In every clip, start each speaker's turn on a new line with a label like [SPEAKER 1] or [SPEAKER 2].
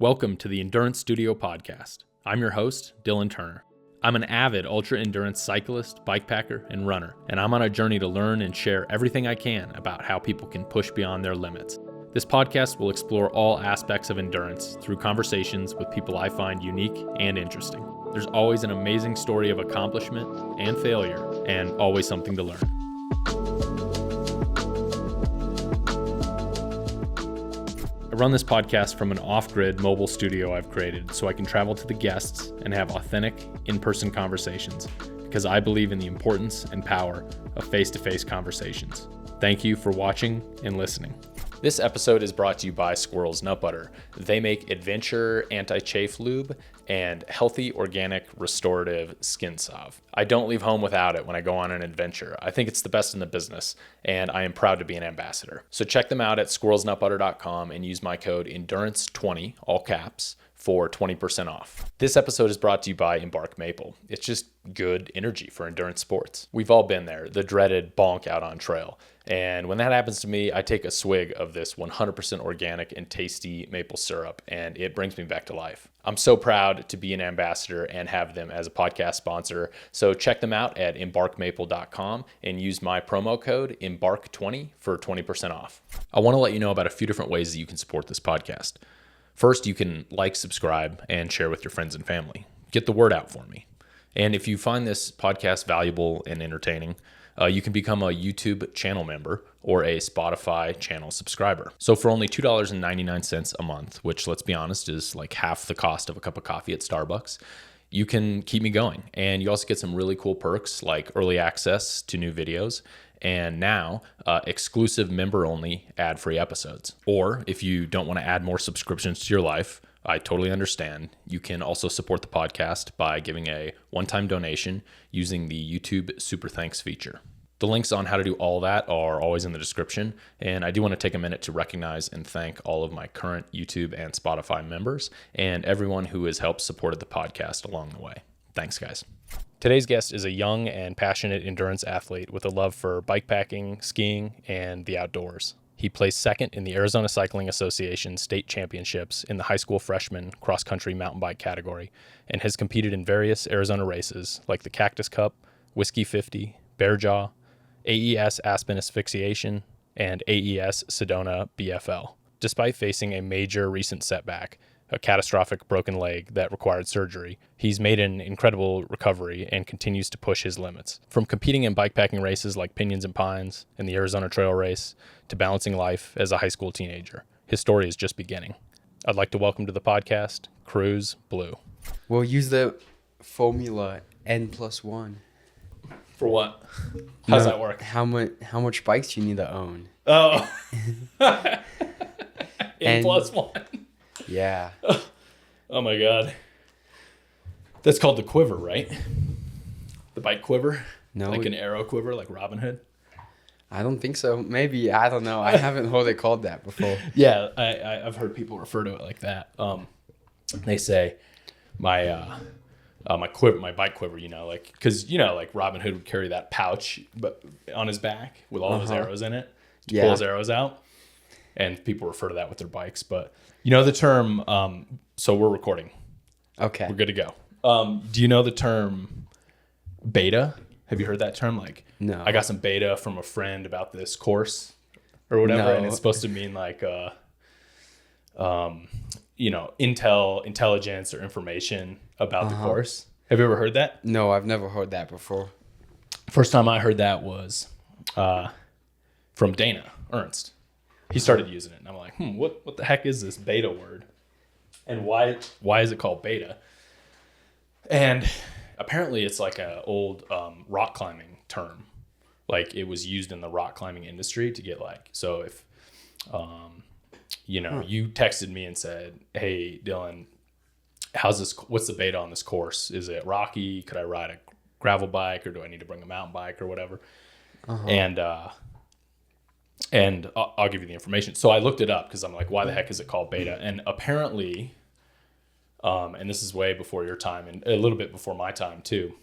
[SPEAKER 1] Welcome to the Endurance Studio podcast. I'm your host, Dylan Turner. I'm an avid ultra-endurance cyclist, bikepacker, and runner, and I'm on a journey to learn and share everything I can about how people can push beyond their limits. This podcast will explore all aspects of endurance through conversations with people I find unique and interesting. There's always an amazing story of accomplishment and failure, and always something to learn. I run this podcast from an off-grid mobile studio I've created so I can travel to the guests and have authentic, in-person conversations because I believe in the importance and power of face-to-face conversations. Thank you for watching and listening. This episode is brought to you by Squirrel's Nut Butter. They make adventure anti-chafe lube and healthy organic restorative skin salve. I don't leave home without it when I go on an adventure. I think it's the best in the business, and I am proud to be an ambassador. So check them out at squirrelsnutbutter.com and use my code ENDURANCE20, all caps, for 20% off. This episode is brought to you by Embark Maple. It's just good energy for endurance sports. We've all been there, the dreaded bonk out on trail. And when that happens to me, I take a swig of this 100% organic and tasty maple syrup, and it brings me back to life. I'm so proud to be an ambassador and have them as a podcast sponsor. So check them out at embarkmaple.com and use my promo code EMBARK20 for 20% off. I want to let you know about a few different ways that you can support this podcast. First, you can like, subscribe, and share with your friends and family. Get the word out for me. And if you find this podcast valuable and entertaining, you can become a YouTube channel member or a Spotify channel subscriber. So for only $2.99 a month, which let's be honest is like half the cost of a cup of coffee at Starbucks, you can keep me going. And you also get some really cool perks like early access to new videos and now exclusive member-only ad-free episodes. Or if you don't want to add more subscriptions to your life, I totally understand. You can also support the podcast by giving a one-time donation using the YouTube Super Thanks feature. The links on how to do all that are always in the description, and I do want to take a minute to recognize and thank all of my current YouTube and Spotify members and everyone who has helped support the podcast along the way. Thanks, guys. Today's guest is a young and passionate endurance athlete with a love for bikepacking, skiing, and the outdoors. He placed second in the Arizona Cycling Association state championships in the high school freshman cross-country mountain bike category and has competed in various Arizona races like the Cactus Cup, Whiskey 50, Bear Jaw, AES Aspen Asphyxiation, and AES Sedona BFL. Despite facing a major recent setback, a catastrophic broken leg that required surgery, he's made an incredible recovery and continues to push his limits. From competing in bikepacking races like Pinyons and Pines and the Arizona Trail Race to balancing life as a high school teenager, his story is just beginning. I'd like to welcome to the podcast, Cruz Blue.
[SPEAKER 2] We'll use the formula N+1.
[SPEAKER 1] For what? How does that work?
[SPEAKER 2] How much bikes you need to own?
[SPEAKER 1] Oh. N+1.
[SPEAKER 2] Yeah.
[SPEAKER 1] Oh my God. That's called the quiver, right? The bike quiver?
[SPEAKER 2] No.
[SPEAKER 1] Like an arrow quiver, like Robin Hood?
[SPEAKER 2] I don't think so. Maybe. I don't know. I haven't heard it called that before.
[SPEAKER 1] Yeah, I've heard people refer to it like that. They say my quiver, my bike quiver, like, because, like Robin Hood would carry that pouch but on his back with all of his arrows in it to pull his arrows out. And people refer to that with their bikes. But the term, so we're recording.
[SPEAKER 2] Okay.
[SPEAKER 1] We're good to go. Do you know the term beta? Have you heard that term? Like,
[SPEAKER 2] no.
[SPEAKER 1] I got some beta from a friend about this course or whatever. No. And it's supposed to mean like, intelligence or information about the course. Have you ever heard that?
[SPEAKER 2] No, I've never heard that before.
[SPEAKER 1] First time I heard that was from Dana Ernst. He started using it, and I'm like, what the heck is this beta word? And why is it called beta? And apparently it's like an old rock climbing term. Like it was used in the rock climbing industry to get like, so if, you texted me and said, hey, Dylan, what's the beta on this course? Is it rocky? Could I ride a gravel bike or do I need to bring a mountain bike or whatever? And I'll give you the information. So I looked it up because I'm like, why the heck is it called beta? And apparently, and this is way before your time and a little bit before my time too.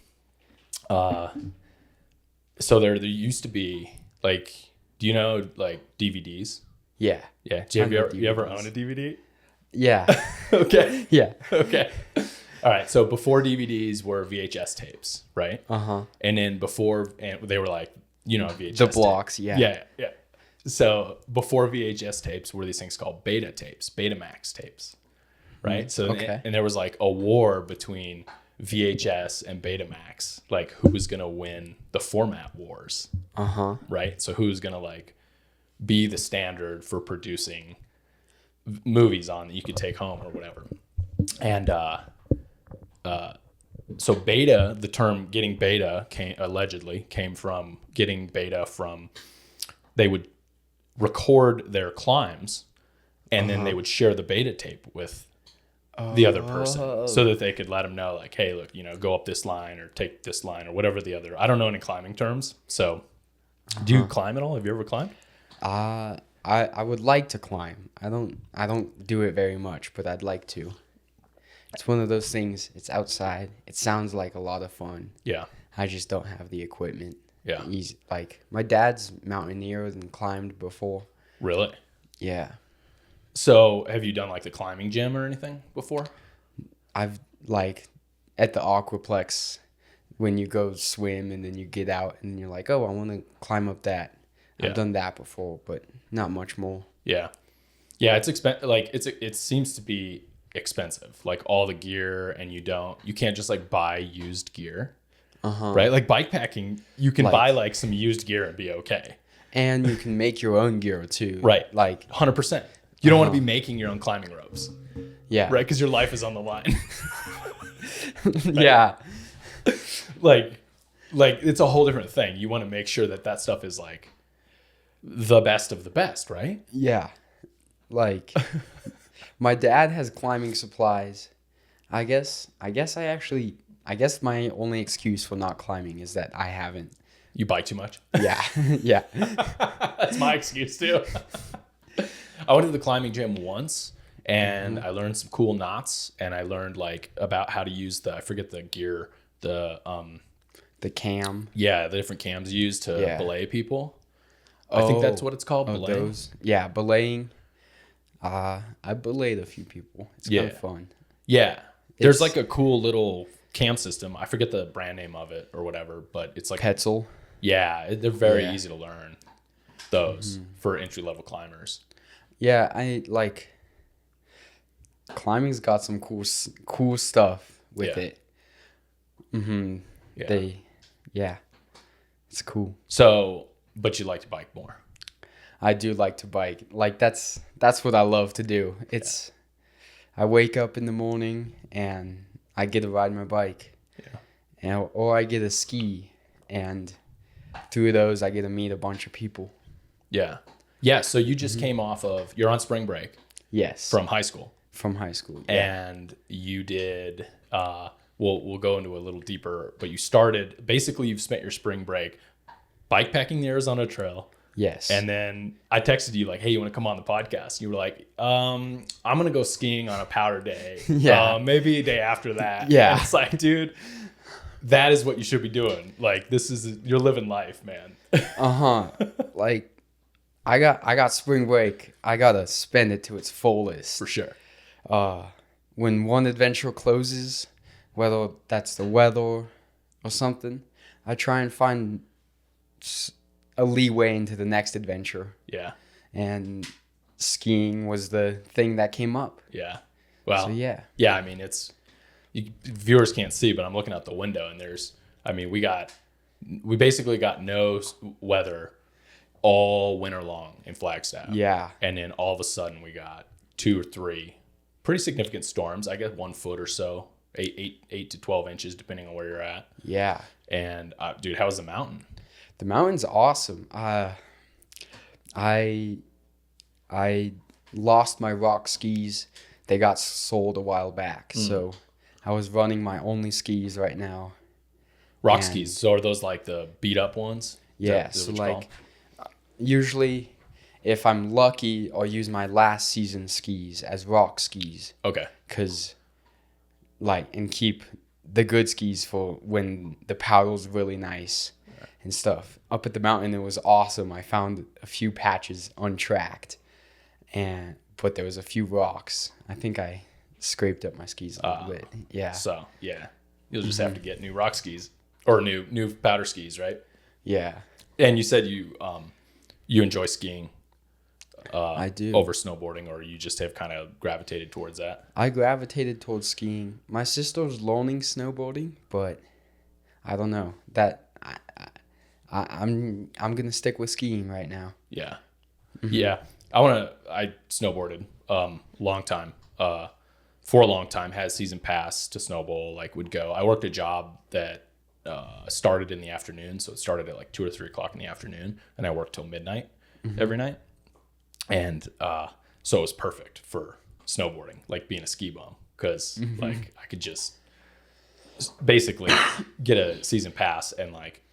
[SPEAKER 1] So there used to be like, do you know like DVDs?
[SPEAKER 2] Yeah.
[SPEAKER 1] Yeah. Do you ever own a DVD?
[SPEAKER 2] Yeah.
[SPEAKER 1] Okay.
[SPEAKER 2] Yeah.
[SPEAKER 1] Okay. All right. So before DVDs were VHS tapes, right?
[SPEAKER 2] Uh-huh.
[SPEAKER 1] And then and they were like, VHS
[SPEAKER 2] The blocks, yeah.
[SPEAKER 1] Yeah. Yeah. So before VHS tapes were these things called beta tapes, Betamax tapes, right? So
[SPEAKER 2] okay.
[SPEAKER 1] and there was like a war between VHS and Betamax, like who was going to win the format wars.
[SPEAKER 2] Uh-huh.
[SPEAKER 1] Right? So who's going to like be the standard for producing movies on that you could take home or whatever. And so beta, the term getting beta allegedly came from getting beta from, they would record their climbs and then they would share the beta tape with the other person so that they could let them know like, hey, look, go up this line or take this line or whatever the other, I don't know any climbing terms. So do you climb at all? Have you ever climbed?
[SPEAKER 2] I would like to climb. I don't do it very much, but I'd like to. It's one of those things. It's outside. It sounds like a lot of fun.
[SPEAKER 1] Yeah.
[SPEAKER 2] I just don't have the equipment.
[SPEAKER 1] Yeah.
[SPEAKER 2] Like my dad's mountaineered and climbed before.
[SPEAKER 1] Really?
[SPEAKER 2] Yeah.
[SPEAKER 1] So have you done like the climbing gym or anything before?
[SPEAKER 2] I've like at the Aquaplex when you go swim and then you get out and you're like, oh, I want to climb up that.
[SPEAKER 1] Yeah.
[SPEAKER 2] I've done that before, but not much more.
[SPEAKER 1] Yeah. Yeah. It's like it seems to be expensive, like all the gear, and you can't just like buy used gear. Right? Like bikepacking, you can buy like some used gear and be okay.
[SPEAKER 2] And you can make your own gear too.
[SPEAKER 1] Right.
[SPEAKER 2] Like
[SPEAKER 1] 100%. You don't want to be making your own climbing ropes.
[SPEAKER 2] Yeah.
[SPEAKER 1] Right? Because your life is on the line.
[SPEAKER 2] Yeah.
[SPEAKER 1] Like it's a whole different thing. You want to make sure that stuff is like the best of the best, right?
[SPEAKER 2] Yeah. Like my dad has climbing supplies. I guess my only excuse for not climbing is that I haven't.
[SPEAKER 1] You bike too much?
[SPEAKER 2] Yeah. Yeah.
[SPEAKER 1] That's my excuse too. I went to the climbing gym once and I learned some cool knots, and I learned like about how to use I forget the gear, the
[SPEAKER 2] cam.
[SPEAKER 1] Yeah, the different cams you use to belay people. I think that's what it's called, belaying.
[SPEAKER 2] Those. Yeah, belaying. I belayed a few people. It's kind of fun.
[SPEAKER 1] Yeah. There's like a cool little cam system. I forget the brand name of it or whatever, but it's like
[SPEAKER 2] Petzl.
[SPEAKER 1] Yeah, they're very easy to learn. Those for entry-level climbers.
[SPEAKER 2] Yeah, I like climbing's got some cool stuff with it. Yeah. It's cool.
[SPEAKER 1] So, but you like to bike more.
[SPEAKER 2] I do like to bike. Like that's what I love to do. I wake up in the morning and I get to ride my bike. Yeah. Or I get a ski, and through those I get to meet a bunch of people.
[SPEAKER 1] Yeah. Yeah, so you just came off of, you're on spring break.
[SPEAKER 2] Yes.
[SPEAKER 1] From high school.
[SPEAKER 2] From high school. Yeah.
[SPEAKER 1] And you did we'll go into a little deeper, but you've spent your spring break bikepacking the Arizona Trail.
[SPEAKER 2] Yes.
[SPEAKER 1] And then I texted you like, hey, you want to come on the podcast? You were like, I'm going to go skiing on a powder day.
[SPEAKER 2] Yeah.
[SPEAKER 1] Maybe a day after that.
[SPEAKER 2] Yeah.
[SPEAKER 1] And it's like, dude, that is what you should be doing. Like, you're living life, man.
[SPEAKER 2] Like, I got spring break. I got to spend it to its fullest.
[SPEAKER 1] For sure.
[SPEAKER 2] When one adventure closes, whether that's the weather or something, I try and find a leeway into the next adventure.
[SPEAKER 1] Yeah.
[SPEAKER 2] And skiing was the thing that came up.
[SPEAKER 1] Yeah. Well,
[SPEAKER 2] so, yeah.
[SPEAKER 1] Yeah, I mean, viewers can't see, but I'm looking out the window and we basically got no weather all winter long in Flagstaff.
[SPEAKER 2] Yeah.
[SPEAKER 1] And then all of a sudden we got 2 or 3 pretty significant storms. I guess 1 foot or so, 8 to 12 inches, depending on where you're at.
[SPEAKER 2] Yeah.
[SPEAKER 1] And dude, how was the mountain?
[SPEAKER 2] The mountain's awesome. I lost my rock skis. They got sold a while back. So I was running my only skis right now.
[SPEAKER 1] Rock skis. So are those like the beat up ones?
[SPEAKER 2] Yeah. So like usually if I'm lucky, I'll use my last season skis as rock skis.
[SPEAKER 1] Okay.
[SPEAKER 2] And keep the good skis for when the paddle's really nice and stuff. Up at the mountain, it was awesome. I found a few patches untracked, but there was a few rocks. I think I scraped up my skis a little bit. Yeah.
[SPEAKER 1] So yeah, you'll just have to get new rock skis or new powder skis, right?
[SPEAKER 2] Yeah.
[SPEAKER 1] And you said you enjoy skiing.
[SPEAKER 2] I do.
[SPEAKER 1] Over snowboarding, or you just have kind of gravitated towards that?
[SPEAKER 2] I gravitated towards skiing. My sister's learning snowboarding, but I don't know that I'm gonna stick with skiing right now.
[SPEAKER 1] Yeah, yeah. I snowboarded long time. For a long time, had a season pass to snowball. Like would go. I worked a job that started in the afternoon, so it started at like 2 or 3 o'clock in the afternoon, and I worked till midnight every night. And so it was perfect for snowboarding, like being a ski bum, because like I could just basically get a season pass and like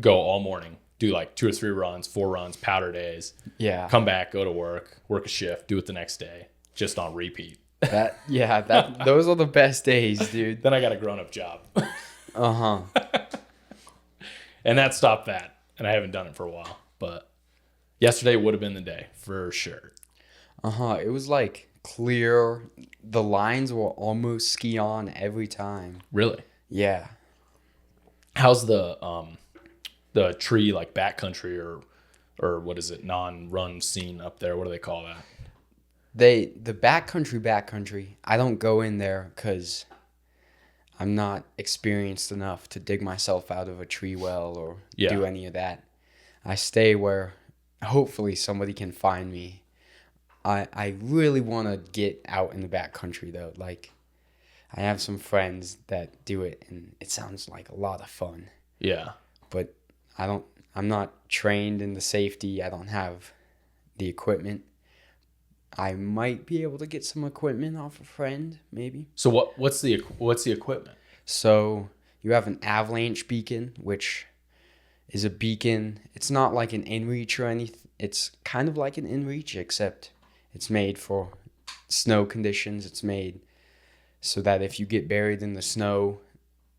[SPEAKER 1] go all morning, do like 2 or 3 runs, 4 runs, powder days.
[SPEAKER 2] Yeah.
[SPEAKER 1] Come back, go to work a shift, do it the next day, just on repeat.
[SPEAKER 2] Those are the best days, dude.
[SPEAKER 1] Then I got a grown-up job.
[SPEAKER 2] Uh-huh.
[SPEAKER 1] And that stopped that, and I haven't done it for a while, but yesterday would have been the day for sure.
[SPEAKER 2] It was like clear. The lines were almost ski on every time.
[SPEAKER 1] Really?
[SPEAKER 2] Yeah.
[SPEAKER 1] How's the tree, like backcountry or what is it, non-run scene up there? What do they call that?
[SPEAKER 2] The backcountry. I don't go in there because I'm not experienced enough to dig myself out of a tree well or do any of that. I stay where hopefully somebody can find me. I really want to get out in the backcountry though. Like I have some friends that do it and it sounds like a lot of fun.
[SPEAKER 1] Yeah.
[SPEAKER 2] But I'm not trained in the safety. I don't have the equipment. I might be able to get some equipment off a friend, maybe.
[SPEAKER 1] So what's the equipment?
[SPEAKER 2] So you have an avalanche beacon, which is a beacon. It's not like an inReach or anything. It's kind of like an inReach, except it's made for snow conditions. It's made so that if you get buried in the snow,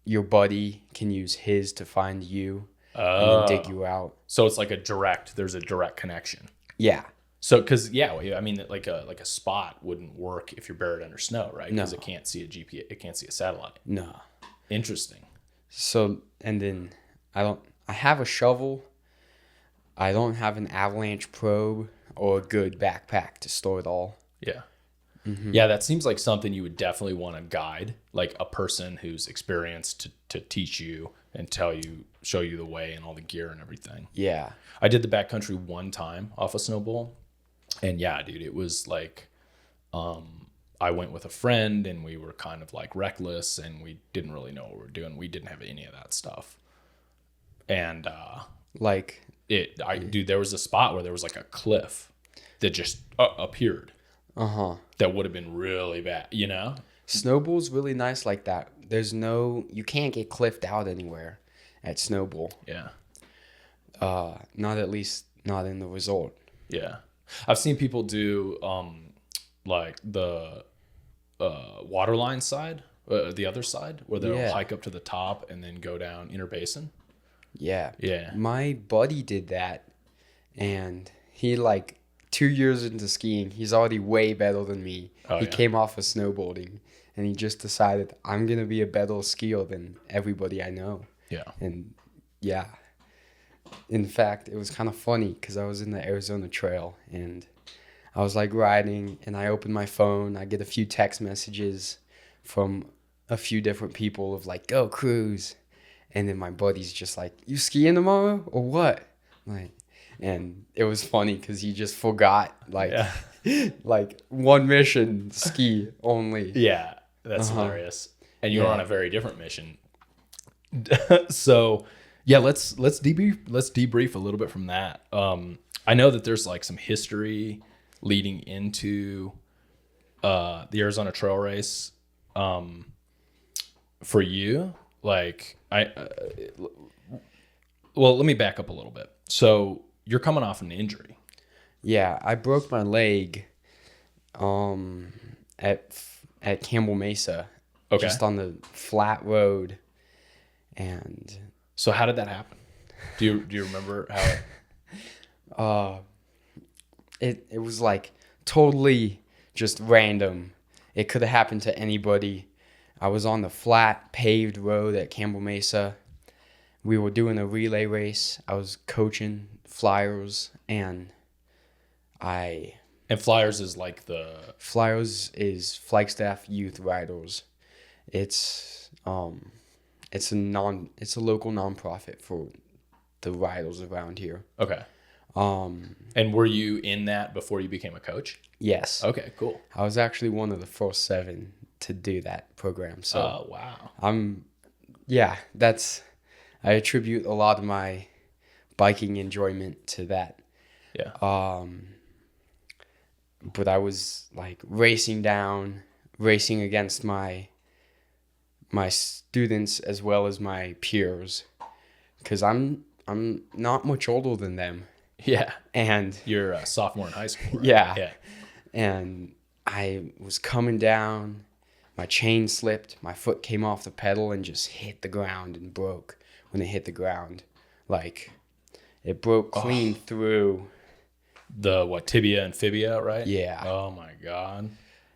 [SPEAKER 2] your buddy can use his to find you and then dig you out.
[SPEAKER 1] So it's like there's a direct connection.
[SPEAKER 2] Yeah.
[SPEAKER 1] So, because I mean, like a spot wouldn't work if you're buried under snow, right? Because it can't see a GPS, it can't see a satellite.
[SPEAKER 2] No.
[SPEAKER 1] Interesting.
[SPEAKER 2] So, and then I have a shovel. I don't have an avalanche probe or a good backpack to store it all.
[SPEAKER 1] Yeah. Yeah, that seems like something you would definitely want to guide, like a person who's experienced to teach you and show you the way and all the gear and everything.
[SPEAKER 2] Yeah.
[SPEAKER 1] I did the backcountry one time off a snowball. And yeah, dude, it was like, I went with a friend and we were kind of like reckless and we didn't really know what we were doing. We didn't have any of that stuff. And, dude, there was a spot where there was like a cliff that just appeared. That would have been really bad, you know?
[SPEAKER 2] Snowball's really nice like that. You can't get cliffed out anywhere at Snowball.
[SPEAKER 1] Yeah.
[SPEAKER 2] Not in the resort.
[SPEAKER 1] Yeah. I've seen people do like the waterline side, the other side, where they'll hike up to the top and then go down Inner Basin.
[SPEAKER 2] Yeah.
[SPEAKER 1] Yeah.
[SPEAKER 2] My buddy did that, and he 2 years into skiing, he's already way better than me. He came off of snowboarding, and he just decided, I'm going to be a better skier than everybody I know.
[SPEAKER 1] Yeah.
[SPEAKER 2] And yeah. In fact, it was kind of funny because I was in the Arizona Trail and I was riding and I opened my phone. I get a few text messages from a few different people of go Cruz. And then my buddy's just like, you skiing tomorrow or what? And it was funny because he just forgot one mission, ski only.
[SPEAKER 1] Yeah, that's hilarious. And you're on a very different mission. So yeah, let's debrief a little bit from that. I know that there's some history leading into the Arizona Trail Race. For you, well, let me back up a little bit. So you're coming off an injury.
[SPEAKER 2] Yeah, I broke my leg at Campbell Mesa, just on the flat road. And
[SPEAKER 1] so how did that happen? Do you remember how
[SPEAKER 2] it was totally just random. It could have happened to anybody. I was on the flat paved road at Campbell Mesa. We were doing a relay race. I was coaching flyers, and
[SPEAKER 1] Flyers is like
[SPEAKER 2] Flyers is Flagstaff Youth Riders. It's a local nonprofit for the riders around here.
[SPEAKER 1] Okay. And were you in that before you became a coach?
[SPEAKER 2] Yes.
[SPEAKER 1] Okay, cool.
[SPEAKER 2] I was actually one of the first 7 to do that program. So
[SPEAKER 1] oh, wow.
[SPEAKER 2] I attribute a lot of my biking enjoyment to that.
[SPEAKER 1] Yeah.
[SPEAKER 2] But I was like racing against my students as well as my peers, because I'm not much older than them.
[SPEAKER 1] Yeah.
[SPEAKER 2] And
[SPEAKER 1] you're a sophomore in high school, right?
[SPEAKER 2] Yeah. And I was coming down, my chain slipped, my foot came off the pedal and just hit the ground and broke. When it hit the ground, like it broke clean through
[SPEAKER 1] the tibia and fibia, right?
[SPEAKER 2] Yeah.
[SPEAKER 1] Oh my God.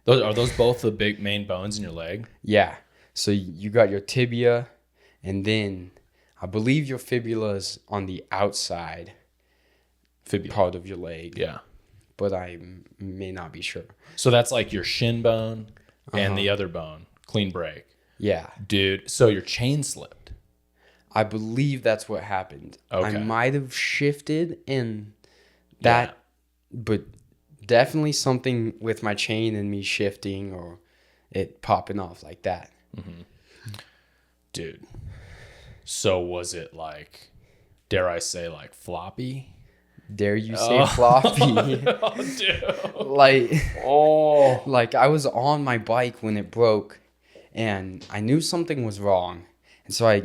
[SPEAKER 1] Are those both the big main bones in your leg?
[SPEAKER 2] Yeah. So you got your tibia, and then I believe your fibula is on the outside part of your leg.
[SPEAKER 1] Yeah.
[SPEAKER 2] But I may not be sure.
[SPEAKER 1] So that's like your shin bone and the other bone, clean break.
[SPEAKER 2] Yeah.
[SPEAKER 1] Dude, so your chain slipped.
[SPEAKER 2] I believe that's what happened.
[SPEAKER 1] Okay.
[SPEAKER 2] I might have shifted in that, but definitely something with my chain and me shifting or it popping off like that.
[SPEAKER 1] Mm-hmm. Dude. So was it like, dare I say, like floppy?
[SPEAKER 2] Dare you say floppy?
[SPEAKER 1] Oh, dude.
[SPEAKER 2] Like I was on my bike when it broke, and I knew something was wrong, and so I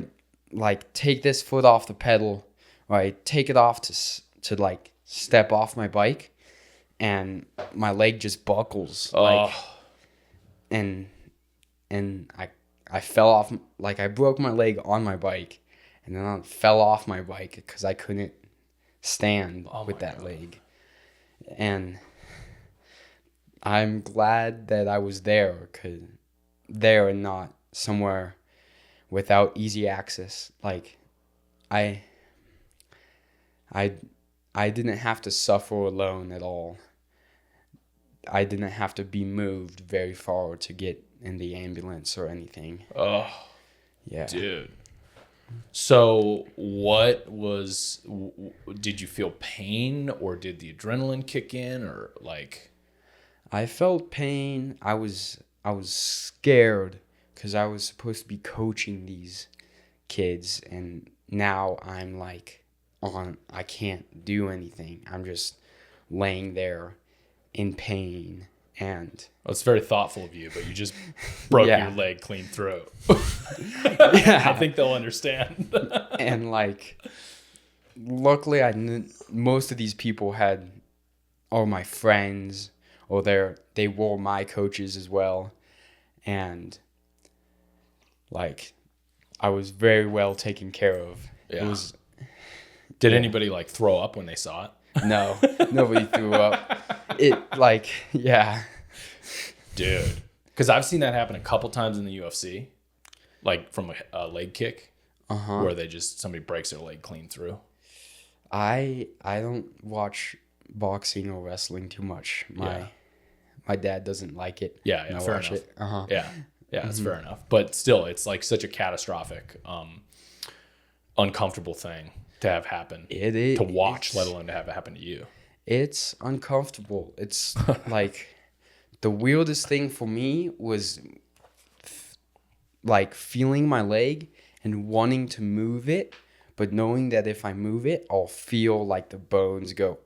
[SPEAKER 2] like take this foot off the pedal, or I take it off to like step off my bike, and my leg just buckles and I fell off, like I broke my leg on my bike, and then I fell off my bike because I couldn't stand with that leg. And I'm glad that I was there and not somewhere without easy access. Like I didn't have to suffer alone at all. I didn't have to be moved very far to get in the ambulance or anything.
[SPEAKER 1] Oh,
[SPEAKER 2] yeah,
[SPEAKER 1] dude. So did you feel pain, or did the adrenaline kick in, or like?
[SPEAKER 2] I felt pain. I was scared because I was supposed to be coaching these kids, and now I'm like I can't do anything. I'm just laying there in pain. And
[SPEAKER 1] well, it's very thoughtful of you, but you just broke your leg clean through. I think they'll understand.
[SPEAKER 2] And like, luckily, most of these people are my friends, or they were my coaches as well, and like, I was very well taken care of.
[SPEAKER 1] Yeah. Did anybody like throw up when they saw it?
[SPEAKER 2] No, nobody threw up.
[SPEAKER 1] Dude, because I've seen that happen a couple times in the UFC, like from a leg kick, where somebody breaks their leg clean through.
[SPEAKER 2] I don't watch boxing or wrestling too much. My dad doesn't like it.
[SPEAKER 1] Yeah, fair enough.
[SPEAKER 2] It.
[SPEAKER 1] Yeah, that's fair enough. But still, it's like such a catastrophic, uncomfortable thing to have happen.
[SPEAKER 2] It is
[SPEAKER 1] to watch, let alone to have it happen to you.
[SPEAKER 2] It's uncomfortable. It's like the weirdest thing for me was like feeling my leg and wanting to move it, but knowing that if I move it, I'll feel like the bones go.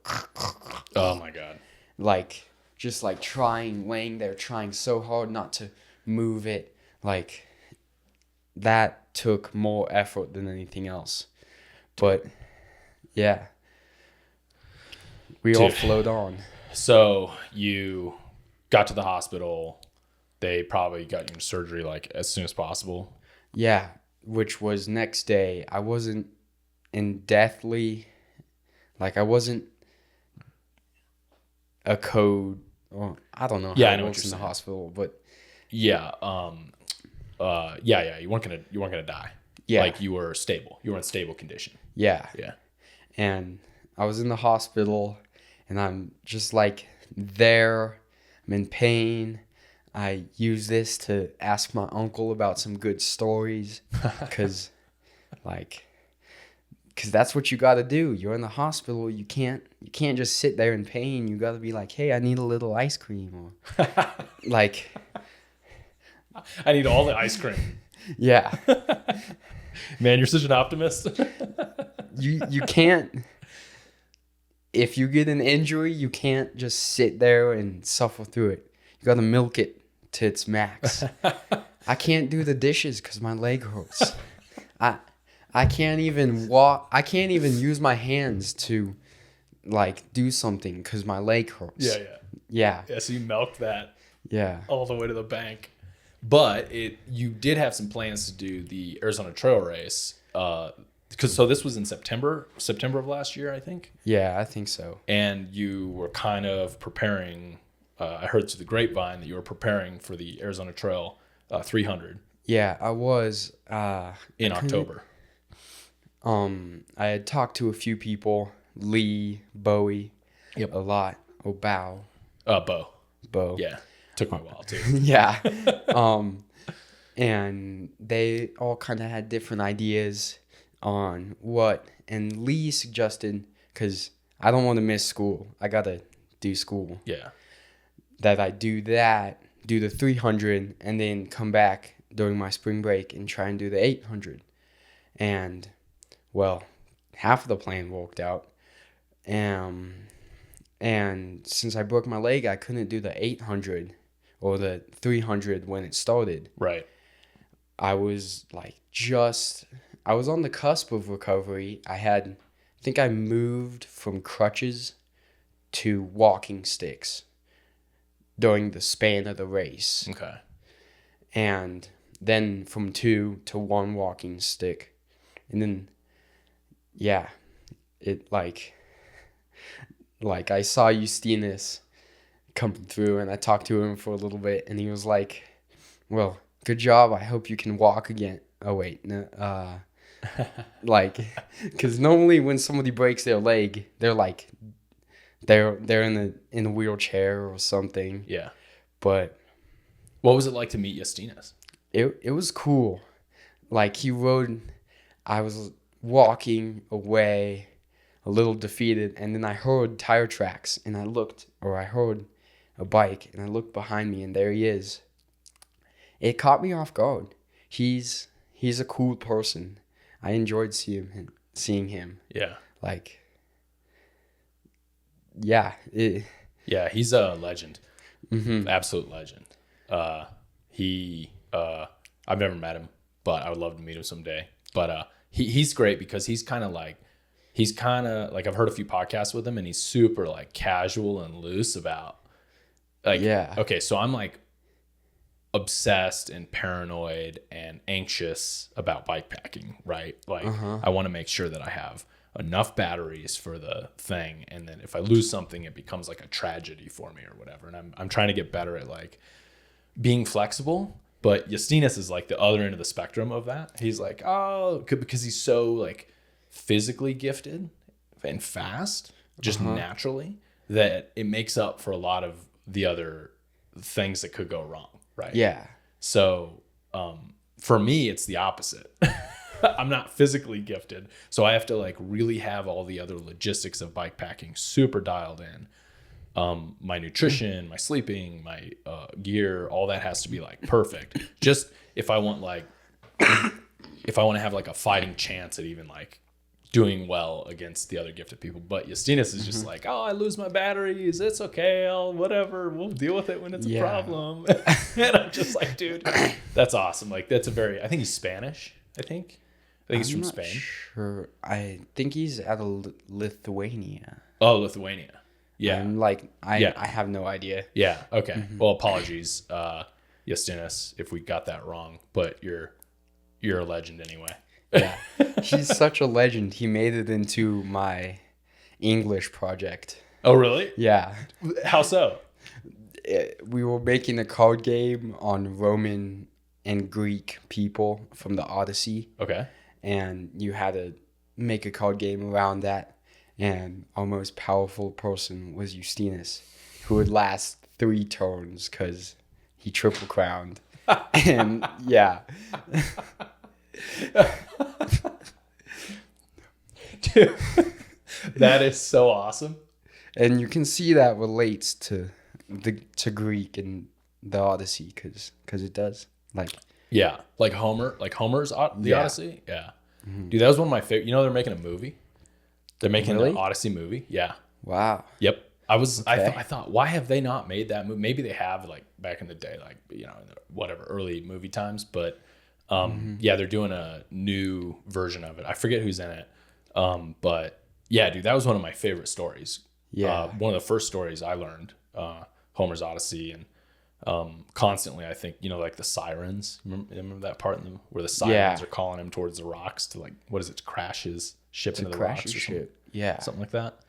[SPEAKER 1] Oh my God.
[SPEAKER 2] Like just like laying there, trying so hard not to move it. Like that took more effort than anything else. But yeah, we all flowed on.
[SPEAKER 1] So you got to the hospital. They probably got you into surgery like as soon as possible.
[SPEAKER 2] Yeah, which was next day. I wasn't in deathly, like I wasn't a code Well, I don't know
[SPEAKER 1] Yeah,
[SPEAKER 2] how
[SPEAKER 1] I
[SPEAKER 2] it
[SPEAKER 1] know what
[SPEAKER 2] works
[SPEAKER 1] you're
[SPEAKER 2] in the
[SPEAKER 1] saying.
[SPEAKER 2] hospital, but
[SPEAKER 1] Yeah. Yeah. You weren't gonna die.
[SPEAKER 2] yeah,
[SPEAKER 1] Like you were stable. You were in stable condition.
[SPEAKER 2] yeah.
[SPEAKER 1] Yeah.
[SPEAKER 2] And I was in the hospital, and I'm just like there. I'm in pain. I use this to ask my uncle about some good stories, because that's what you got to do. You're in the hospital. You can't just sit there in pain. You got to be like, hey, I need a little ice cream, or like,
[SPEAKER 1] I need all the ice cream.
[SPEAKER 2] yeah.
[SPEAKER 1] Man, you're such an optimist.
[SPEAKER 2] You can't, if you get an injury, you can't just sit there and suffer through it. You got to milk it to its max. I can't do the dishes because my leg hurts. I can't even walk. I can't even use my hands to like do something because my leg hurts. Yeah.
[SPEAKER 1] So you milked that
[SPEAKER 2] Yeah.
[SPEAKER 1] all the way to the bank. But you did have some plans to do the Arizona Trail Race. So this was in September of last year, I think.
[SPEAKER 2] Yeah, I think so.
[SPEAKER 1] And you were kind of preparing. I heard through the grapevine that you were preparing for the Arizona Trail 300.
[SPEAKER 2] Yeah, I was.
[SPEAKER 1] In October.
[SPEAKER 2] I had talked to a few people, Lee, Bowie,
[SPEAKER 1] Yep.
[SPEAKER 2] a lot. Bo.
[SPEAKER 1] Yeah. Took me a while too.
[SPEAKER 2] Yeah. And they all kind of had different ideas on what. And Lee suggested, because I don't want to miss school. I got to do school.
[SPEAKER 1] Yeah.
[SPEAKER 2] That I do the 300, and then come back during my spring break and try and do the 800. And, well, half of the plan worked out. And since I broke my leg, I couldn't do the 800 or the 300 when it started.
[SPEAKER 1] Right.
[SPEAKER 2] I was I was on the cusp of recovery. I think I moved from crutches to walking sticks during the span of the race.
[SPEAKER 1] Okay.
[SPEAKER 2] And then from 2 to 1 walking stick. And then, yeah, it like I saw Justinus come through, and I talked to him for a little bit, and he was like, well, good job. I hope you can walk again. Oh, wait. No, because normally when somebody breaks their leg, they're like, they're in a wheelchair or something.
[SPEAKER 1] Yeah.
[SPEAKER 2] But
[SPEAKER 1] what was it like to meet Justinus?
[SPEAKER 2] it was cool. Like, I was walking away a little defeated, and then I heard tire tracks, and I heard a bike, and I looked behind me, and there he is. It caught me off guard. He's a cool person. I enjoyed seeing him.
[SPEAKER 1] Yeah.
[SPEAKER 2] Like, yeah.
[SPEAKER 1] Yeah, he's a legend.
[SPEAKER 2] Mm-hmm.
[SPEAKER 1] Absolute legend. I've never met him, but I would love to meet him someday. But he's great because he's kind of like I've heard a few podcasts with him, and he's super like casual and loose about like,
[SPEAKER 2] yeah.
[SPEAKER 1] Okay, so I'm like obsessed and paranoid and anxious about bikepacking, right? Like I want to make sure that I have enough batteries for the thing, and then if I lose something, it becomes like a tragedy for me or whatever. And I'm trying to get better at like being flexible. But Justinus is like the other end of the spectrum of that. He's like, because he's so like physically gifted and fast, just naturally, that it makes up for a lot of the other things that could go wrong, right?
[SPEAKER 2] Yeah.
[SPEAKER 1] So for me, it's the opposite. I'm not physically gifted, so I have to like really have all the other logistics of bikepacking super dialed in. My nutrition, my sleeping, my gear, all that has to be like perfect. Just if I want to have like a fighting chance at even like doing well against the other gifted people. But Justinus is just like, I lose my batteries. It's okay. Whatever. We'll deal with it when it's a problem. And I'm just like, dude, that's awesome. Like I think he's Spanish. I think he's from Spain.
[SPEAKER 2] Sure. I think he's out of Lithuania.
[SPEAKER 1] Oh, Lithuania. Yeah.
[SPEAKER 2] I have no idea.
[SPEAKER 1] Yeah. Okay. Well, apologies, Justinus, if we got that wrong, but you're a legend anyway.
[SPEAKER 2] Yeah. He's such a legend. He made it into my English project.
[SPEAKER 1] Oh, really?
[SPEAKER 2] Yeah.
[SPEAKER 1] How so?
[SPEAKER 2] we were making a card game on Roman and Greek people from the Odyssey.
[SPEAKER 1] Okay.
[SPEAKER 2] And you had to make a card game around that. And our most powerful person was Justinus, who would last 3 turns because he triple crowned. And yeah.
[SPEAKER 1] Dude, that is so awesome.
[SPEAKER 2] And you can see that relates to Greek and the Odyssey because it does. Like
[SPEAKER 1] Homer's the Odyssey. Yeah. Mm-hmm. Dude, that was one of my favorite. You know, they're making a movie. They're making an Odyssey movie. Yeah.
[SPEAKER 2] Wow.
[SPEAKER 1] Yep. I thought, why have they not made that movie? Maybe they have, like, back in the day, like, you know, whatever, early movie times. But, yeah, they're doing a new version of it. I forget who's in it. But, yeah, dude, that was one of my favorite stories.
[SPEAKER 2] Yeah.
[SPEAKER 1] One of the first stories I learned, Homer's Odyssey. And constantly, I think, you know, like the sirens. Remember that part where the sirens are calling him towards the rocks to, like, what is it, to crash his ship into the rocks or something?
[SPEAKER 2] Yeah.
[SPEAKER 1] Something like that.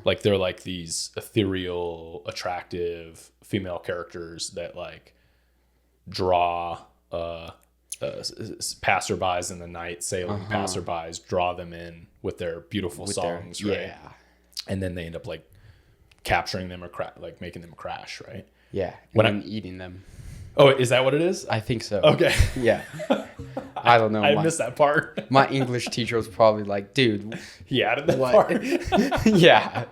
[SPEAKER 1] Like they're like these ethereal, attractive female characters that like draw passerbys in the night, sailing passerbys, draw them in with their beautiful songs, right? Yeah. And then they end up like capturing them or like making them crash, right?
[SPEAKER 2] Yeah. And then eating them.
[SPEAKER 1] Oh, is that what it is?
[SPEAKER 2] I think so.
[SPEAKER 1] Okay.
[SPEAKER 2] Yeah. I don't know.
[SPEAKER 1] I missed that part.
[SPEAKER 2] My English teacher was probably like, dude.
[SPEAKER 1] He added that part.
[SPEAKER 2] Yeah.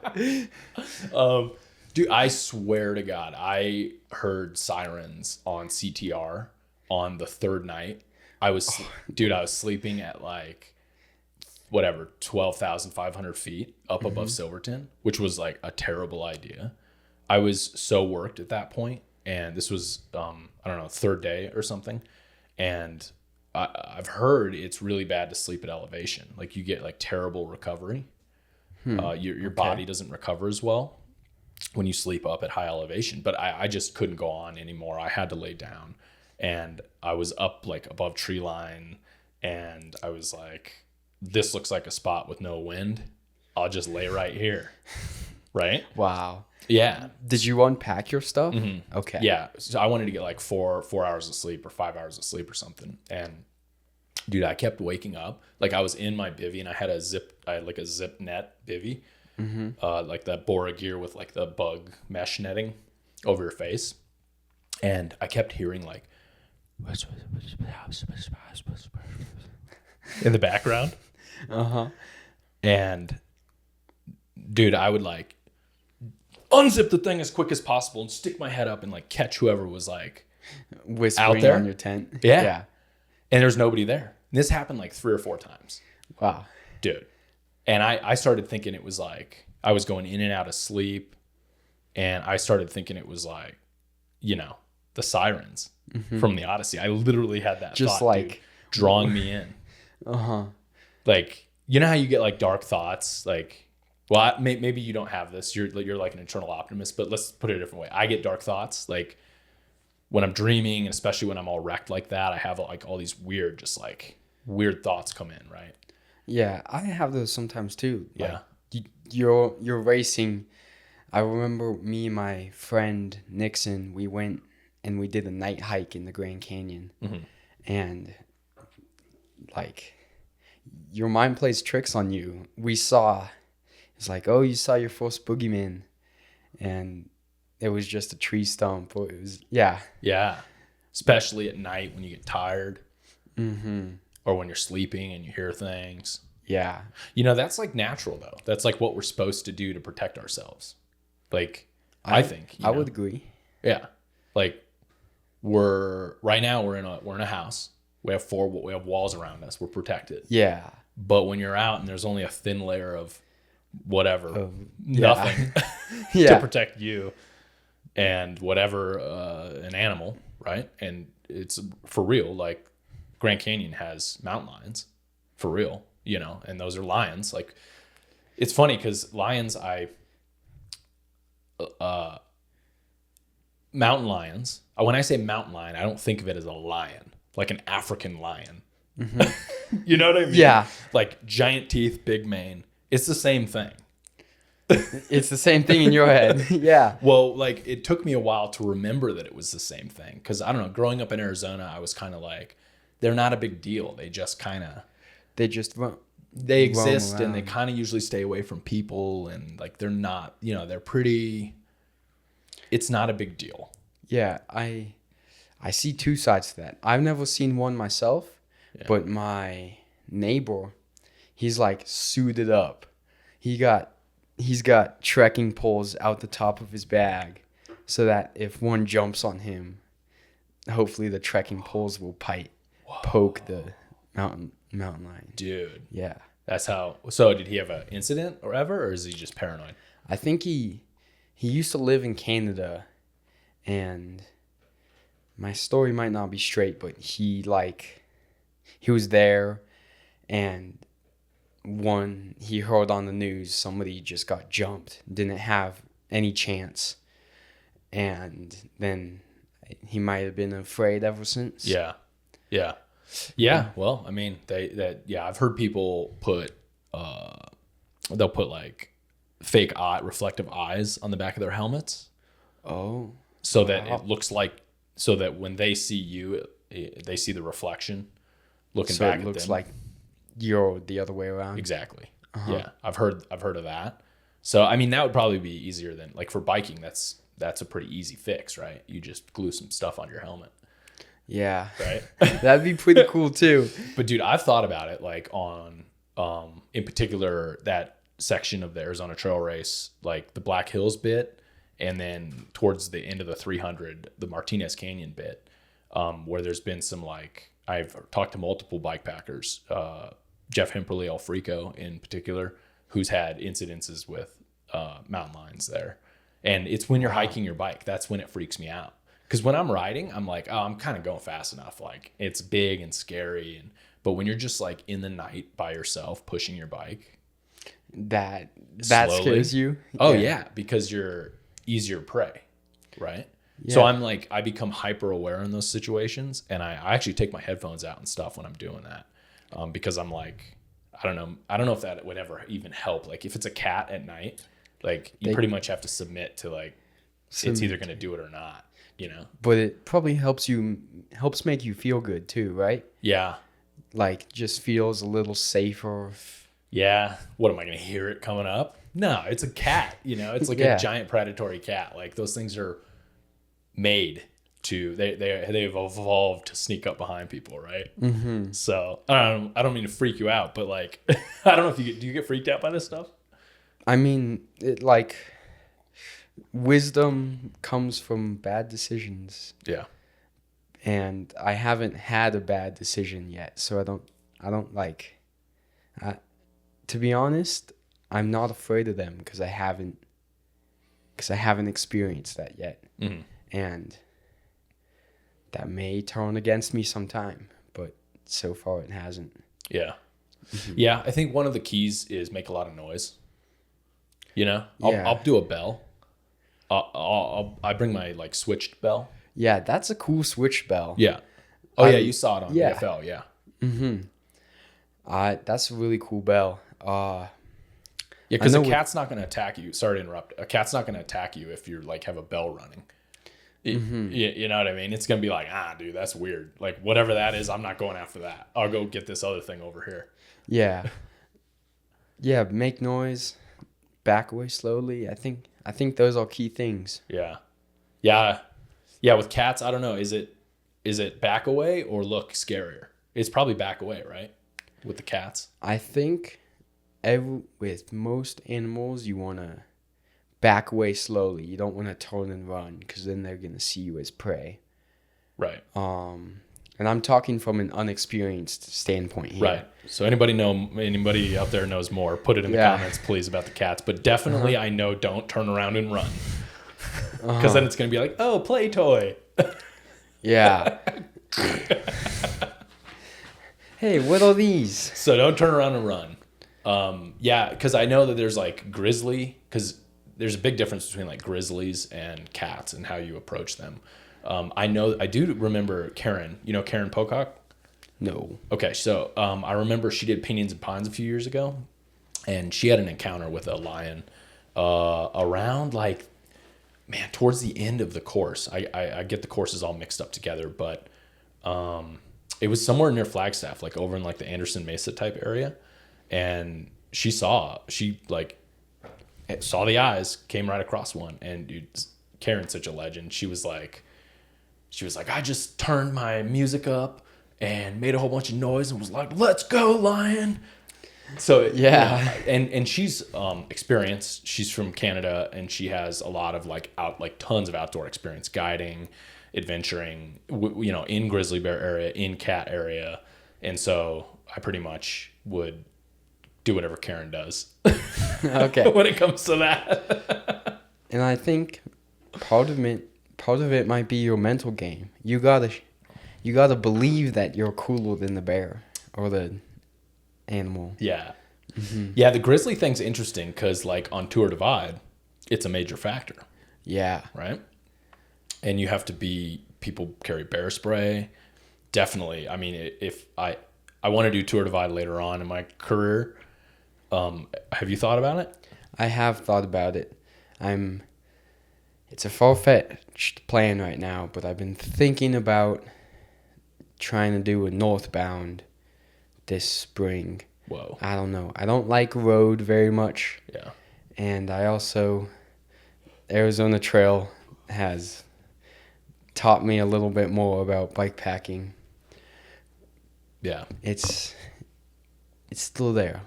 [SPEAKER 1] Dude, I swear to God, I heard sirens on CTR on the 3rd night. I was sleeping at like, whatever, 12,500 feet up above Silverton, which was like a terrible idea. I was so worked at that point. And this was, I don't know, 3rd day or something. And I've heard it's really bad to sleep at elevation. Like you get like terrible recovery. Your body doesn't recover as well when you sleep up at high elevation. But I just couldn't go on anymore. I had to lay down. And I was up like above tree line. And I was like, this looks like a spot with no wind. I'll just lay right here. Right?
[SPEAKER 2] Wow.
[SPEAKER 1] Yeah.
[SPEAKER 2] Did you unpack your stuff?
[SPEAKER 1] Mm-hmm.
[SPEAKER 2] Okay.
[SPEAKER 1] Yeah. So I wanted to get like 4 hours of sleep or 5 hours of sleep or something. And dude, I kept waking up. Like I was in my bivy and I had a zip net bivy, like that Bora gear with like the bug mesh netting over your face. And I kept hearing like in the background. And dude, I would like unzip the thing as quick as possible and stick my head up and like catch whoever was like
[SPEAKER 2] whispering
[SPEAKER 1] out there
[SPEAKER 2] on your tent.
[SPEAKER 1] Yeah. And there's nobody there. And this happened like 3 or 4 times.
[SPEAKER 2] Wow.
[SPEAKER 1] Dude. And I started thinking it was like I was going in and out of sleep. And I started thinking it was like, you know, the sirens from the Odyssey. I literally had that
[SPEAKER 2] just
[SPEAKER 1] thought,
[SPEAKER 2] like
[SPEAKER 1] dude, drawing me in. Like, you know how you get like dark thoughts? Like, well, maybe you don't have this. You're like an internal optimist, but let's put it a different way. I get dark thoughts. Like when I'm dreaming, and especially when I'm all wrecked like that, I have like all these weird thoughts come in, right?
[SPEAKER 2] Yeah, I have those sometimes too.
[SPEAKER 1] Yeah.
[SPEAKER 2] Like you're racing. I remember me and my friend Nixon, we went and we did a night hike in the Grand Canyon. And like your mind plays tricks on you. We saw, it's like, oh, you saw your first boogeyman, and it was just a tree stump. Or it was, yeah.
[SPEAKER 1] Especially at night when you get tired, or when you're sleeping and you hear things.
[SPEAKER 2] Yeah,
[SPEAKER 1] you know, that's like natural though. That's like what we're supposed to do to protect ourselves. Like I think
[SPEAKER 2] I would agree.
[SPEAKER 1] Yeah, like we're in a house. We have walls around us. We're protected.
[SPEAKER 2] Yeah.
[SPEAKER 1] But when you're out and there's only a thin layer of whatever, nothing to protect you and whatever, an animal, right? And it's for real. Like Grand Canyon has mountain lions for real, you know, and those are lions. Like it's funny because lions, mountain lions, when I say mountain lion, I don't think of it as a lion, like an African lion. You know what I mean?
[SPEAKER 2] Yeah.
[SPEAKER 1] Like giant teeth, big mane. It's the same thing.
[SPEAKER 2] It's the same thing in your head. Yeah.
[SPEAKER 1] Well, like it took me a while to remember that it was the same thing. Cause I don't know, growing up in Arizona, I was kind of like, they're not a big deal. They just kind of,
[SPEAKER 2] They just
[SPEAKER 1] they exist and they
[SPEAKER 2] around.
[SPEAKER 1] kind of usually stay away from people. And like, they're not, you know, they're pretty, it's not a big deal.
[SPEAKER 2] Yeah. I see two sides to that. I've never seen one myself, but my neighbor, he's like suited up. He's got trekking poles out the top of his bag so that if one jumps on him, hopefully the trekking poles will poke the mountain lion.
[SPEAKER 1] Dude.
[SPEAKER 2] Yeah.
[SPEAKER 1] That's how, so did he have an incident or ever, or is he just paranoid?
[SPEAKER 2] I think he used to live in Canada, and my story might not be straight, but he was there, and he heard on the news somebody just got jumped, didn't have any chance, and then he might have been afraid ever since.
[SPEAKER 1] Yeah. Well, I mean, I've heard people they'll put like fake reflective eyes on the back of their helmets.
[SPEAKER 2] Oh.
[SPEAKER 1] So that it looks like, so that when they see you, they see the reflection looking back at them. So it looks
[SPEAKER 2] like you're the other way around.
[SPEAKER 1] Exactly. Yeah. I've heard of that. So, I mean, that would probably be easier than, like, for biking, that's a pretty easy fix, right? You just glue some stuff on your helmet.
[SPEAKER 2] Yeah.
[SPEAKER 1] Right?
[SPEAKER 2] That'd be pretty cool too.
[SPEAKER 1] But dude, I've thought about it, like on, in particular, that section of the Arizona Trail Race, like the Black Hills bit, and then towards the end of the 300, the Martinez Canyon bit, where there's been some, like, I've talked to multiple bikepackers, Jeff Himperly Alfrico in particular, who's had incidences with mountain lions there. And it's when you're hiking your bike, that's when it freaks me out. Because when I'm riding, I'm like, oh, I'm kind of going fast enough. Like, it's big and scary. But when you're just like in the night by yourself pushing your bike,
[SPEAKER 2] that
[SPEAKER 1] slowly,
[SPEAKER 2] scares you.
[SPEAKER 1] Oh yeah, because you're easier prey, right? Yeah. So I'm like, I become hyper aware in those situations, and I actually take my headphones out and stuff when I'm doing that, because I'm like, I don't know if that would ever even help. Like if it's a cat at night, like you pretty much have to submit to like it's either going to do it or not, you know.
[SPEAKER 2] But it probably helps make you feel good too, right?
[SPEAKER 1] Yeah.
[SPEAKER 2] Like just feels a little safer.
[SPEAKER 1] Yeah. What am I going to hear it coming up? No, it's a cat, you know. It's like a giant predatory cat. Like those things are made to they've evolved to sneak up behind people, right? Mm-hmm. So I don't mean to freak you out, but like I don't know if do you get freaked out by this stuff?
[SPEAKER 2] I mean, like wisdom comes from bad decisions.
[SPEAKER 1] Yeah.
[SPEAKER 2] And I haven't had a bad decision yet, so I don't like. To be honest, I'm not afraid of them because I haven't experienced that yet. Mm-hmm. And that may turn against me sometime, but so far it hasn't.
[SPEAKER 1] Yeah. Mm-hmm. Yeah, I think one of the keys is make a lot of noise. You know, I'll do a bell. I bring my like switched bell.
[SPEAKER 2] Yeah, that's a cool switched bell.
[SPEAKER 1] Yeah. Oh yeah, you saw it on BFL. Yeah.
[SPEAKER 2] Mm-hmm. That's a really cool bell.
[SPEAKER 1] Yeah, because a cat's not going to attack you. Sorry to interrupt. A cat's not going to attack you if you like have a bell running. Mm-hmm. You know what I mean? It's going to be like, dude, that's weird. Like whatever that is, I'm not going after that. I'll go get this other thing over here.
[SPEAKER 2] Yeah. Yeah, make noise, back away slowly. I think those are key things.
[SPEAKER 1] Yeah. Yeah. Yeah, with cats, I don't know. Is it back away or look scarier? It's probably back away, right? With the cats.
[SPEAKER 2] I think with most animals, you want to back away slowly. You don't want to turn and run because then they're going to see you as prey.
[SPEAKER 1] Right.
[SPEAKER 2] And I'm talking from an unexperienced standpoint here.
[SPEAKER 1] Right. So anybody out there knows more, put it in the comments, please, about the cats. But definitely I know don't turn around and run. Because then it's going to be like, oh, play toy.
[SPEAKER 2] Yeah. Hey, what are these? So
[SPEAKER 1] don't turn around and run. Yeah, because I know that there's like grizzly, because there's a big difference between like grizzlies and cats and how you approach them. I do remember Karen. You know Karen Pocock?
[SPEAKER 2] No.
[SPEAKER 1] Okay, so I remember she did Pinyons and Pines a few years ago, and she had an encounter with a lion around like, man, towards the end of the course. I get the courses all mixed up together, but it was somewhere near Flagstaff, like over in like the Anderson Mesa type area. And she like saw the eyes, came right across one. And dude, Karen's such a legend. She was like, I just turned my music up and made a whole bunch of noise and was like, let's go, lion. So
[SPEAKER 2] Yeah.
[SPEAKER 1] and she's experienced. She's from Canada, and she has a lot of like tons of outdoor experience, guiding, adventuring, in grizzly bear area, in cat area. And so I pretty much would do whatever Karen does.
[SPEAKER 2] Okay.
[SPEAKER 1] When it comes to that.
[SPEAKER 2] And I think part of it might be your mental game. You gotta believe that you're cooler than the bear or the animal.
[SPEAKER 1] Yeah. Mm-hmm. Yeah, the grizzly thing's interesting because like on Tour Divide, it's a major factor.
[SPEAKER 2] Yeah.
[SPEAKER 1] Right? And you have to people carry bear spray. Definitely. I mean, if I want to do Tour Divide later on in my career, have you thought about it?
[SPEAKER 2] I have thought about it. It's a far-fetched plan right now, but I've been thinking about trying to do a northbound this spring.
[SPEAKER 1] Whoa.
[SPEAKER 2] I don't know. I don't like road very much.
[SPEAKER 1] Yeah.
[SPEAKER 2] And I also, Arizona Trail has taught me a little bit more about bikepacking.
[SPEAKER 1] Yeah.
[SPEAKER 2] It's still there.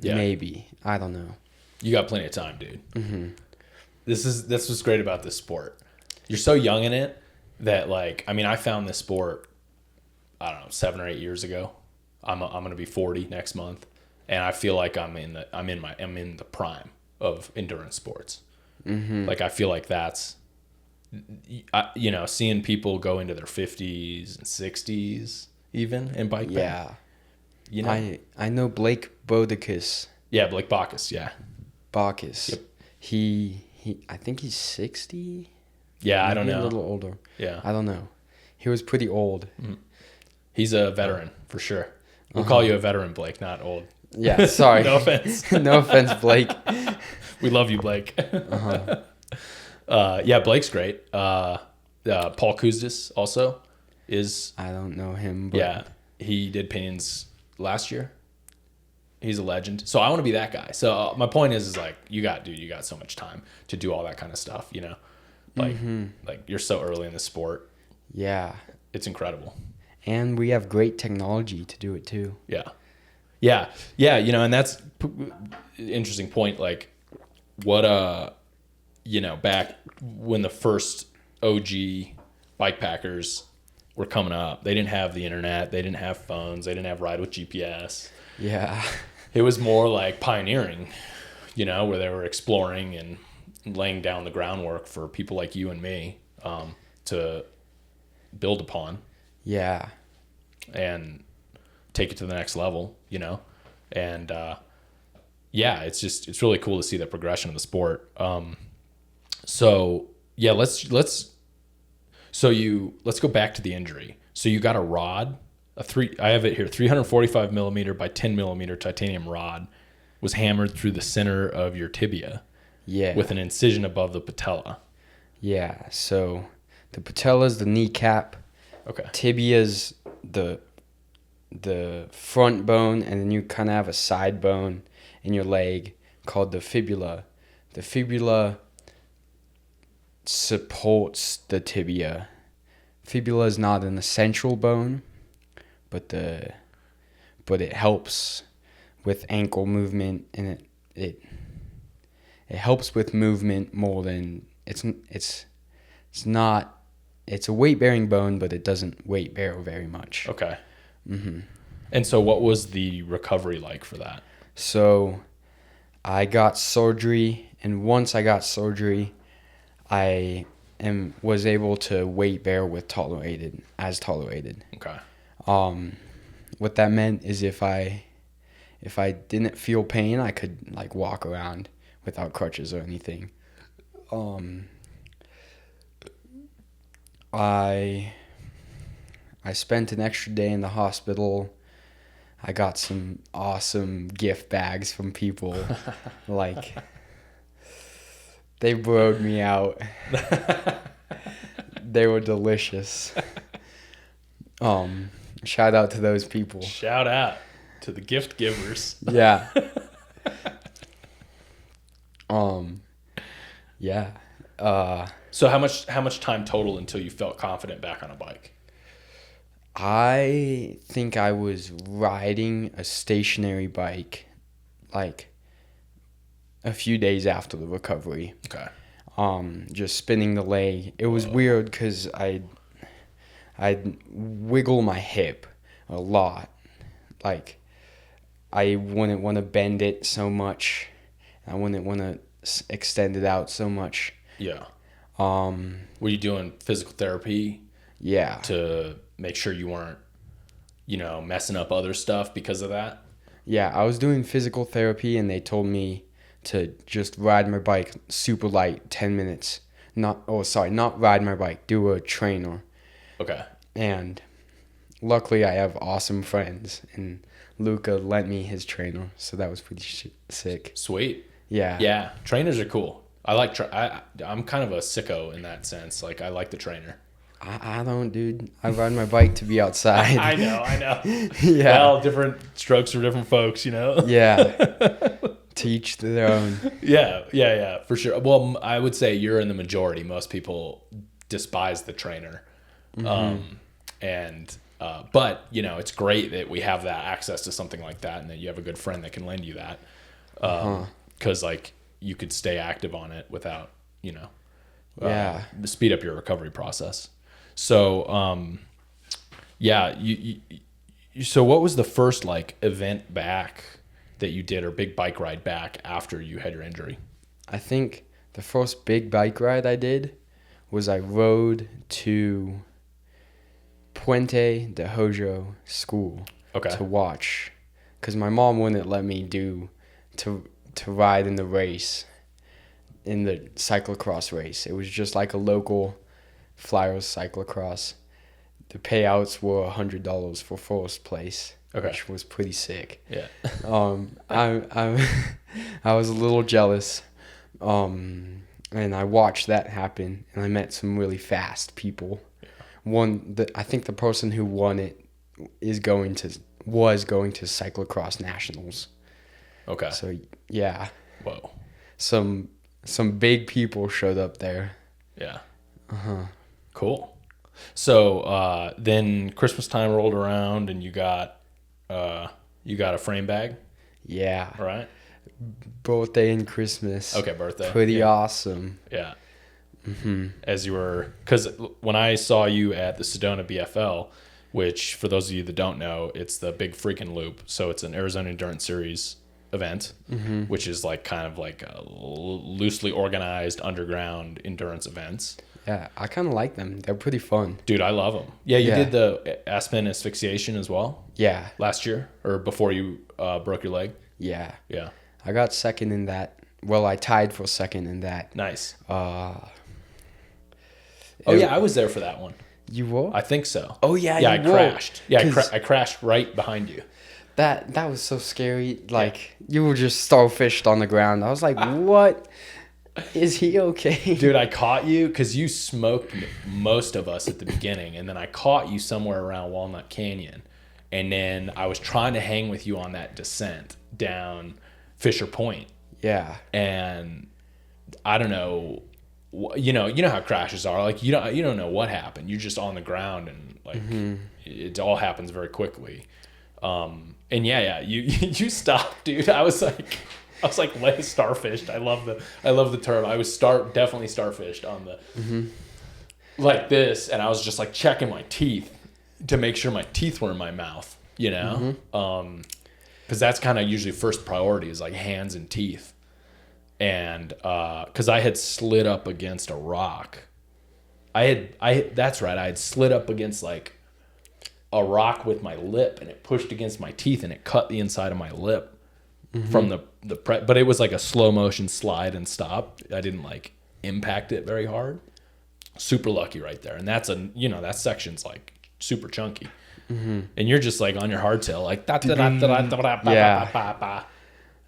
[SPEAKER 1] Yeah.
[SPEAKER 2] Maybe. I don't know.
[SPEAKER 1] You got plenty of time, dude.
[SPEAKER 2] Mm-hmm.
[SPEAKER 1] This what's great about this sport. You're so young in it that like, I mean, I found this sport, I don't know, 7 or 8 years ago. I'm going to be 40 next month, and I feel like I'm in the prime of endurance sports.
[SPEAKER 2] Mm-hmm.
[SPEAKER 1] Like I feel like that's, seeing people go into their 50s and 60s even in bike pack.
[SPEAKER 2] Yeah. I know Blake Bodicus.
[SPEAKER 1] Yeah, Blake Bacchus, yeah.
[SPEAKER 2] Bacchus.
[SPEAKER 1] Yep.
[SPEAKER 2] He I think he's 60.
[SPEAKER 1] Yeah, I don't know.
[SPEAKER 2] A little older.
[SPEAKER 1] Yeah.
[SPEAKER 2] I don't know. He was pretty old.
[SPEAKER 1] Mm-hmm. He's a veteran for sure. We'll call you a veteran, Blake, not old.
[SPEAKER 2] Yeah, sorry.
[SPEAKER 1] No offense.
[SPEAKER 2] No offense, Blake.
[SPEAKER 1] We love you, Blake. Yeah, Blake's great. Paul Kuzdis also is.
[SPEAKER 2] I don't know him, but
[SPEAKER 1] Yeah, he did Pinyons last year. He's a legend. So I want to be that guy. So my point is like, you got so much time to do all that kind of stuff, Like, like you're so early in the sport.
[SPEAKER 2] Yeah.
[SPEAKER 1] It's incredible.
[SPEAKER 2] And we have great technology to do it too.
[SPEAKER 1] Yeah. Yeah. Yeah. And that's interesting point. Like what, back when the first OG bikepackers were coming up, they didn't have the internet. They didn't have phones. They didn't have ride with GPS.
[SPEAKER 2] Yeah.
[SPEAKER 1] It was more like pioneering, where they were exploring and laying down the groundwork for people like you and me, to build upon.
[SPEAKER 2] Yeah.
[SPEAKER 1] And take it to the next level, and it's really cool to see that progression of the sport. So yeah, let's go back to the injury. So you got a rod, I have it here, 345 millimeter by 10 millimeter titanium rod was hammered through the center of your tibia.
[SPEAKER 2] Yeah.
[SPEAKER 1] With an incision above the patella.
[SPEAKER 2] Yeah. So the patella's the kneecap.
[SPEAKER 1] Okay.
[SPEAKER 2] Tibia's the front bone, and then you kind of have a side bone in your leg called the fibula. The fibula supports the tibia. Fibula is not an essential bone, but it helps with ankle movement, and it helps with movement more than it's a weight-bearing bone, but it doesn't weight-bear very much.
[SPEAKER 1] Okay.
[SPEAKER 2] Mm-hmm.
[SPEAKER 1] And so what was the recovery like for that?
[SPEAKER 2] So I got surgery, and once I got surgery, I was able to weight-bear as tolerated.
[SPEAKER 1] Okay.
[SPEAKER 2] What that meant is if I didn't feel pain, I could like walk around without crutches or anything. I spent an extra day in the hospital. I got some awesome gift bags from people. Like, They broed me out. They were delicious. Shout out to those people.
[SPEAKER 1] Shout out to the gift givers.
[SPEAKER 2] Yeah. Yeah.
[SPEAKER 1] So how much time total until you felt confident back on a bike?
[SPEAKER 2] I think I was riding a stationary bike like a few days after the recovery.
[SPEAKER 1] Okay.
[SPEAKER 2] Just spinning the leg. It was weird because I'd wiggle my hip a lot. Like, I wouldn't want to bend it so much. I wouldn't want to extend it out so much.
[SPEAKER 1] Yeah. Were you doing physical therapy?
[SPEAKER 2] Yeah.
[SPEAKER 1] To make sure you weren't, messing up other stuff because of that?
[SPEAKER 2] Yeah, I was doing physical therapy and they told me to just ride my bike super light, 10 minutes. Not ride my bike, do a trainer.
[SPEAKER 1] Okay.
[SPEAKER 2] And luckily I have awesome friends and Luca lent me his trainer, so that was pretty sick.
[SPEAKER 1] Sweet.
[SPEAKER 2] Yeah.
[SPEAKER 1] Yeah, trainers are cool. I like I'm kind of a sicko in that sense. Like, I like the trainer.
[SPEAKER 2] I don't, dude. I ride my bike to be outside.
[SPEAKER 1] I know.
[SPEAKER 2] Yeah.
[SPEAKER 1] Well, different strokes for different folks,
[SPEAKER 2] Yeah. Teach their own.
[SPEAKER 1] Yeah, for sure. Well, I would say you're in the majority. Most people despise the trainer.
[SPEAKER 2] Mm-hmm.
[SPEAKER 1] But it's great that we have that access to something like that and that you have a good friend that can lend you that. 'Cause like you could stay active on it without, speed up your recovery process. So, so what was the first like event back that you did, or big bike ride back after you had your injury?
[SPEAKER 2] I think the first big bike ride I did was I rode to Puente de Hojo school to watch, because my mom wouldn't let me to ride in the race, in the cyclocross race. It was just like a local Flyers cyclocross. The payouts were $100 for first place, which was pretty sick.
[SPEAKER 1] Yeah.
[SPEAKER 2] I was a little jealous, and I watched that happen, and I met some really fast people. I think the person who won it was going to cyclocross nationals. Okay. So yeah. Whoa. Some big people showed up there.
[SPEAKER 1] Yeah. Cool. So then Christmas time rolled around and you got a frame bag?
[SPEAKER 2] Yeah.
[SPEAKER 1] Right?
[SPEAKER 2] Birthday and Christmas.
[SPEAKER 1] Okay, birthday.
[SPEAKER 2] Pretty awesome.
[SPEAKER 1] Yeah. As you were, because when I saw you at the Sedona BFL, which for those of you that don't know, it's the big freaking loop. So it's an Arizona Endurance Series event, which is like kind of like a loosely organized underground endurance events.
[SPEAKER 2] Yeah, I kind of like them. They're pretty fun.
[SPEAKER 1] Dude, I love them. Yeah, you did the Aspen Asphyxiation as well?
[SPEAKER 2] Yeah.
[SPEAKER 1] Last year, or before you broke your leg?
[SPEAKER 2] Yeah.
[SPEAKER 1] Yeah.
[SPEAKER 2] I got second in that. Well, I tied for second in that.
[SPEAKER 1] Nice. I was there for that one.
[SPEAKER 2] You were?
[SPEAKER 1] I think so.
[SPEAKER 2] Oh, yeah,
[SPEAKER 1] I crashed. Yeah, I crashed right behind you.
[SPEAKER 2] That was so scary. Like, you were just starfished on the ground. I was like, what? Is he okay?
[SPEAKER 1] Dude, I caught you because you smoked most of us at the beginning, and then I caught you somewhere around Walnut Canyon, and then I was trying to hang with you on that descent down Fisher Point.
[SPEAKER 2] Yeah.
[SPEAKER 1] And I don't know, you know how crashes are. Like, you don't know what happened. You're just on the ground, and like it all happens very quickly. And you stopped, dude. I was like starfished. I love the term. I was definitely starfished on the like this, and I was just like checking my teeth to make sure my teeth were in my mouth, because that's kind of usually first priority is like hands and teeth. And because I had slid up against a rock, I had slid up against like a rock with my lip, and it pushed against my teeth, and it cut the inside of my lip from but it was like a slow motion slide and stop. I didn't like impact it very hard. Super lucky right there. And that's that section's like super chunky. And you're just like on your hardtail, like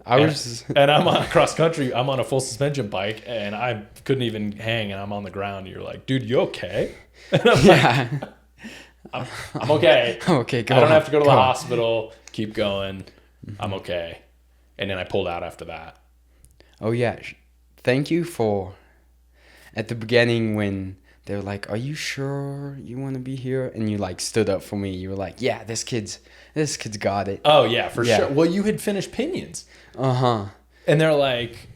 [SPEAKER 1] And I'm on cross country. I'm on a full suspension bike, and I couldn't even hang, and I'm on the ground. And you're like, dude, you okay? And I'm
[SPEAKER 2] Yeah.
[SPEAKER 1] like, I'm okay.
[SPEAKER 2] I'm okay.
[SPEAKER 1] I don't have to go to the hospital. Keep going. I'm okay. And then I pulled out after that.
[SPEAKER 2] Oh yeah. Thank you for at the beginning when they were like, "Are you sure you want to be here?" And you like stood up for me. You were like, "Yeah, this kid's got it."
[SPEAKER 1] Oh yeah, for sure. Well, you had finished Pinyons. And they're like,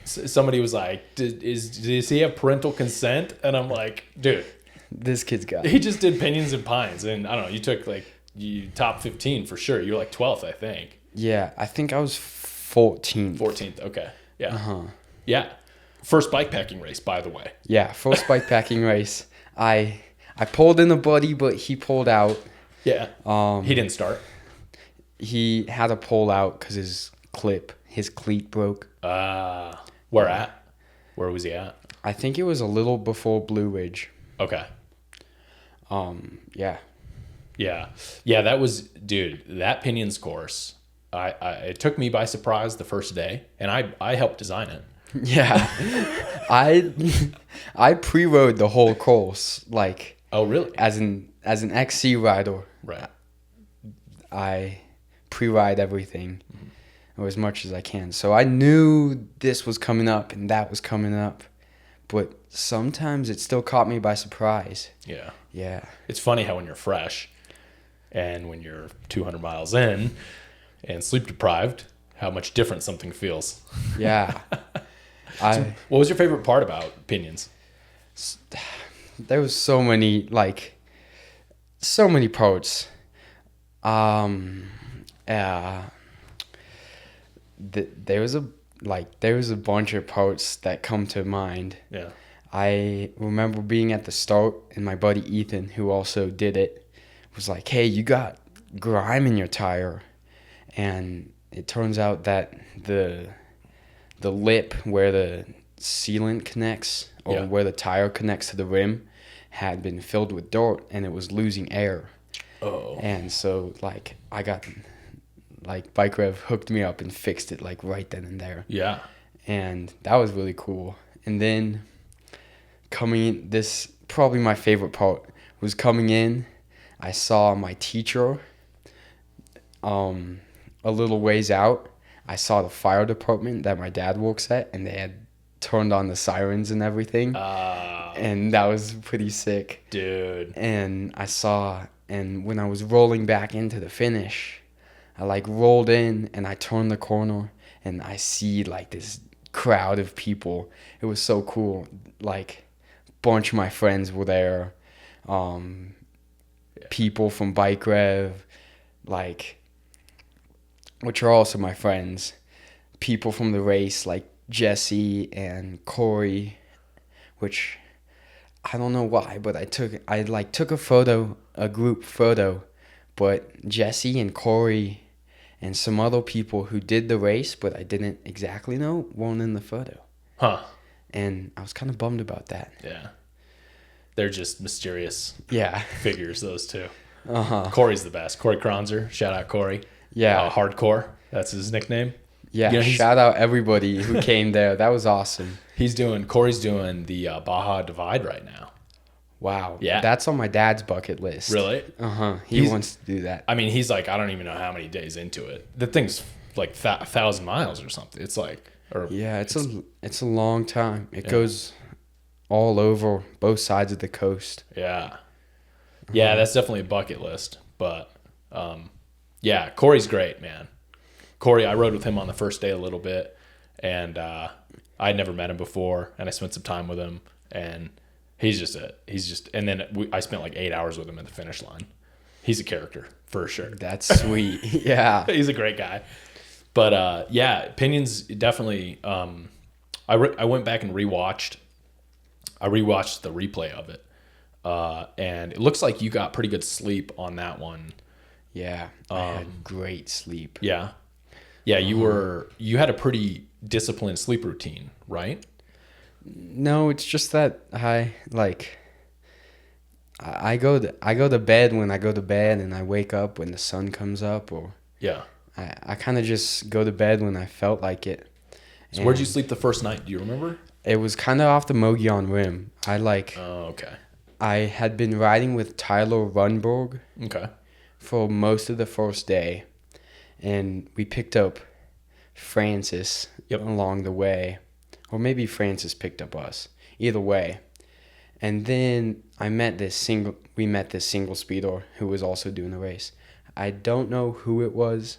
[SPEAKER 1] somebody was like, does he have parental consent? And I'm like, dude,
[SPEAKER 2] this kid's got it.
[SPEAKER 1] He just did Pinyons and Pines, and I don't know. You took you top 15 for sure. You were like 12th, I think.
[SPEAKER 2] Yeah, I think I was 14th.
[SPEAKER 1] 14th. Okay. Yeah. Yeah. First bikepacking race, by the way.
[SPEAKER 2] Yeah, first bikepacking race. I pulled in a buddy, but he pulled out.
[SPEAKER 1] Yeah. He didn't start.
[SPEAKER 2] He had to pull out because his cleat broke.
[SPEAKER 1] Where at? Where was he at?
[SPEAKER 2] I think it was a little before Blue Ridge.
[SPEAKER 1] Okay.
[SPEAKER 2] Yeah.
[SPEAKER 1] Yeah. Yeah, that was, dude, that Pinyons course, it took me by surprise the first day, and I helped design it.
[SPEAKER 2] Yeah. I pre-rode the whole course, like.
[SPEAKER 1] Oh, really?
[SPEAKER 2] As an XC rider.
[SPEAKER 1] Right.
[SPEAKER 2] I pre-ride everything or as much as I can. So I knew this was coming up and that was coming up, but sometimes it still caught me by surprise.
[SPEAKER 1] Yeah.
[SPEAKER 2] Yeah.
[SPEAKER 1] It's funny how when you're fresh and when you're 200 miles in and sleep deprived, how much different something feels.
[SPEAKER 2] Yeah.
[SPEAKER 1] So what was your favorite part about Pinyons?
[SPEAKER 2] There was so many parts. There was a bunch of parts that come to mind.
[SPEAKER 1] Yeah.
[SPEAKER 2] I remember being at the start, and my buddy Ethan, who also did it, was like, "Hey, you got grime in your tire," and it turns out that the lip where the sealant connects or where the tire connects to the rim had been filled with dirt, and it was losing air.
[SPEAKER 1] Oh.
[SPEAKER 2] And so I got Bike Rev hooked me up and fixed it right then and there.
[SPEAKER 1] Yeah.
[SPEAKER 2] And that was really cool. And then coming in, this probably my favorite part was coming in. I saw my teacher a little ways out. I saw the fire department that my dad works at, and they had turned on the sirens and everything. And that was pretty sick.
[SPEAKER 1] Dude.
[SPEAKER 2] And and when I was rolling back into the finish, I rolled in and I turned the corner and I see this crowd of people. It was so cool. Bunch of my friends were there. People from Bike Rev, which are also my friends. People from the race like Jesse and Corey, which I don't know why, but I took a group photo, but Jesse and Corey and some other people who did the race, but I didn't exactly know, weren't in the photo.
[SPEAKER 1] Huh.
[SPEAKER 2] And I was kind of bummed about that.
[SPEAKER 1] Yeah. They're just mysterious figures, those two. Corey's the best. Corey Kronzer. Shout out Corey.
[SPEAKER 2] Yeah.
[SPEAKER 1] Hardcore. That's his nickname.
[SPEAKER 2] Yeah. Shout out everybody who came there. That was awesome.
[SPEAKER 1] Corey's doing the Baja Divide right now.
[SPEAKER 2] Wow.
[SPEAKER 1] Yeah.
[SPEAKER 2] That's on my dad's bucket list.
[SPEAKER 1] Really?
[SPEAKER 2] He wants to do that.
[SPEAKER 1] I mean, he's I don't even know how many days into it. The thing's 1,000 miles or something. It's
[SPEAKER 2] it's a long time. It goes all over both sides of the coast.
[SPEAKER 1] Yeah. Yeah, that's definitely a bucket list. But, yeah, Corey's great, man. Corey, I rode with him on the first day a little bit, and I'd never met him before, and I spent some time with him, and and then I spent 8 hours with him at the finish line. He's a character, for sure.
[SPEAKER 2] That's sweet. Yeah.
[SPEAKER 1] He's a great guy. But, yeah, Pinyons definitely, I went back and rewatched the replay of it. And it looks like you got pretty good sleep on that one.
[SPEAKER 2] Yeah. I had great sleep.
[SPEAKER 1] Yeah. Yeah, you had a pretty disciplined sleep routine, right?
[SPEAKER 2] No, it's just that I go to bed when I go to bed, and I wake up when the sun comes up, or
[SPEAKER 1] yeah.
[SPEAKER 2] I kind of just go to bed when I felt like it.
[SPEAKER 1] So where'd you sleep the first night? Do you remember?
[SPEAKER 2] It was kind of off the Mogollon Rim.
[SPEAKER 1] Oh, okay.
[SPEAKER 2] I had been riding with Tyler Runborg
[SPEAKER 1] Okay.
[SPEAKER 2] for most of the first day, and we picked up Francis along the way, or maybe Francis picked up us. Either way, and then we met this single speeder who was also doing the race. I don't know who it was,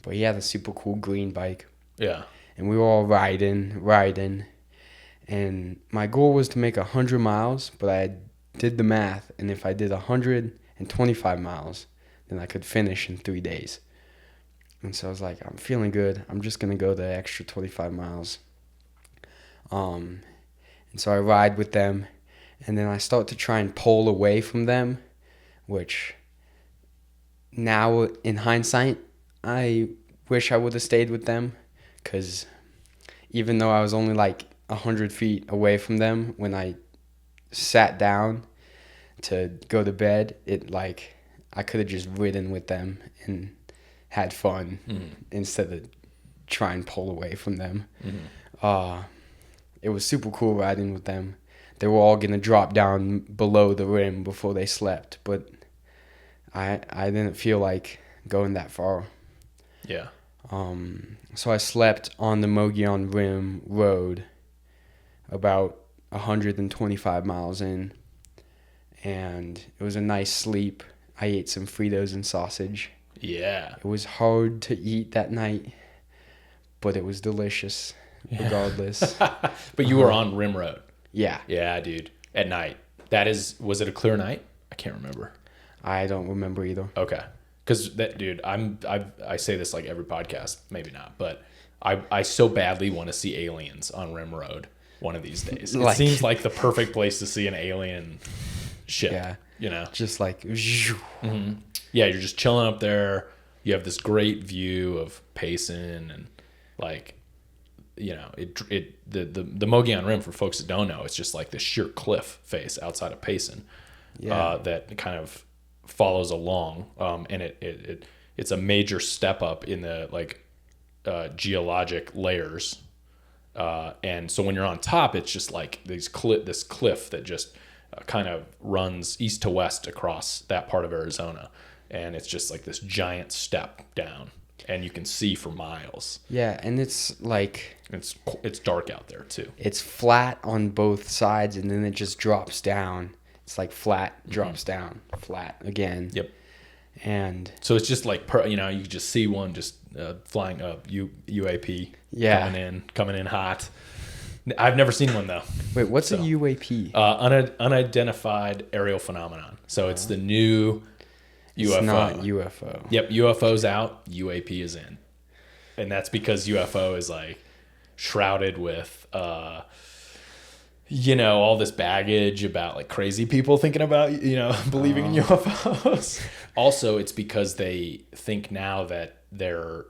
[SPEAKER 2] but he had a super cool green bike.
[SPEAKER 1] Yeah.
[SPEAKER 2] And we were all riding, and my goal was to make 100 miles, but I did the math, and if I did 125 miles, then I could finish in 3 days. And so I was like, I'm feeling good. I'm just going to go the extra 25 miles. And so I ride with them, and then I start to try and pull away from them, which now in hindsight, I wish I would have stayed with them, because even though I was only like 100 feet away from them when I sat down to go to bed, I could have just ridden with them and had fun instead of try and pull away from them. It was super cool riding with them. They were all going to drop down below the rim before they slept, but I didn't feel like going that far.
[SPEAKER 1] Yeah.
[SPEAKER 2] So I slept on the Mogollon Rim Road about 125 miles in, and it was a nice sleep. I ate some Fritos and sausage.
[SPEAKER 1] Yeah.
[SPEAKER 2] It was hard to eat that night, but it was delicious regardless.
[SPEAKER 1] But you were on Rim Road.
[SPEAKER 2] Yeah.
[SPEAKER 1] Yeah, dude. At night. Was it a clear night? I can't remember.
[SPEAKER 2] I don't remember either.
[SPEAKER 1] Okay. Because that, dude, I say this like every podcast, maybe not, but I so badly want to see aliens on Rim Road one of these days. It seems like the perfect place to see an alien ship.
[SPEAKER 2] Yeah.
[SPEAKER 1] You know,
[SPEAKER 2] just like,
[SPEAKER 1] mm-hmm. Yeah, you're just chilling up there. You have this great view of Payson, and like, you know, the Mogollon Rim, for folks that don't know, it's just like this sheer cliff face outside of Payson, that kind of follows along, and it's a major step up in the geologic layers, and so when you're on top, it's just like this cliff that just kind of runs east to west across that part of Arizona, and it's just like this giant step down, and you can see for miles.
[SPEAKER 2] Yeah, and it's like
[SPEAKER 1] it's dark out there too.
[SPEAKER 2] It's flat on both sides, and then it just drops down. It's like flat, drops down, flat again.
[SPEAKER 1] Yep.
[SPEAKER 2] And
[SPEAKER 1] so it's just like, you can just see one just flying up, UAP coming in hot. I've never seen one though.
[SPEAKER 2] Wait, what's a UAP?
[SPEAKER 1] Unidentified aerial phenomenon. So it's the new UFO.
[SPEAKER 2] It's not UFO.
[SPEAKER 1] Yep, UFO's out, UAP is in. And that's because UFO is like shrouded with all this baggage about like crazy people thinking about, believing in UFOs. Also, it's because they think now that they're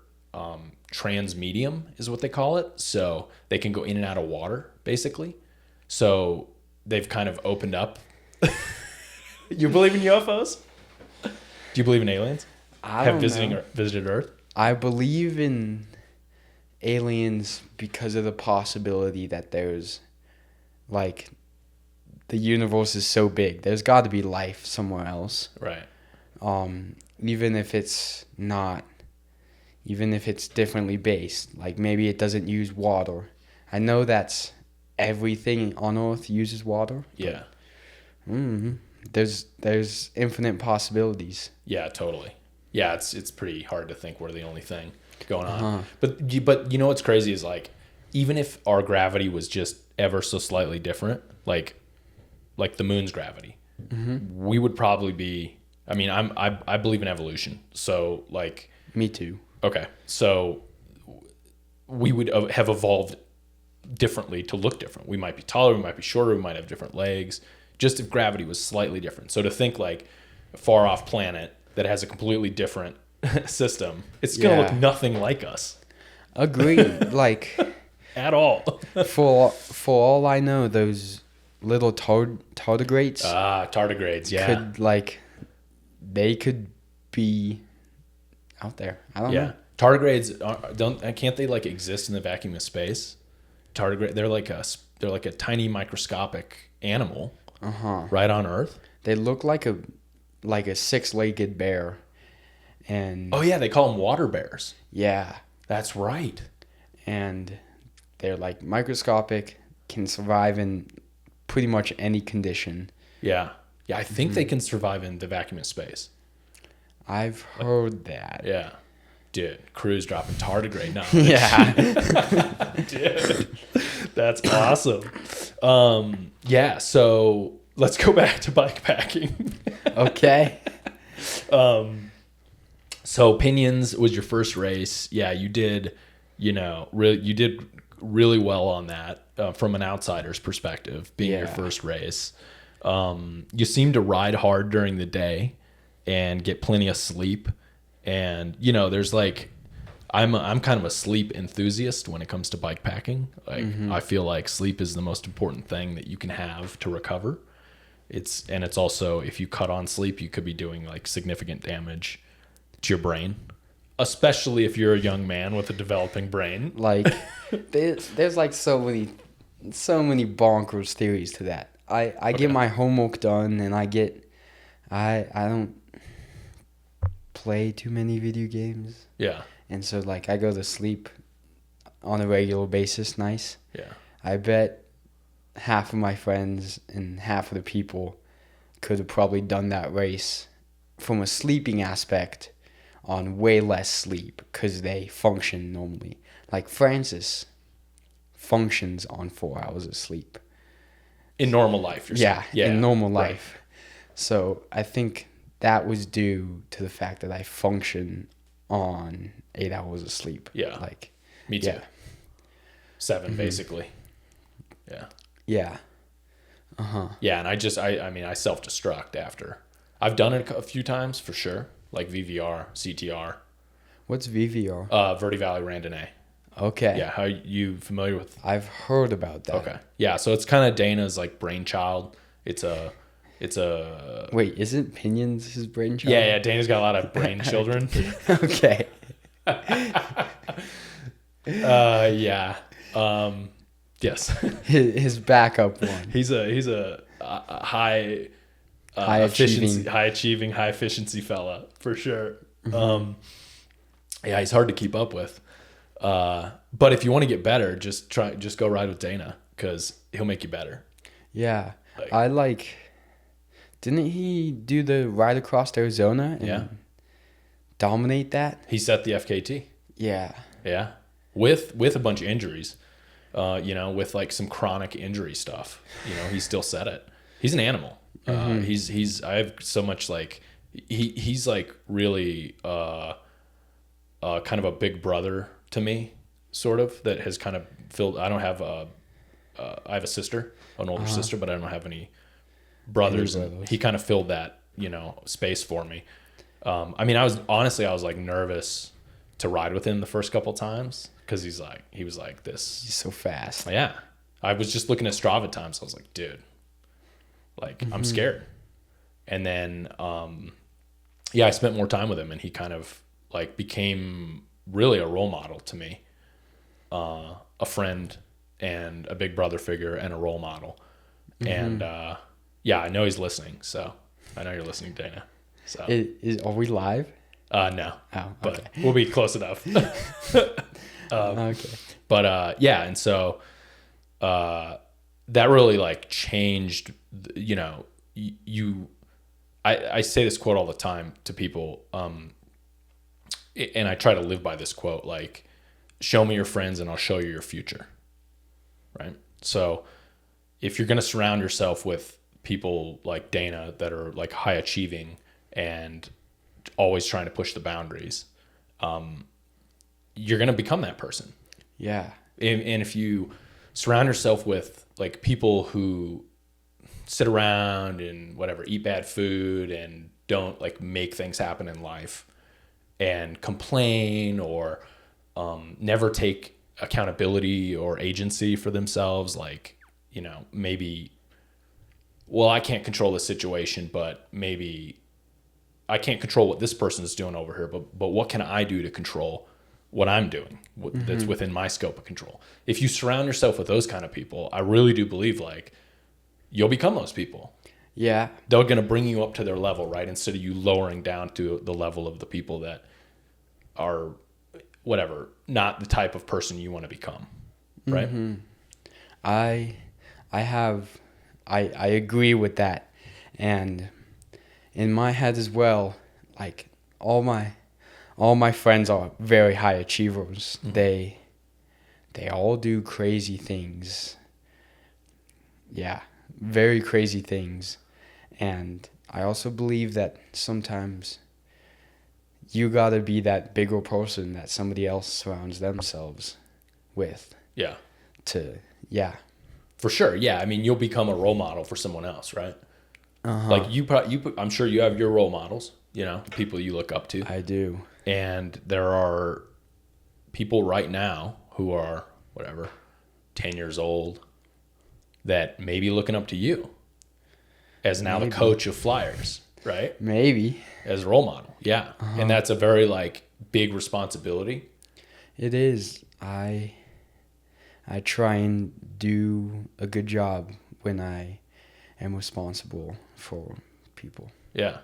[SPEAKER 1] transmedium is what they call it. So they can go in and out of water, basically. So they've kind of opened up. You believe in UFOs? Do you believe in aliens? Visited Earth?
[SPEAKER 2] I believe in aliens because of the possibility that there's like the universe is so big. There's got to be life somewhere else.
[SPEAKER 1] Right.
[SPEAKER 2] Even if it's differently based, like maybe it doesn't use water. I know that's everything on Earth uses water.
[SPEAKER 1] Yeah.
[SPEAKER 2] There's infinite possibilities.
[SPEAKER 1] Yeah, totally. Yeah, it's pretty hard to think we're the only thing going on. But you know what's crazy is like, even if our gravity was just ever so slightly different, like the moon's gravity, we would probably be. I mean, I believe in evolution, so like.
[SPEAKER 2] Me too.
[SPEAKER 1] Okay, so we would have evolved differently to look different. We might be taller, we might be shorter, we might have different legs, just if gravity was slightly different. So to think like a far off planet that has a completely different system, it's going to look nothing like us.
[SPEAKER 2] Agreed. Like
[SPEAKER 1] at all.
[SPEAKER 2] For all I know, those little tardigrades.
[SPEAKER 1] Tardigrades, yeah.
[SPEAKER 2] They could be out there. I don't know.
[SPEAKER 1] Tardigrades can't they like exist in the vacuum of space? Tardigrade, they're like a tiny microscopic animal, right on Earth.
[SPEAKER 2] They look like a 6-legged bear, and
[SPEAKER 1] oh yeah, they call them water bears.
[SPEAKER 2] yeah,
[SPEAKER 1] That's right.
[SPEAKER 2] and they're like microscopic, can survive in pretty much any condition.
[SPEAKER 1] Yeah, I think they can survive in the vacuum of space.
[SPEAKER 2] I've heard that.
[SPEAKER 1] Yeah, dude, Cruz dropping tardigrade knowledge.
[SPEAKER 2] Yeah.
[SPEAKER 1] Dude, that's awesome. Yeah, so let's go back to bikepacking.
[SPEAKER 2] Okay.
[SPEAKER 1] So Pinyons was your first race. Yeah, you did, you did really well on that from an outsider's perspective, being your first race. You seem to ride hard during the day and get plenty of sleep. And, there's like, I'm kind of a sleep enthusiast when it comes to bikepacking. Like, I feel like sleep is the most important thing that you can have to recover. It's also, if you cut on sleep, you could be doing like significant damage to your brain, especially if you're a young man with a developing brain.
[SPEAKER 2] Like, there's like so many bonkers theories to that. I get my homework done, and I don't play too many video games.
[SPEAKER 1] Yeah.
[SPEAKER 2] And so like I go to sleep on a regular basis. Nice.
[SPEAKER 1] Yeah.
[SPEAKER 2] I bet half of my friends and half of the people could have probably done that race from a sleeping aspect on way less sleep because they function normally. Like Francis functions on 4 hours of sleep.
[SPEAKER 1] In normal life, you're saying?
[SPEAKER 2] Yeah, in normal life. Right. So I think that was due to the fact that I function on 8 hours of sleep.
[SPEAKER 1] Yeah.
[SPEAKER 2] Like,
[SPEAKER 1] me too. Yeah. 7, basically. Yeah.
[SPEAKER 2] Yeah.
[SPEAKER 1] Yeah, and I self-destruct after. I've done it a few times for sure, like VVR, CTR.
[SPEAKER 2] What's VVR?
[SPEAKER 1] Verde Valley Randonnée.
[SPEAKER 2] Okay.
[SPEAKER 1] Yeah, how you familiar with?
[SPEAKER 2] I've heard about that.
[SPEAKER 1] Okay. Yeah, so it's kind of Dana's like brainchild. It's a
[SPEAKER 2] Wait, isn't Pinyons his brainchild?
[SPEAKER 1] Yeah, Dana's got a lot of brain children.
[SPEAKER 2] Okay.
[SPEAKER 1] Yeah. Yes.
[SPEAKER 2] His backup one.
[SPEAKER 1] He's a high
[SPEAKER 2] achieving,
[SPEAKER 1] high efficiency fella for sure. Yeah, he's hard to keep up with. But if you want to get better, just go ride with Dana because he'll make you better.
[SPEAKER 2] Yeah, didn't he do the ride across Arizona and dominate that?
[SPEAKER 1] He set the FKT.
[SPEAKER 2] Yeah.
[SPEAKER 1] Yeah. With a bunch of injuries, with like some chronic injury stuff, he still set it. He's an animal. I have so much like, he's like really, kind of a big brother to me, sort of, that has kind of filled, I have a sister, an older sister, but I don't have any brothers. And he kind of filled that, space for me. I was like nervous to ride with him the first couple times because he was like this.
[SPEAKER 2] He's so fast.
[SPEAKER 1] Yeah. I was just looking at Strava times. I was like, dude, like I'm scared. And then, I spent more time with him and he kind of like became really a role model to me, a friend and a big brother figure and a role model. And, I know he's listening. So I know you're listening, Dana. So
[SPEAKER 2] are we live?
[SPEAKER 1] No.
[SPEAKER 2] Oh, okay.
[SPEAKER 1] But we'll be close enough.
[SPEAKER 2] Okay.
[SPEAKER 1] But and so that really like changed. I say this quote all the time to people, and I try to live by this quote: like, show me your friends, and I'll show you your future. Right. So if you're going to surround yourself with people like Dana that are like high achieving and always trying to push the boundaries, you're going to become that person.
[SPEAKER 2] Yeah.
[SPEAKER 1] And if you surround yourself with like people who sit around and whatever, eat bad food and don't like make things happen in life and complain or never take accountability or agency for themselves, like, maybe, well, I can't control the situation, but maybe I can't control what this person is doing over here, but what can I do to control what I'm doing that's within my scope of control. If you surround yourself with those kind of people, I really do believe like you'll become those people.
[SPEAKER 2] Yeah.
[SPEAKER 1] They're going to bring you up to their level, right? Instead of you lowering down to the level of the people that are whatever, not the type of person you want to become, right?
[SPEAKER 2] I agree with that. And in my head as well, like all my friends are very high achievers. They all do crazy things. Yeah, very crazy things. And I also believe that sometimes you gotta be that bigger person that somebody else surrounds themselves with.
[SPEAKER 1] Yeah. For sure. Yeah. I mean, you'll become a role model for someone else, right? Like I'm sure you have your role models, you know, people you look up to.
[SPEAKER 2] I do.
[SPEAKER 1] And there are people right now who are whatever, 10 years old that may be looking up to you as now the coach of Flyers, right?
[SPEAKER 2] Maybe.
[SPEAKER 1] As a role model. Yeah. And that's a very like big responsibility.
[SPEAKER 2] It is. I try and do a good job when I am responsible for people.
[SPEAKER 1] Yeah.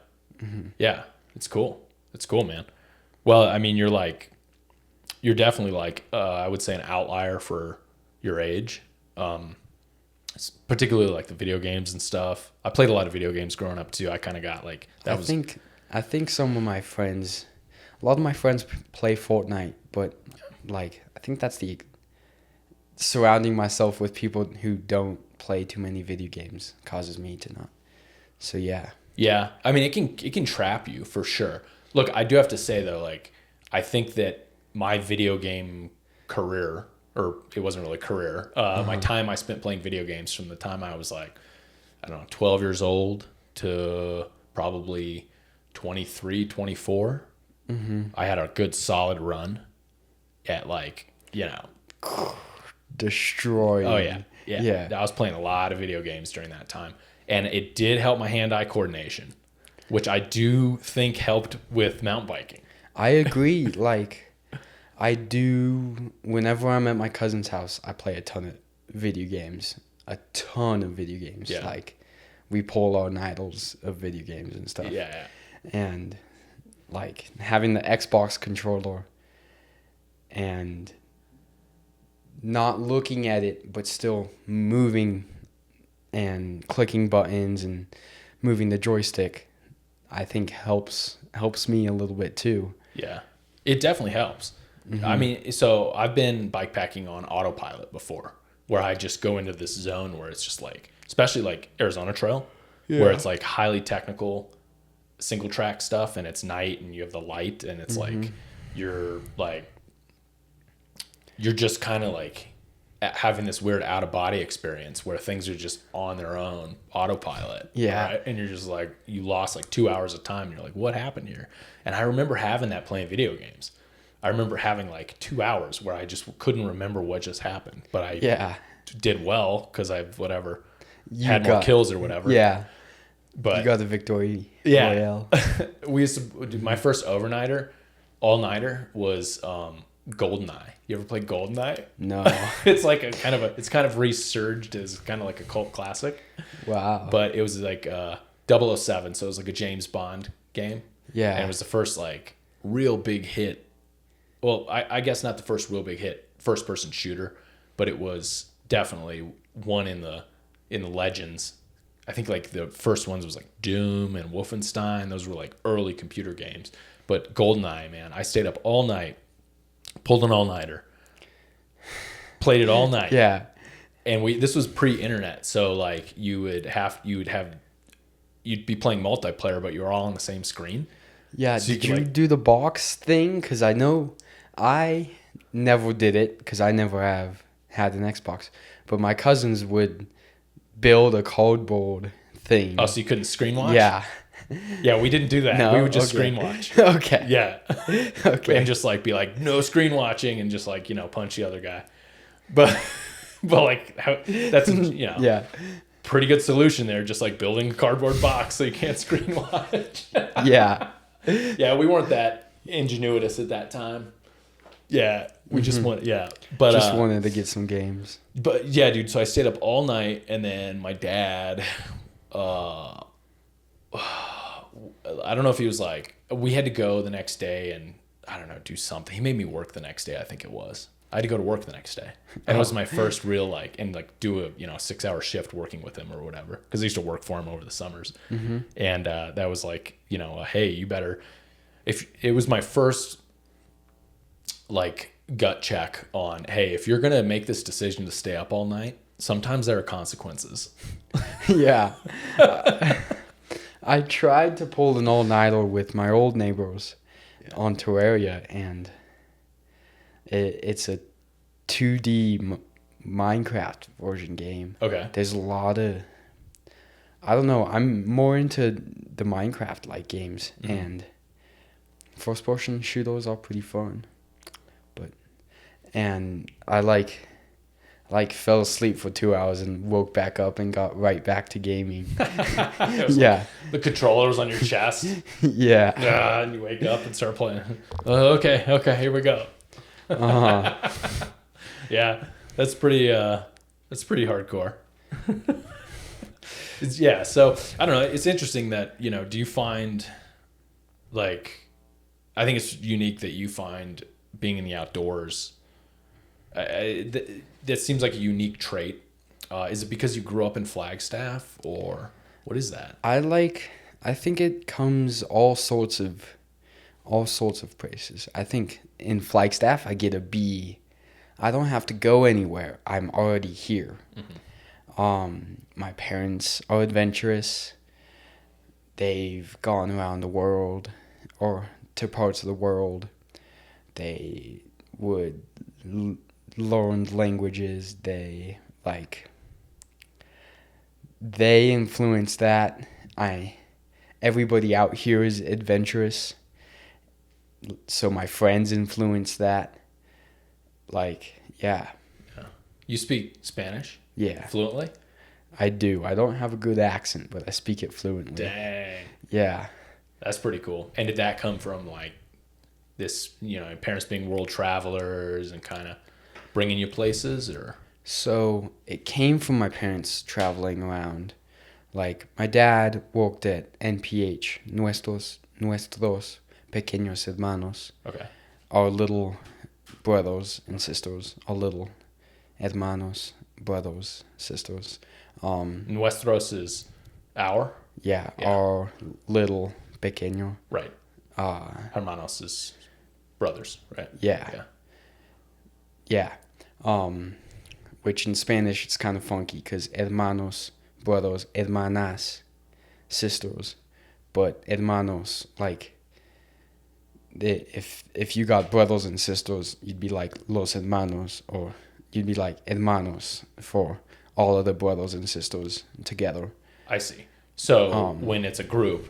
[SPEAKER 1] Yeah. It's cool. It's cool, man. Well, I mean, you're definitely like, I would say an outlier for your age. Particularly like the video games and stuff. I played a lot of video games growing up too. I kind of got like,
[SPEAKER 2] I think some of my friends, a lot of my friends play Fortnite, but like, I think that's the surrounding myself with people who don't play too many video games causes me to not. So yeah. Yeah.
[SPEAKER 1] I mean, it can trap you for sure. Look, I do have to say though, like, I think that my video game career, or it wasn't really a career, my time I spent playing video games from the time I was like, I don't know, 12 years old to probably 23, 24. I had a good solid run at like, you know.
[SPEAKER 2] Destroying.
[SPEAKER 1] Oh, yeah. Yeah. I was playing a lot of video games during that time. And it did help my hand-eye coordination, which I do think helped with mountain biking.
[SPEAKER 2] I agree. Like, I do, whenever I'm at my cousin's house, I play a ton of video games. Yeah. Like, we pull all nighters of video games and stuff.
[SPEAKER 1] Yeah.
[SPEAKER 2] And, like, having the Xbox controller and not looking at it, but still moving and clicking buttons and moving the joystick, I think helps me a little bit too.
[SPEAKER 1] Yeah, it definitely helps. I mean, so I've been bikepacking on autopilot before, where I just go into this zone where it's just like, especially like Arizona Trail, where it's like highly technical single track stuff, and it's night and you have the light, and it's like you're just kind of like having this weird out of body experience where things are just on their own autopilot.
[SPEAKER 2] Yeah.
[SPEAKER 1] Right? And you're just like, you lost like 2 hours of time. And you're like, what happened here? And I remember having that playing video games. I remember having like 2 hours where I just couldn't remember what just happened, but I did well because I've had more kills or whatever.
[SPEAKER 2] Yeah.
[SPEAKER 1] But
[SPEAKER 2] you got the victory. Royale.
[SPEAKER 1] We used to do my first overnighter, all-nighter was GoldenEye. You ever played GoldenEye?
[SPEAKER 2] No.
[SPEAKER 1] It's like it's kind of resurged as kind of like a cult classic.
[SPEAKER 2] Wow.
[SPEAKER 1] But it was like 007, so it was like a James Bond game.
[SPEAKER 2] Yeah.
[SPEAKER 1] And it was the first like real big hit. Well, I guess not the first real big hit first person shooter, but it was definitely one in the legends. I think like the first ones was like Doom and Wolfenstein. Those were like early computer games. But GoldenEye, man, I stayed up all night, pulled an all-nighter, played it all night.
[SPEAKER 2] Yeah.
[SPEAKER 1] And this was pre-internet, so like you'd be playing multiplayer, but you were all on the same screen.
[SPEAKER 2] Yeah.
[SPEAKER 1] So
[SPEAKER 2] did you do the box thing? Because I know I never did it because I never have had an Xbox, but my cousins would build a cardboard thing.
[SPEAKER 1] Oh, so you couldn't screen watch?
[SPEAKER 2] Yeah.
[SPEAKER 1] Yeah, we didn't do that.
[SPEAKER 2] No?
[SPEAKER 1] We would just screen watch.
[SPEAKER 2] Okay.
[SPEAKER 1] Yeah.
[SPEAKER 2] Okay.
[SPEAKER 1] And just like be like, no screen watching, and just like, punch the other guy. But like that's
[SPEAKER 2] yeah,
[SPEAKER 1] pretty good solution there. Just like building a cardboard box so you can't screen watch.
[SPEAKER 2] Yeah.
[SPEAKER 1] Yeah, we weren't that ingenuitous at that time. Yeah, we just want, but
[SPEAKER 2] just wanted to get some games.
[SPEAKER 1] But yeah, dude. So I stayed up all night, and then my dad, I don't know if he was like, we had to go the next day, and I don't know, do something. He made me work the next day. I think it was. I had to go to work the next day, and it was my first real do a 6-hour shift working with him or whatever, because I used to work for him over the summers, and that was like, hey, you better. If it was my first gut check on, hey, if you're gonna make this decision to stay up all night, sometimes there are consequences.
[SPEAKER 2] Yeah. I tried to pull an all-nighter with my old neighbors on Terraria, and it's a 2D Minecraft version game.
[SPEAKER 1] Okay.
[SPEAKER 2] There's a lot of, I don't know, I'm more into the Minecraft-like games, and first-person shooters are pretty fun. And I fell asleep for 2 hours and woke back up and got right back to gaming. Yeah.
[SPEAKER 1] The controller was on your chest.
[SPEAKER 2] Yeah.
[SPEAKER 1] And you wake up and start playing. Okay, here we go. Yeah, that's pretty hardcore. So I don't know. It's interesting that, do you find, I think it's unique that you find being in the outdoors, that seems like a unique trait. Is it because you grew up in Flagstaff, or what is that?
[SPEAKER 2] I think it comes all sorts of places. I think in Flagstaff I get a B. I don't have to go anywhere. I'm already here. My parents are adventurous. They've gone around the world, or to parts of the world. They would learned languages. They influence that. Everybody out here is adventurous, so my friends influence that. Yeah.
[SPEAKER 1] You speak Spanish?
[SPEAKER 2] Yeah.
[SPEAKER 1] Fluently?
[SPEAKER 2] I do. I don't have a good accent, but I speak it fluently.
[SPEAKER 1] Dang.
[SPEAKER 2] Yeah.
[SPEAKER 1] That's pretty cool. And did that come from this, parents being world travelers and kind of bringing you places, or?
[SPEAKER 2] So it came from my parents traveling around. My dad worked at NPH, Nuestros Pequeños Hermanos.
[SPEAKER 1] Okay.
[SPEAKER 2] Our little brothers and sisters. Our little hermanos, brothers, sisters.
[SPEAKER 1] Nuestros is our?
[SPEAKER 2] Yeah, our little pequeño.
[SPEAKER 1] Right. Hermanos is brothers, right?
[SPEAKER 2] Yeah. Which in Spanish it's kind of funky because hermanos, brothers, hermanas, sisters, but hermanos, if you got brothers and sisters, you'd be like los hermanos, or you'd be like hermanos for all of the brothers and sisters together.
[SPEAKER 1] I see. So when it's a group,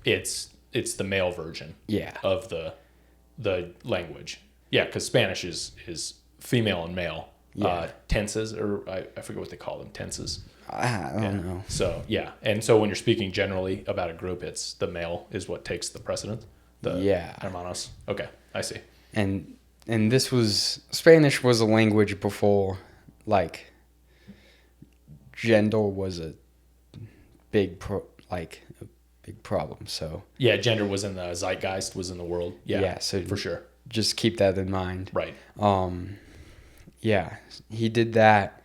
[SPEAKER 1] it's the male version of the language. Yeah, because Spanish is female and male. Tenses, or I forget what they call them, tenses.
[SPEAKER 2] I don't know.
[SPEAKER 1] So, yeah. And so when you're speaking generally about a group, it's the male is what takes the precedent. Hermanos. Okay, I see.
[SPEAKER 2] And Spanish was a language before, gender was a big problem. So
[SPEAKER 1] yeah, gender was in the zeitgeist, was in the world. Yeah, so for sure.
[SPEAKER 2] Just keep that in mind.
[SPEAKER 1] Right.
[SPEAKER 2] Yeah, he did that.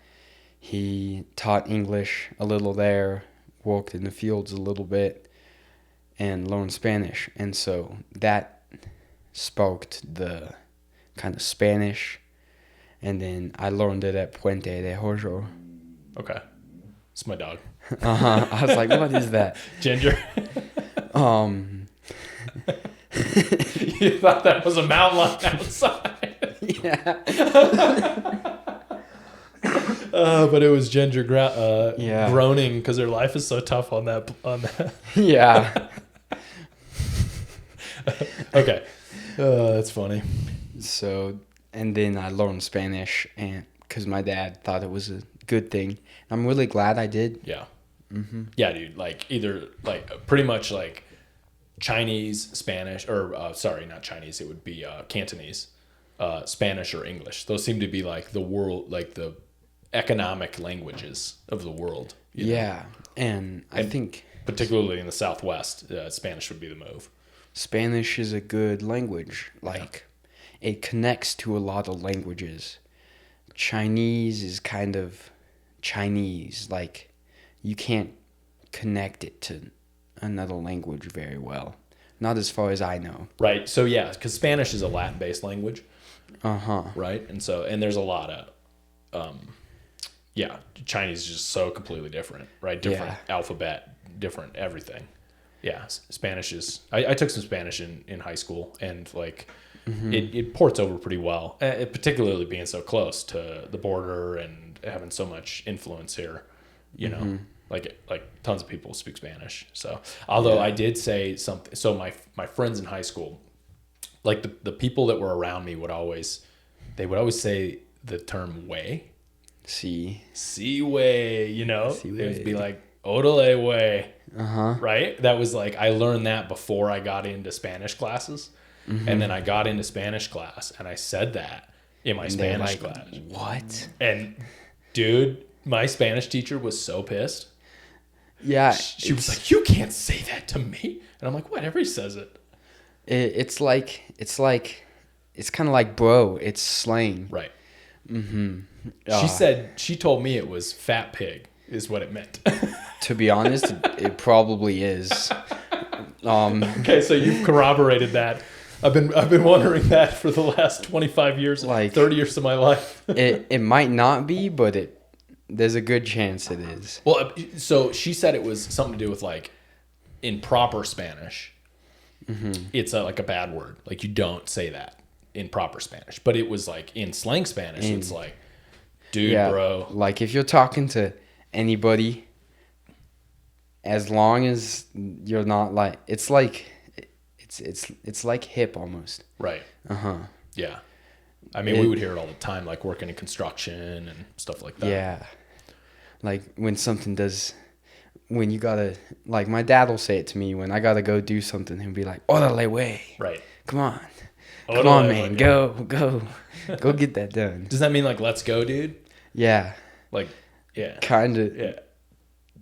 [SPEAKER 2] He taught English a little there, worked in the fields a little bit, and learned Spanish. And so that sparked the kind of Spanish. And then I learned it at Puente de Jojo.
[SPEAKER 1] Okay. It's my dog.
[SPEAKER 2] I was like, what is that?
[SPEAKER 1] Ginger. You thought that was a mountain lion outside.
[SPEAKER 2] Yeah.
[SPEAKER 1] But it was Ginger groaning because her life is so tough on that.
[SPEAKER 2] Yeah.
[SPEAKER 1] Okay. That's funny.
[SPEAKER 2] So, and then I learned Spanish, and because my dad thought it was a good thing. I'm really glad I did.
[SPEAKER 1] Yeah. Mm-hmm. Yeah, dude. Either pretty much Chinese, Spanish, or sorry, not Chinese. It would be Cantonese. Spanish or English. Those seem to be like the world, like the economic languages of the world.
[SPEAKER 2] Yeah, and I think
[SPEAKER 1] particularly in the Southwest, Spanish would be the move.
[SPEAKER 2] Spanish is a good language. Like, it connects to a lot of languages. Chinese is kind of Chinese. Like, you can't connect it to another language very well. Not as far as I know.
[SPEAKER 1] Right. So, yeah, because Spanish is a Latin-based language.
[SPEAKER 2] Uh-huh.
[SPEAKER 1] Right. And there's a lot of, Chinese is just so completely different, right? Different alphabet, different everything. Yeah. Spanish is, I took some Spanish in high school, and like, it ports over pretty well, particularly being so close to the border and having so much influence here, you know, like tons of people speak Spanish. So, although I did say something, so my friends in high school, like the people that were around me would always say the term way. See way, you know, it would be like odele way. Right. That was like, I learned that before I got into Spanish classes. And then I got into Spanish class and I said that in my Spanish class.
[SPEAKER 2] What?
[SPEAKER 1] And dude, my Spanish teacher was so pissed.
[SPEAKER 2] Yeah.
[SPEAKER 1] She was like, "You can't say that to me." And I'm like, "What? Everybody says it."
[SPEAKER 2] It's kind of like bro. It's slang.
[SPEAKER 1] Right.
[SPEAKER 2] Mm-hmm.
[SPEAKER 1] She told me it was fat pig is what it meant.
[SPEAKER 2] To be honest, it probably is.
[SPEAKER 1] Okay, so you've corroborated that. I've been wondering that for the last 25 years, like 30 years of my life.
[SPEAKER 2] it might not be, but there's a good chance it is.
[SPEAKER 1] Well, so she said it was something to do with like in proper Spanish, it's like a bad word. Like you don't say that in proper Spanish. But it was like in slang Spanish, it's like, dude, bro.
[SPEAKER 2] Like if you're talking to anybody, as long as you're not like, it's like hip almost.
[SPEAKER 1] Right.
[SPEAKER 2] Uh-huh.
[SPEAKER 1] Yeah. I mean, we would hear it all the time, like working in construction and stuff like that.
[SPEAKER 2] Yeah. Like when you gotta, like my dad will say it to me when I gotta go do something. He'll be like, "Órale, way."
[SPEAKER 1] Right.
[SPEAKER 2] Come on, man, go get that done.
[SPEAKER 1] Does that mean like "let's go, dude"?
[SPEAKER 2] Yeah.
[SPEAKER 1] Like, yeah.
[SPEAKER 2] Kind of.
[SPEAKER 1] Yeah.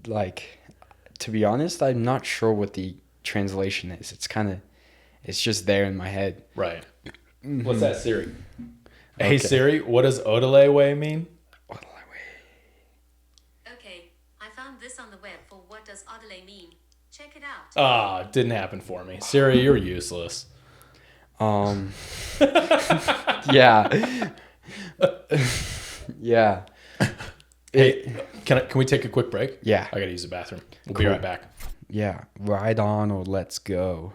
[SPEAKER 2] Like, to be honest, I'm not sure what the translation is. It's just there in my head.
[SPEAKER 1] Right. What's that, Siri? Okay. Hey Siri, what does "Odele way" mean?
[SPEAKER 3] Okay, I found this on the web for what does "Odele" mean. Check it out.
[SPEAKER 1] Ah, it didn't happen for me. Siri, you're useless.
[SPEAKER 2] Yeah. Yeah.
[SPEAKER 1] Hey, can we take a quick break?
[SPEAKER 2] Yeah.
[SPEAKER 1] I gotta use the bathroom. We'll be right back.
[SPEAKER 2] Yeah. Ride on or let's go.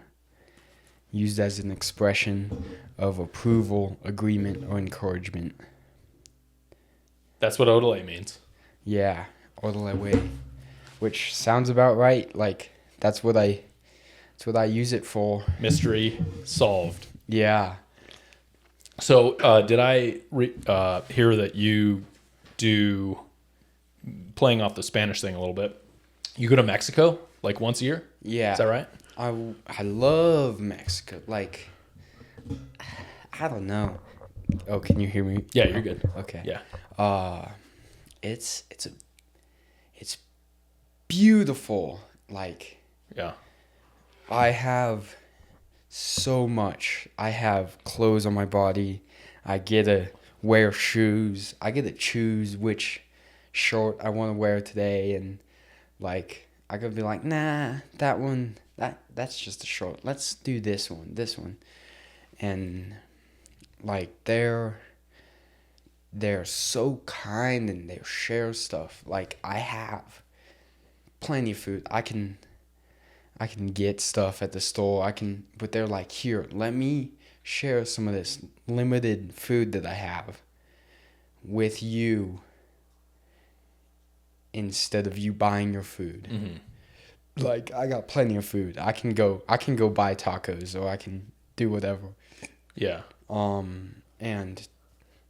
[SPEAKER 2] Used as an expression of approval, agreement, or encouragement.
[SPEAKER 1] That's what odele means.
[SPEAKER 2] Yeah. Odele way. Which sounds about right. Like that's what I use it for.
[SPEAKER 1] Mystery solved.
[SPEAKER 2] Yeah.
[SPEAKER 1] So did I hear that you do, playing off the Spanish thing a little bit, you go to Mexico like once a year?
[SPEAKER 2] Yeah.
[SPEAKER 1] Is that right?
[SPEAKER 2] I love Mexico. Like, I don't know. Oh, can you hear me?
[SPEAKER 1] Yeah, you're good.
[SPEAKER 2] Okay.
[SPEAKER 1] Yeah.
[SPEAKER 2] It's beautiful. Like,
[SPEAKER 1] yeah.
[SPEAKER 2] I have so much. I have clothes on my body. I get to wear shoes. I get to choose which short I want to wear today, and like I could be like, nah, that one, that's just a short. Let's do this one, and like they're so kind and they share stuff. Like I have plenty of food. I can get stuff at the store. But they're like, here, let me share some of this limited food that I have with you instead of you buying your food. Mm-hmm. Like I got plenty of food. I can go buy tacos or I can do whatever.
[SPEAKER 1] Yeah.
[SPEAKER 2] And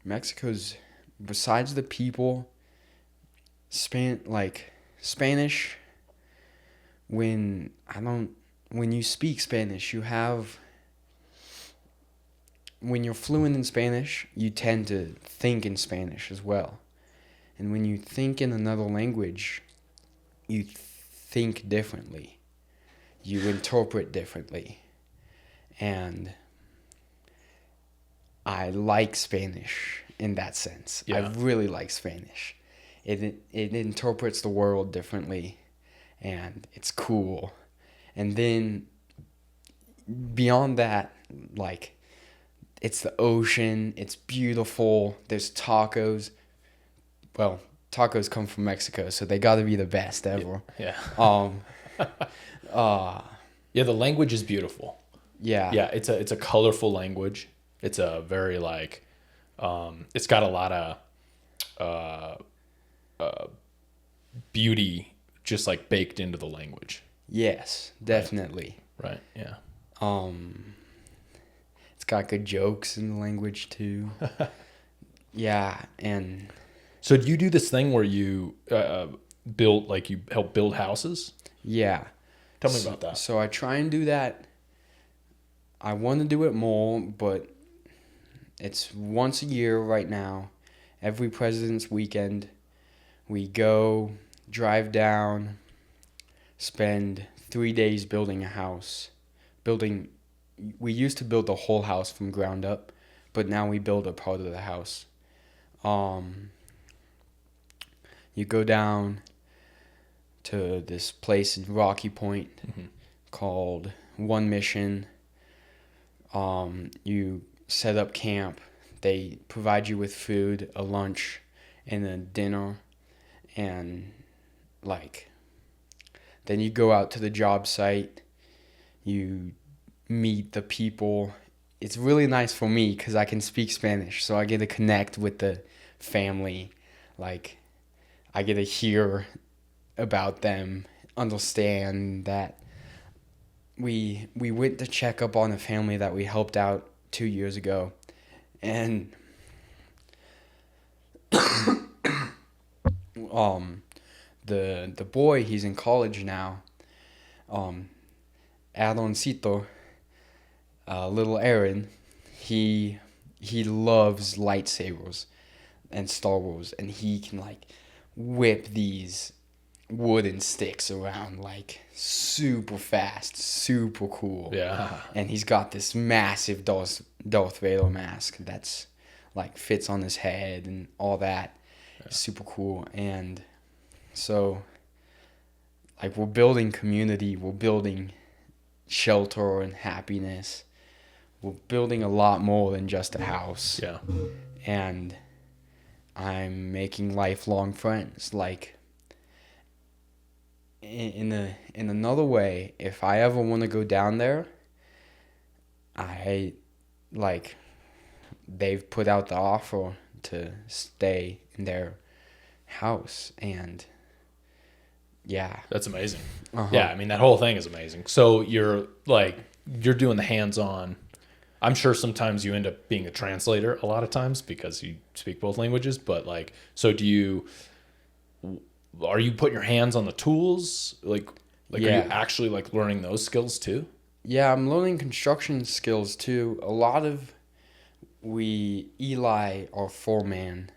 [SPEAKER 2] Mexico's, besides the people, Spanish, when you speak Spanish, you have when you're fluent in Spanish, you tend to think in Spanish as well. And when you think in another language, you think differently. You interpret differently. And I like Spanish in that sense.
[SPEAKER 1] Yeah.
[SPEAKER 2] I really like Spanish. It interprets the world differently, and it's cool. And then beyond that, like, it's the ocean, it's beautiful, there's tacos. Well, tacos come from Mexico, so they got to be the best ever.
[SPEAKER 1] Yeah. Yeah, the language is beautiful.
[SPEAKER 2] Yeah.
[SPEAKER 1] Yeah, it's a colorful language. It's a very like it's got a lot of beauty just like baked into the language.
[SPEAKER 2] Yes, definitely.
[SPEAKER 1] Right. Yeah.
[SPEAKER 2] It's got good jokes in the language too. Yeah, and
[SPEAKER 1] so do you do this thing where you build, like, you help build houses?
[SPEAKER 2] yeah.
[SPEAKER 1] Tell me about that.
[SPEAKER 2] So I try and do that. I want to do it more, but it's once a year right now. Every President's Weekend, we go, drive down, spend 3 days building a house. We used to build the whole house from ground up, but now we build a part of the house. You go down to this place in Rocky Point called One Mission. You set up camp. They provide you with food, a lunch, and a dinner, and like then you go out to the job site. You meet the people. It's really nice for me because I can speak Spanish, so I get to connect with the family. Like, I get to hear about them, understand that we went to check up on a family that we helped out 2 years ago, and the boy, he's in college now, Aaroncito, little Aaron, he loves lightsabers and Star Wars, and he can like whip these wooden sticks around like super fast, super cool.
[SPEAKER 1] Yeah.
[SPEAKER 2] And he's got this massive Darth Vader mask that's like fits on his head and all that. Yeah. Super cool. And so like we're building community, we're building shelter and happiness. We're building a lot more than just a house.
[SPEAKER 1] Yeah.
[SPEAKER 2] And I'm making lifelong friends. Like, in another way, if I ever want to go down there, they've put out the offer to stay in their house, and yeah.
[SPEAKER 1] That's amazing.
[SPEAKER 2] Uh-huh.
[SPEAKER 1] Yeah, I mean, that whole thing is amazing. So you're doing the hands-on. I'm sure sometimes you end up being a translator a lot of times because you speak both languages, but like, so are you putting your hands on the tools? Like yeah. Are you actually like learning those skills too?
[SPEAKER 2] Yeah, I'm learning construction skills too. A lot of Eli, our foreman,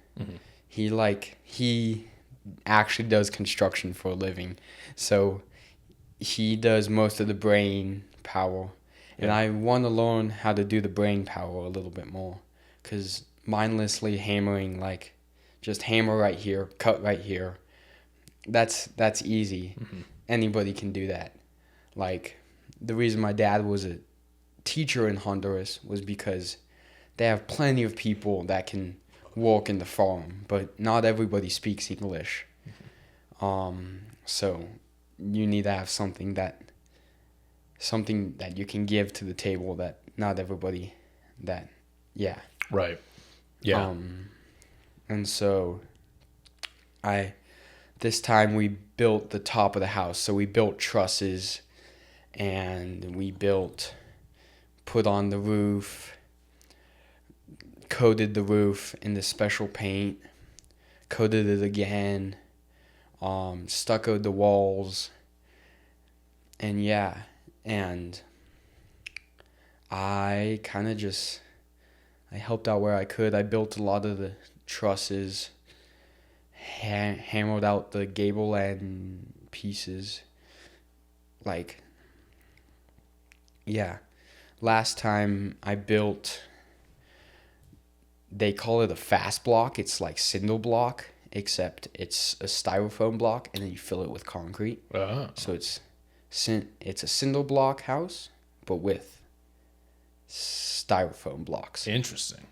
[SPEAKER 2] he actually does construction for a living. So he does most of the brain power. And I want to learn how to do the brain power a little bit more, because mindlessly hammering, like just hammer right here, cut right here, that's easy. Anybody can do that. Like, the reason my dad was a teacher in Honduras was because they have plenty of people that can work in the farm, but not everybody speaks English. So you need to have something that you can give to the table that not everybody
[SPEAKER 1] Right. Yeah.
[SPEAKER 2] And so this time we built the top of the house. So we built trusses, and we put on the roof, coated the roof in this special paint, coated it again, stuccoed the walls, and yeah. And I kind of just I helped out where I could. I built a lot of the trusses, hammered out the gable end pieces. Like, yeah. Last time I built, they call it a fast block. It's like cinder block, except it's a styrofoam block, and then you fill it with concrete.
[SPEAKER 1] Oh.
[SPEAKER 2] So it's a cinder block house, but with styrofoam blocks.
[SPEAKER 1] Interesting.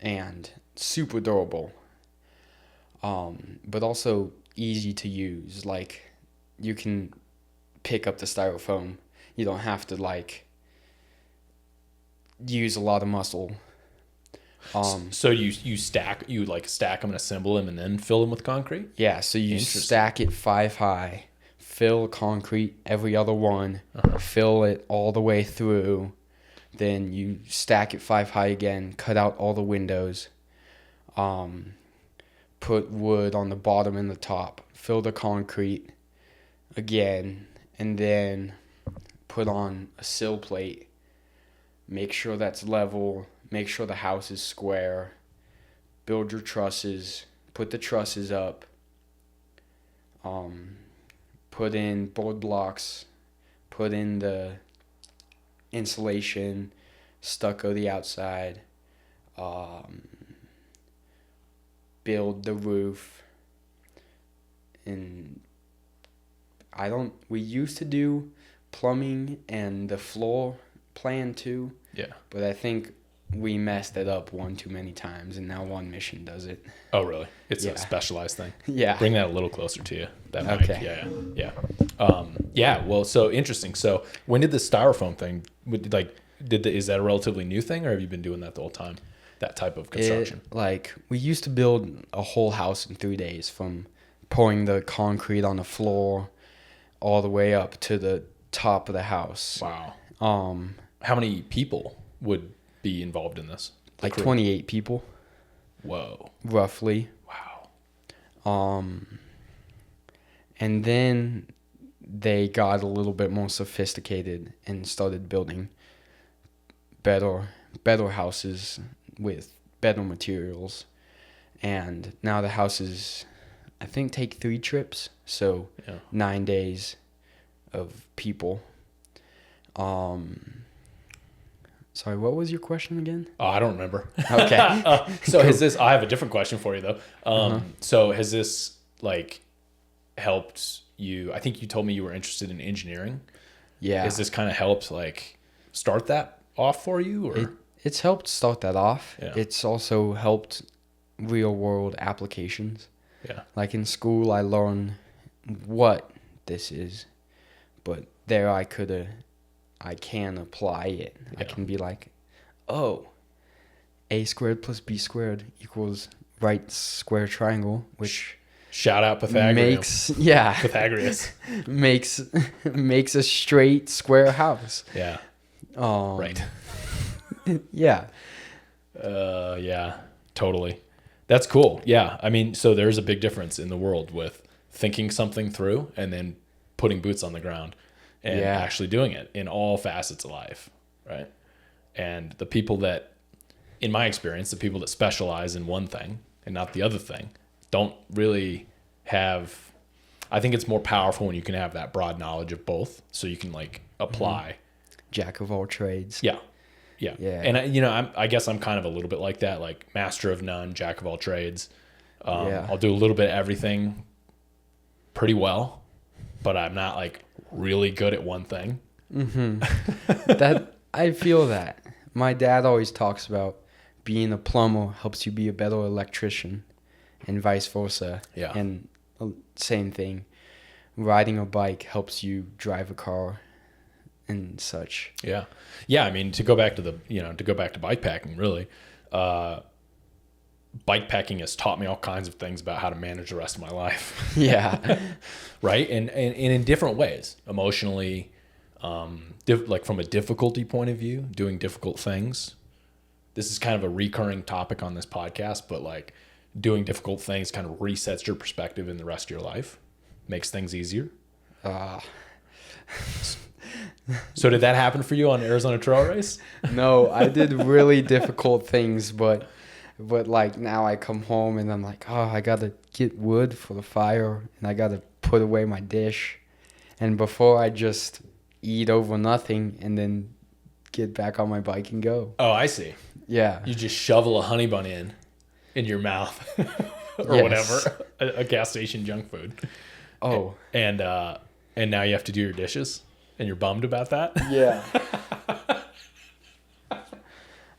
[SPEAKER 2] And super durable. But also easy to use. Like, you can pick up the styrofoam. You don't have to like use a lot of muscle.
[SPEAKER 1] So you stack them and assemble them and then fill them with concrete?
[SPEAKER 2] Yeah, so you stack it 5 high, fill concrete every other one, fill it all the way through, then you stack it 5 high again, cut out all the windows, put wood on the bottom and the top, fill the concrete again, and then put on a sill plate, make sure that's level, make sure the house is square, build your trusses, put the trusses up, put in board blocks, put in the insulation, stucco the outside, build the roof. And we used to do plumbing and the floor plan too.
[SPEAKER 1] Yeah.
[SPEAKER 2] But I think we messed it up one too many times, and now One Mission does it.
[SPEAKER 1] Oh, really? It's
[SPEAKER 2] Yeah.
[SPEAKER 1] a specialized thing.
[SPEAKER 2] Yeah.
[SPEAKER 1] Bring that a little closer to you. That mic.
[SPEAKER 2] Okay.
[SPEAKER 1] Yeah. Well, so interesting. So when did the styrofoam thing, is that a relatively new thing, or have you been doing that the whole time? That type of construction?
[SPEAKER 2] We used to build a whole house in 3 days, from pouring the concrete on the floor all the way up to the top of the house.
[SPEAKER 1] Wow.
[SPEAKER 2] Um,
[SPEAKER 1] How many people would be involved in this?
[SPEAKER 2] like 28 people,
[SPEAKER 1] Whoa.
[SPEAKER 2] roughly.
[SPEAKER 1] Wow.
[SPEAKER 2] And then they got a little bit more sophisticated and started building better houses with better materials. And now the houses, I think, take 3 trips, so 9 days of people. Sorry, what was your question again?
[SPEAKER 1] Oh, I don't remember.
[SPEAKER 2] Okay.
[SPEAKER 1] I have a different question for you though. So has this helped you? I think you told me you were interested in engineering.
[SPEAKER 2] Yeah.
[SPEAKER 1] Has this kind of helped start that off for you, or?
[SPEAKER 2] It's helped start that off.
[SPEAKER 1] Yeah.
[SPEAKER 2] It's also helped real world applications.
[SPEAKER 1] Yeah.
[SPEAKER 2] Like in school, I learned what this is, but there I can apply it.
[SPEAKER 1] Yeah.
[SPEAKER 2] I can be like, oh, a squared plus b squared equals right square triangle, which
[SPEAKER 1] Shout out Pythagoras.
[SPEAKER 2] Pythagoras makes a straight square house.
[SPEAKER 1] Yeah. Right.
[SPEAKER 2] Yeah.
[SPEAKER 1] Yeah, totally. That's cool. Yeah. I mean, so there's a big difference in the world with thinking something through and then putting boots on the ground and actually doing it in all facets of life. Right. And the people that, in my experience, the people that specialize in one thing and not the other thing don't really have, I think it's more powerful when you can have that broad knowledge of both, so you can apply.
[SPEAKER 2] Jack of all trades.
[SPEAKER 1] Yeah. And I guess I'm kind of a little bit like that, master of none, jack of all trades. I'll do a little bit of everything pretty well, but I'm not really good at one thing.
[SPEAKER 2] That I feel that. My dad always talks about being a plumber helps you be a better electrician, and vice versa.
[SPEAKER 1] Yeah.
[SPEAKER 2] And same thing. Riding a bike helps you drive a car and such.
[SPEAKER 1] Yeah. I mean, to go back to bikepacking, really, bikepacking has taught me all kinds of things about how to manage the rest of my life.
[SPEAKER 2] Yeah.
[SPEAKER 1] Right. And in different ways, emotionally, from a difficulty point of view, doing difficult things. This is kind of a recurring topic on this podcast, but doing difficult things kind of resets your perspective in the rest of your life, makes things easier. So did that happen for you on Arizona Trail Race?
[SPEAKER 2] No, I did really difficult things, but like now I come home and I'm like, oh, I gotta get wood for the fire and I gotta put away my dish. And before I just eat over nothing and then get back on my bike and go.
[SPEAKER 1] Oh, I see.
[SPEAKER 2] Yeah.
[SPEAKER 1] You just shovel a honey bun in your mouth or
[SPEAKER 2] Yes.
[SPEAKER 1] whatever, a gas station junk food.
[SPEAKER 2] Oh.
[SPEAKER 1] And now you have to do your dishes and you're bummed about that?
[SPEAKER 2] Yeah.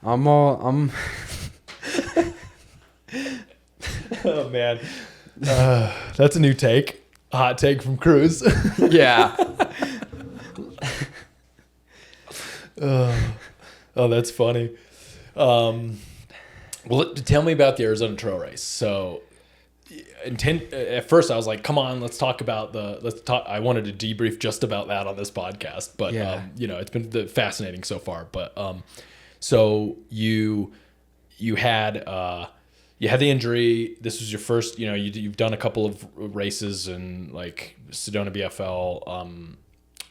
[SPEAKER 2] I'm
[SPEAKER 1] Oh man. That's a new take. A hot take from Cruz.
[SPEAKER 2] yeah.
[SPEAKER 1] Oh, that's funny. Well, tell me about the Arizona Trail Race. So, at first I was like, "Come on, let's talk about I wanted to debrief just about that on this podcast, but
[SPEAKER 2] Yeah.
[SPEAKER 1] it's been fascinating so far. But so you had the injury. This was your first. You've done a couple of races and like Sedona BFL.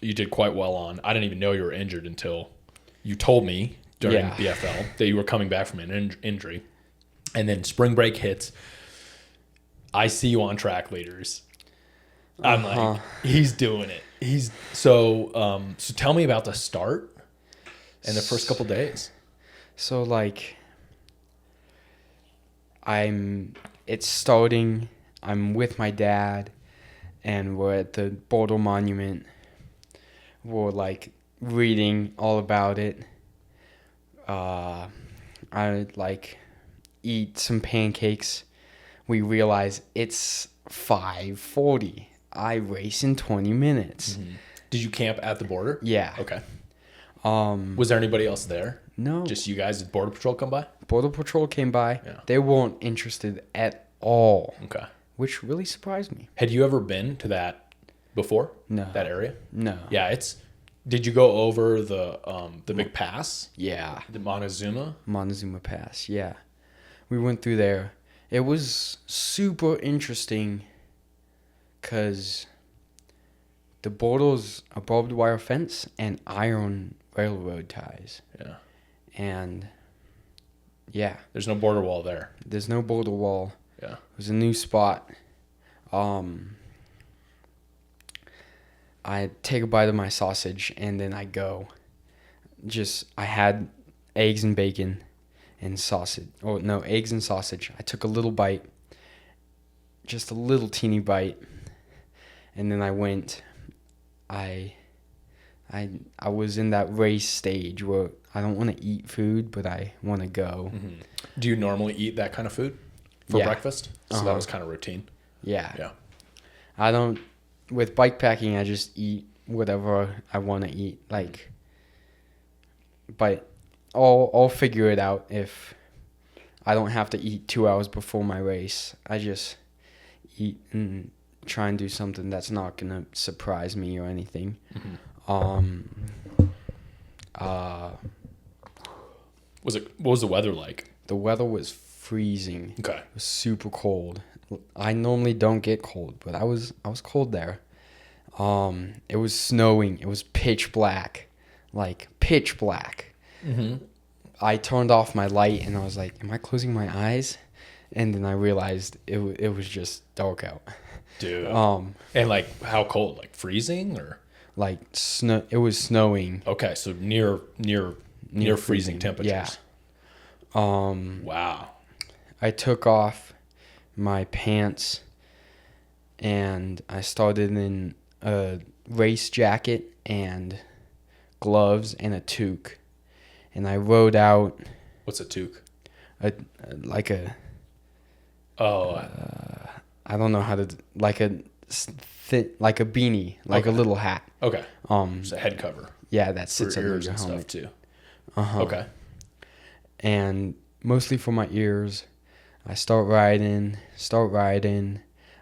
[SPEAKER 1] You did quite well on. I didn't even know you were injured until you told me during BFL that you were coming back from an injury. And then spring break hits. I see you on track leaders. I'm like, he's doing it. So tell me about the start and the first couple days.
[SPEAKER 2] So like it's starting, I'm with my dad and we're at the Border Monument. We're like reading all about it. I like eat some pancakes. We realize it's 5:40. I race in 20 minutes.
[SPEAKER 1] Mm-hmm. Did you camp at the border?
[SPEAKER 2] Yeah.
[SPEAKER 1] Okay. Was there anybody else there?
[SPEAKER 2] No.
[SPEAKER 1] Just you guys? Did Border Patrol come by?
[SPEAKER 2] Border Patrol came by.
[SPEAKER 1] Yeah.
[SPEAKER 2] They weren't interested at all.
[SPEAKER 1] Okay.
[SPEAKER 2] Which really surprised me.
[SPEAKER 1] Had you ever been to that before?
[SPEAKER 2] No.
[SPEAKER 1] That area?
[SPEAKER 2] No.
[SPEAKER 1] Yeah, did you go over the big pass?
[SPEAKER 2] Yeah.
[SPEAKER 1] The Montezuma?
[SPEAKER 2] Montezuma Pass, yeah. We went through there. It was super interesting because the border's a barbed wire fence and iron railroad ties.
[SPEAKER 1] Yeah.
[SPEAKER 2] And yeah,
[SPEAKER 1] There's no border wall there.
[SPEAKER 2] there's no border wall.
[SPEAKER 1] Yeah.
[SPEAKER 2] It was a new spot. I take a bite of my sausage and then I go. I had eggs and bacon and sausage. Oh, no, eggs and sausage. I took a little bite, just a little teeny bite. And then I went. I was in that race stage where I don't want to eat food, but I want to go.
[SPEAKER 1] Mm-hmm. Do you normally eat that kind of food for
[SPEAKER 2] Yeah.
[SPEAKER 1] breakfast? So that was kind of routine.
[SPEAKER 2] Yeah.
[SPEAKER 1] Yeah.
[SPEAKER 2] I don't. With bikepacking, I just eat whatever I want to eat. Like, but I'll figure it out if I don't have to eat 2 hours before my race. I just eat and try and do something that's not gonna surprise me or anything.
[SPEAKER 1] Mm-hmm. What was the weather like?
[SPEAKER 2] The weather was freezing.
[SPEAKER 1] Okay.
[SPEAKER 2] It was super cold. I normally don't get cold, but I was cold there. It was snowing. It was pitch black, like pitch black.
[SPEAKER 1] Mm-hmm.
[SPEAKER 2] I turned off my light and I was like, "Am I closing my eyes?" And then I realized it was just dark out.
[SPEAKER 1] Dude. And like how cold? Like freezing or?
[SPEAKER 2] Like snow. It was snowing.
[SPEAKER 1] Okay, so near freezing temperatures.
[SPEAKER 2] Yeah.
[SPEAKER 1] Wow.
[SPEAKER 2] I took off my pants and I started in a race jacket and gloves and a toque. And I rode out.
[SPEAKER 1] What's a toque?
[SPEAKER 2] I don't know how to, like a beanie, like a little hat.
[SPEAKER 1] Okay. It's a head cover.
[SPEAKER 2] Yeah, that sits
[SPEAKER 1] For
[SPEAKER 2] under
[SPEAKER 1] ears
[SPEAKER 2] your
[SPEAKER 1] and
[SPEAKER 2] helmet.
[SPEAKER 1] stuff too.
[SPEAKER 2] Uh-huh.
[SPEAKER 1] Okay.
[SPEAKER 2] And mostly for my ears. I start riding.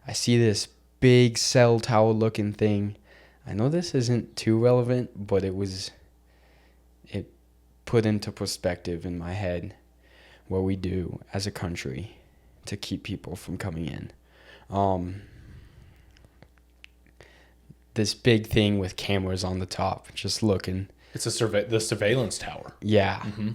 [SPEAKER 2] I see this big cell tower looking thing. I know this isn't too relevant, but it put into perspective in my head what we do as a country to keep people from coming in. this big thing with cameras on the top, just looking.
[SPEAKER 1] It's the surveillance tower.
[SPEAKER 2] Yeah.
[SPEAKER 1] Mm-hmm.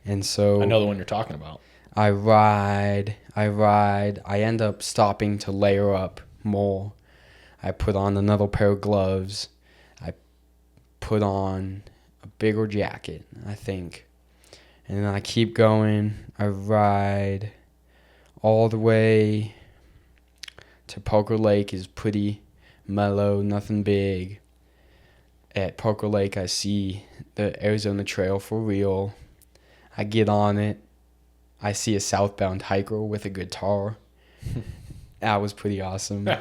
[SPEAKER 2] And so
[SPEAKER 1] I know the one you're talking about.
[SPEAKER 2] I ride. I end up stopping to layer up more. I put on another pair of gloves. I put on a bigger jacket, I think. And then I keep going. I ride all the way to Poker Lake. Is pretty mellow, nothing big. At Poker Lake, I see the Arizona Trail for real. I get on it. I see a southbound hiker with a guitar. That was pretty awesome.
[SPEAKER 1] Did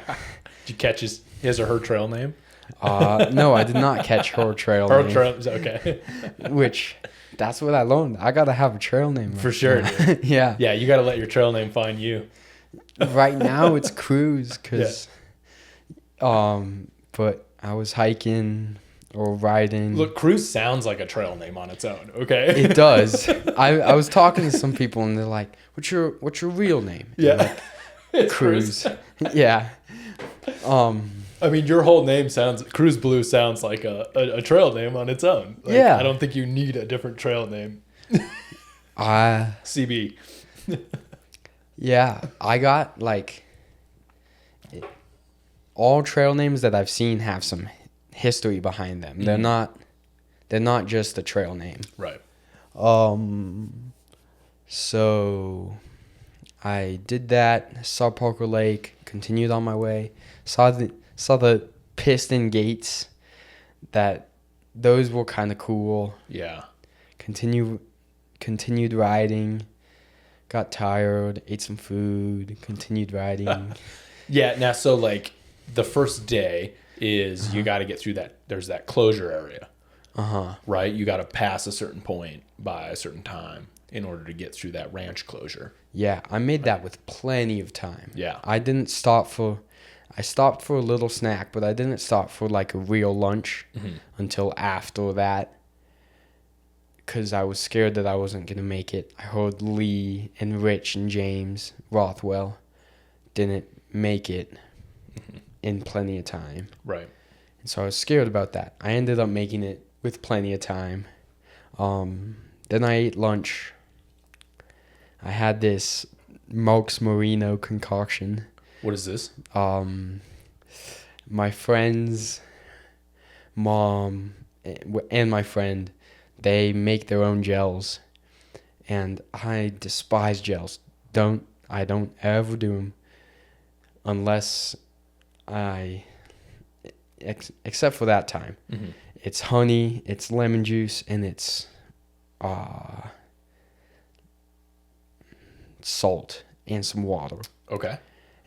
[SPEAKER 1] you catch his or her trail name?
[SPEAKER 2] No, I did not catch her trail
[SPEAKER 1] Her
[SPEAKER 2] name.
[SPEAKER 1] trail, okay.
[SPEAKER 2] Which, that's what I learned. I got to have a trail name.
[SPEAKER 1] For sure, dude.
[SPEAKER 2] Yeah.
[SPEAKER 1] Yeah, you got to let your trail name find you.
[SPEAKER 2] Right now, it's Cruz. But I was hiking or riding.
[SPEAKER 1] Look, Cruz sounds like a trail name on its own, okay?
[SPEAKER 2] It does. I was talking to some people and they're like, "What's your real name?" And
[SPEAKER 1] Yeah.
[SPEAKER 2] like,
[SPEAKER 1] It's
[SPEAKER 2] Cruz. Yeah.
[SPEAKER 1] I mean, your whole name Cruz Blue sounds like a trail name on its own. Like,
[SPEAKER 2] Yeah.
[SPEAKER 1] I don't think you need a different trail name. CB.
[SPEAKER 2] Yeah, I got all trail names that I've seen have some history behind them.
[SPEAKER 1] Mm-hmm.
[SPEAKER 2] They're not just a trail name.
[SPEAKER 1] Right.
[SPEAKER 2] So I did that, saw Poker Lake, continued on my way, saw the piston gates. Those were kind of cool.
[SPEAKER 1] Yeah.
[SPEAKER 2] Continued riding, got tired, ate some food, continued riding.
[SPEAKER 1] Yeah. Now, so like the first day is you got to get through that. There's that closure area. Right. You got to pass a certain point by a certain time in order to get through that ranch closure.
[SPEAKER 2] Yeah, I made that with plenty of time.
[SPEAKER 1] Yeah.
[SPEAKER 2] I stopped for a little snack, but I didn't stop for like a real lunch until after that. Because I was scared that I wasn't going to make it. I heard Lee and Rich and James Rothwell didn't make it in plenty of time.
[SPEAKER 1] Right.
[SPEAKER 2] And so I was scared about that. I ended up making it with plenty of time. Then I ate lunch. I had this Mox Merino concoction.
[SPEAKER 1] What is this?
[SPEAKER 2] My friend's mom and my friend, they make their own gels, and I despise gels. I don't ever do them unless except for that time.
[SPEAKER 1] Mm-hmm.
[SPEAKER 2] It's honey, it's lemon juice, and it's salt and some water.
[SPEAKER 1] Okay.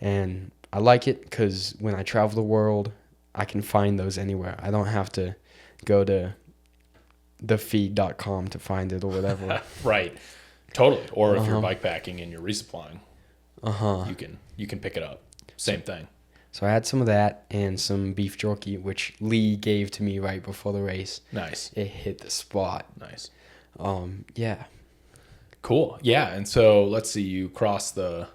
[SPEAKER 2] And I like it because when I travel the world, I can find those anywhere. I don't have to go to thefeed.com to find it or whatever.
[SPEAKER 1] Right. Totally. Or if you're bikepacking and you're resupplying, you can pick it up. Same thing.
[SPEAKER 2] So I had some of that and some beef jerky, which Lee gave to me right before the race.
[SPEAKER 1] Nice.
[SPEAKER 2] It hit the spot.
[SPEAKER 1] Nice.
[SPEAKER 2] Yeah.
[SPEAKER 1] Cool. Yeah. And so let's see, you cross the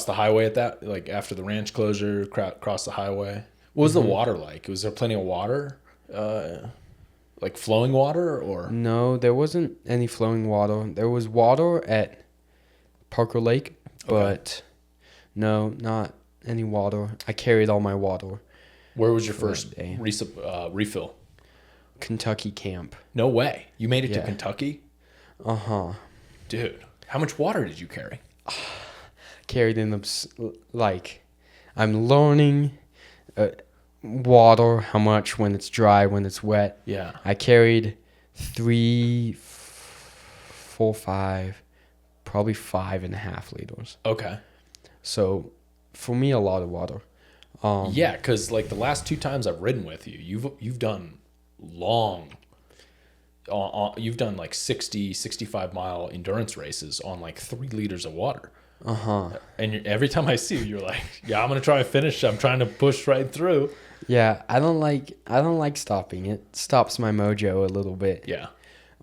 [SPEAKER 1] highway at that, like after the ranch closure, cross the highway. What was the water like? Was there plenty of water? Like flowing water or?
[SPEAKER 2] No, there wasn't any flowing water. There was water at Parker Lake, but no, not any water. I carried all my water.
[SPEAKER 1] Where was your first
[SPEAKER 2] day.
[SPEAKER 1] refill?
[SPEAKER 2] Kentucky camp.
[SPEAKER 1] No way. You made it to
[SPEAKER 2] Yeah.
[SPEAKER 1] Kentucky?
[SPEAKER 2] Uh-huh.
[SPEAKER 1] Dude, how much water did you carry?
[SPEAKER 2] Carried in I'm learning water, how much when it's dry, when it's wet.
[SPEAKER 1] Yeah.
[SPEAKER 2] I carried 3, 4, 5, probably 5.5 liters.
[SPEAKER 1] Okay.
[SPEAKER 2] So for me, a lot of water.
[SPEAKER 1] Yeah, because like the last 2 times I've ridden with you, you've done long. You've done like 60, 65 mile endurance races on like 3 liters of water. And every time I see you, you're like, yeah, I'm gonna try to finish. I'm trying to push right through.
[SPEAKER 2] Yeah, I don't like stopping. It stops my mojo a little bit.
[SPEAKER 1] Yeah.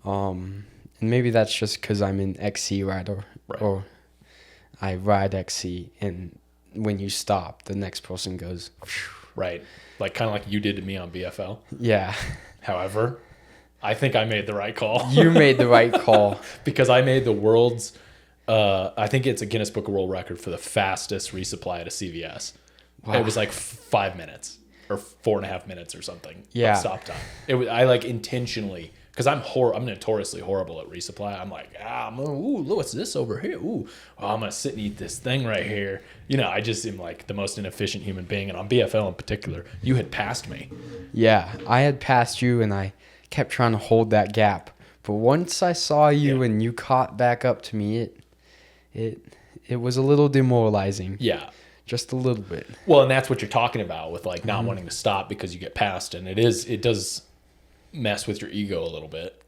[SPEAKER 2] And maybe that's just because I'm an XC rider,
[SPEAKER 1] Right.
[SPEAKER 2] or I ride XC, and when you stop, the next person goes. Phew.
[SPEAKER 1] Right. Like kind of like you did to me on BFL.
[SPEAKER 2] Yeah.
[SPEAKER 1] However, I think I made the right call.
[SPEAKER 2] You made the right call.
[SPEAKER 1] Because I made the world's, I think it's a Guinness Book of World Record for the fastest resupply at a CVS. Wow. It was like 5 minutes or 4.5 minutes or something.
[SPEAKER 2] Yeah.
[SPEAKER 1] Stop time. It was, I like intentionally, because I'm notoriously horrible at resupply. I'm like, look, what's this over here? Ooh, I'm going to sit and eat this thing right here. You know, I just am like the most inefficient human being. And on BFL in particular, you had passed me.
[SPEAKER 2] Yeah, I had passed you and I kept trying to hold that gap. But once I saw you and you caught back up to me, it was a little demoralizing.
[SPEAKER 1] Yeah.
[SPEAKER 2] Just a little bit.
[SPEAKER 1] Well, and that's what you're talking about with like not wanting to stop because you get passed. And it does mess with your ego a little bit.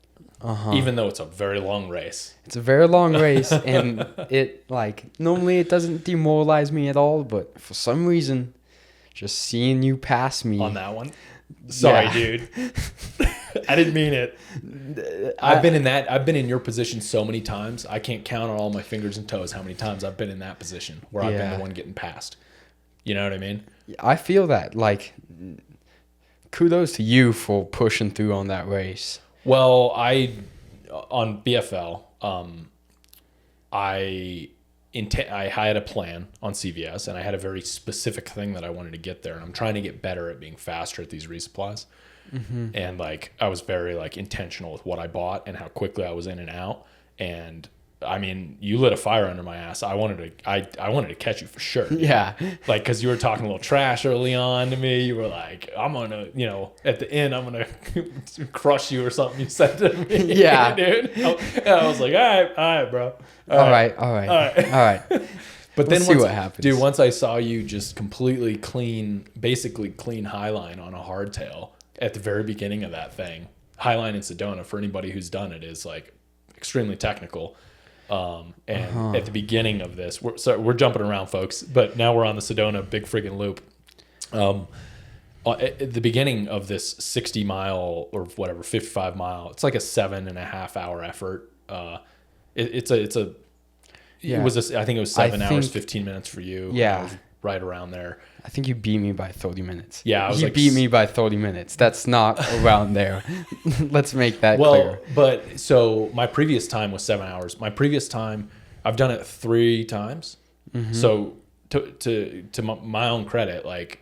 [SPEAKER 1] Even though it's a very long race.
[SPEAKER 2] It's a very long race, and it like normally it doesn't demoralize me at all, but for some reason, just seeing you pass me
[SPEAKER 1] on that one. Sorry, dude. I didn't mean it. I've been in your position so many times. I can't count on all my fingers and toes how many times I've been in that position where I've been the one getting passed. You know what I mean? I
[SPEAKER 2] feel that. Like, kudos to you for pushing through on that race.
[SPEAKER 1] Well, on BFL, I had a plan on CVS, and I had a very specific thing that I wanted to get there, and I'm trying to get better at being faster at these resupplies. And like I was very like intentional with what I bought and how quickly I was in and out. And I mean, you lit a fire under my ass. I wanted to catch you for sure.
[SPEAKER 2] Yeah.
[SPEAKER 1] Like, cause you were talking a little trash early on to me. You were like, I'm going to, you know, at the end, I'm going to crush you or something you said to me.
[SPEAKER 2] Yeah.
[SPEAKER 1] Dude. And I was like, all right, bro.
[SPEAKER 2] All right.
[SPEAKER 1] But then
[SPEAKER 2] see what happens.
[SPEAKER 1] Dude, once I saw you just completely basically clean highline on a hardtail at the very beginning of that thing. Highline in Sedona, for anybody who's done it, is like extremely technical. At the beginning of this, we're jumping around, folks, but now we're on the Sedona big friggin' loop. At the beginning of this 60 mile or whatever, 55 mile, it's like a 7.5 hour effort. I think it was 7 hours, 15 minutes for you.
[SPEAKER 2] Yeah.
[SPEAKER 1] I was right around there.
[SPEAKER 2] I think you beat me by 30 minutes.
[SPEAKER 1] Yeah.
[SPEAKER 2] You beat me by 30 minutes. That's not around there. Let's make that clear.
[SPEAKER 1] But so my previous time was 7 hours. My previous time, I've done it 3 times. So to my own credit, like,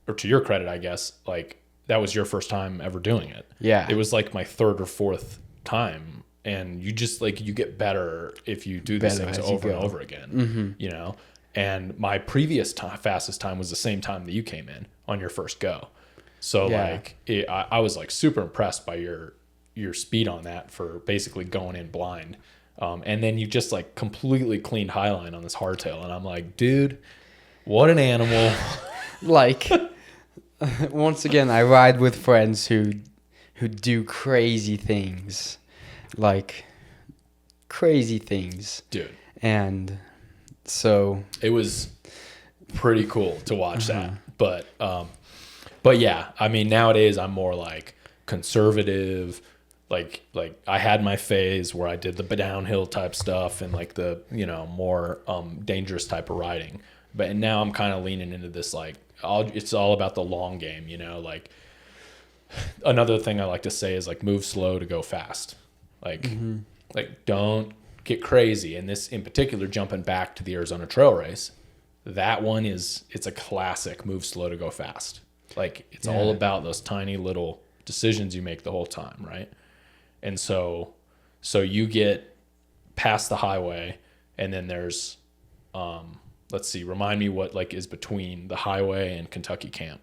[SPEAKER 1] or to your credit, I guess, like that was your first time ever doing it.
[SPEAKER 2] Yeah.
[SPEAKER 1] It was like my 3rd or 4th time. And you just like, you get better if you do these things over and over again, you know? And my previous fastest time was the same time that you came in on your first go. So like I was like super impressed by your speed on that for basically going in blind. And then you just like completely cleaned highline on this hardtail. And I'm like, dude, what an animal.
[SPEAKER 2] Like, once again, I ride with friends who do crazy things. Like, crazy things.
[SPEAKER 1] Dude.
[SPEAKER 2] And so
[SPEAKER 1] it was pretty cool to watch that. But yeah, I mean, nowadays I'm more like conservative. Like I had my phase where I did the downhill type stuff and like the, you know, more dangerous type of riding. But now I'm kind of leaning into this, like, it's all about the long game, you know, like another thing I like to say is like move slow to go fast. Like, like don't get crazy. And this in particular, jumping back to the Arizona trail race, that one it's a classic move slow to go fast. Like it's all about those tiny little decisions you make the whole time. Right. And so you get past the highway and then there's, let's see, remind me what like is between the highway and Kentucky camp.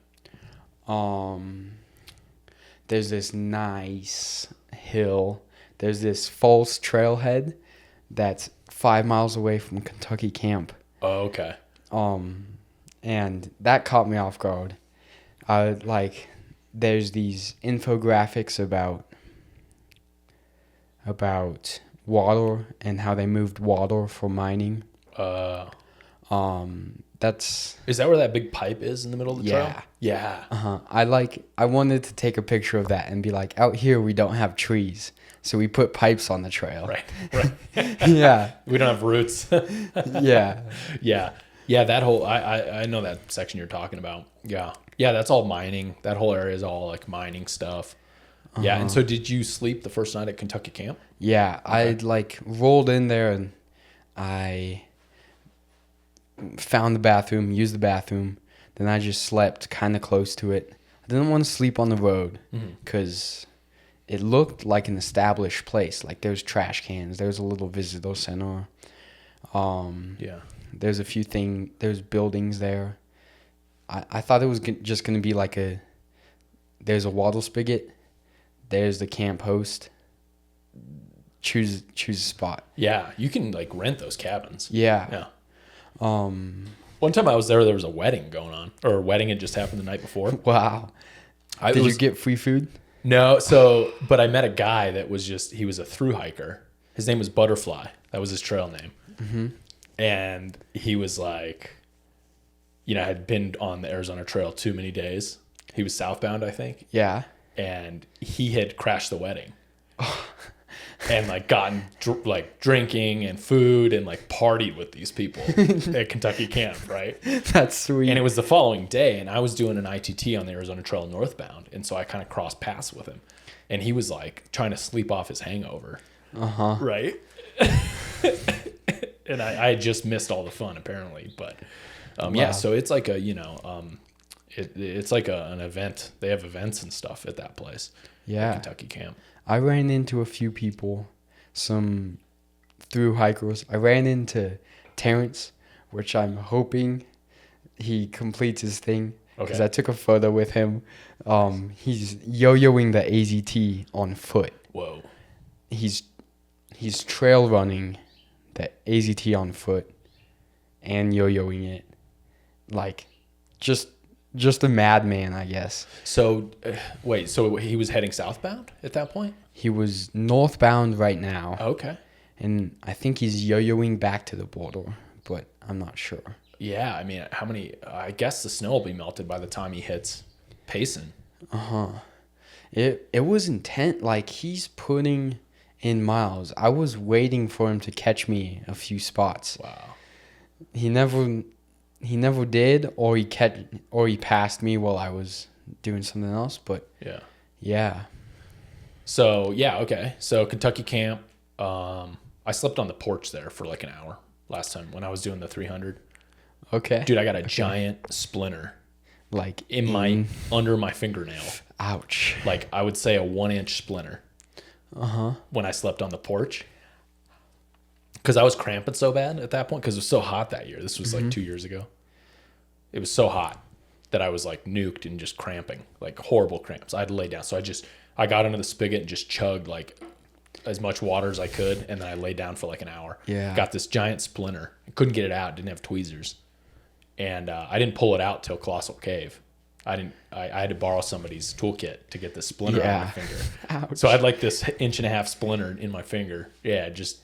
[SPEAKER 2] There's this nice hill. There's this false trailhead that's 5 miles away from Kentucky camp.
[SPEAKER 1] Oh, okay.
[SPEAKER 2] And that caught me off guard. There's these infographics about water and how they moved water for mining.
[SPEAKER 1] Is that where that big pipe is in the middle of the trail? Yeah.
[SPEAKER 2] I wanted to take a picture of that and be like, out here we don't have trees, so we put pipes on the trail.
[SPEAKER 1] Right.
[SPEAKER 2] Yeah.
[SPEAKER 1] We don't have roots.
[SPEAKER 2] Yeah.
[SPEAKER 1] Yeah. Yeah, that whole I know that section you're talking about. Yeah. Yeah, that's all mining. That whole area is all like mining stuff. Yeah, and so did you sleep the first night at Kentucky camp?
[SPEAKER 2] Yeah, I like rolled in there and I found the bathroom, used the bathroom. Then I just slept kind of close to it. I didn't want to sleep on the road because it looked like an established place. Like there's trash cans, there's a little visitor center. There's a few there's buildings there. I thought it was just going to be like there's a water spigot, there's the camp host. Choose a spot.
[SPEAKER 1] Yeah, you can like rent those cabins.
[SPEAKER 2] Yeah.
[SPEAKER 1] Yeah. One time I was there was a wedding going on, or a wedding had just happened the night before.
[SPEAKER 2] Wow. Did you get free food?
[SPEAKER 1] No, but I met a guy that was he was a thru hiker. His name was Butterfly. That was his trail name. Mm-hmm. And he was like, had been on the Arizona Trail too many days. He was southbound, I think.
[SPEAKER 2] Yeah.
[SPEAKER 1] And he had crashed the wedding. And like gotten drinking and food and like partied with these people at Kentucky camp, right?
[SPEAKER 2] That's sweet.
[SPEAKER 1] And it was the following day, and I was doing an ITT on the Arizona Trail northbound, and so I kind of crossed paths with him, and he was like trying to sleep off his hangover, right? And I had just missed all the fun apparently, but yeah. So it's like it's like an event. They have events and stuff at that place.
[SPEAKER 2] Yeah,
[SPEAKER 1] at Kentucky camp.
[SPEAKER 2] I ran into a few people, some thru hikers. I ran into Terrence, which I'm hoping he completes his thing because I took a photo with him. He's yo-yoing the AZT on foot.
[SPEAKER 1] Whoa.
[SPEAKER 2] He's trail running the AZT on foot and yo-yoing it. Like just a madman, I guess.
[SPEAKER 1] So, wait, so he was heading southbound at that point?
[SPEAKER 2] He was northbound right now.
[SPEAKER 1] Okay.
[SPEAKER 2] And I think he's yo-yoing back to the border, but I'm not sure.
[SPEAKER 1] Yeah, I mean, I guess the snow will be melted by the time he hits Payson.
[SPEAKER 2] It was intense. Like, he's putting in miles. I was waiting for him to catch me a few spots.
[SPEAKER 1] Wow.
[SPEAKER 2] He never did, or he passed me while I was doing something else. But yeah.
[SPEAKER 1] So yeah, okay. So Kentucky camp. I slept on the porch there for like an hour last time when I was doing the 300.
[SPEAKER 2] Okay.
[SPEAKER 1] Dude, I got a giant splinter,
[SPEAKER 2] like
[SPEAKER 1] under my fingernail.
[SPEAKER 2] Ouch.
[SPEAKER 1] Like I would say a 1-inch splinter. When I slept on the porch. Because I was cramping so bad at that point because it was so hot that year. This was like 2 years ago. It was so hot that I was like nuked and just cramping, like horrible cramps. I had to lay down. So I got into the spigot and just chugged like as much water as I could. And then I laid down for like an hour.
[SPEAKER 2] Yeah.
[SPEAKER 1] Got this giant splinter. I couldn't get it out. Didn't have tweezers. And I didn't pull it out till Colossal Cave. I had to borrow somebody's toolkit to get the splinter on my finger.
[SPEAKER 2] Ouch.
[SPEAKER 1] So I had like this 1.5-inch splinter in my finger. Yeah, just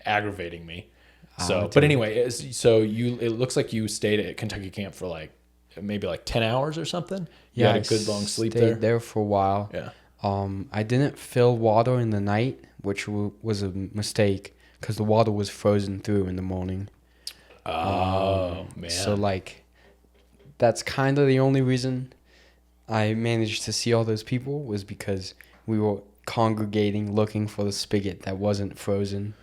[SPEAKER 1] aggravating me. So, but anyway, it looks like you stayed at Kentucky camp for like maybe like 10 hours or something. You had a good long sleep there.
[SPEAKER 2] Stayed there for a while.
[SPEAKER 1] Yeah.
[SPEAKER 2] I didn't fill water in the night, which was a mistake because the water was frozen through in the morning.
[SPEAKER 1] Oh man.
[SPEAKER 2] So like, that's kind of the only reason I managed to see all those people was because we were congregating looking for the spigot that wasn't frozen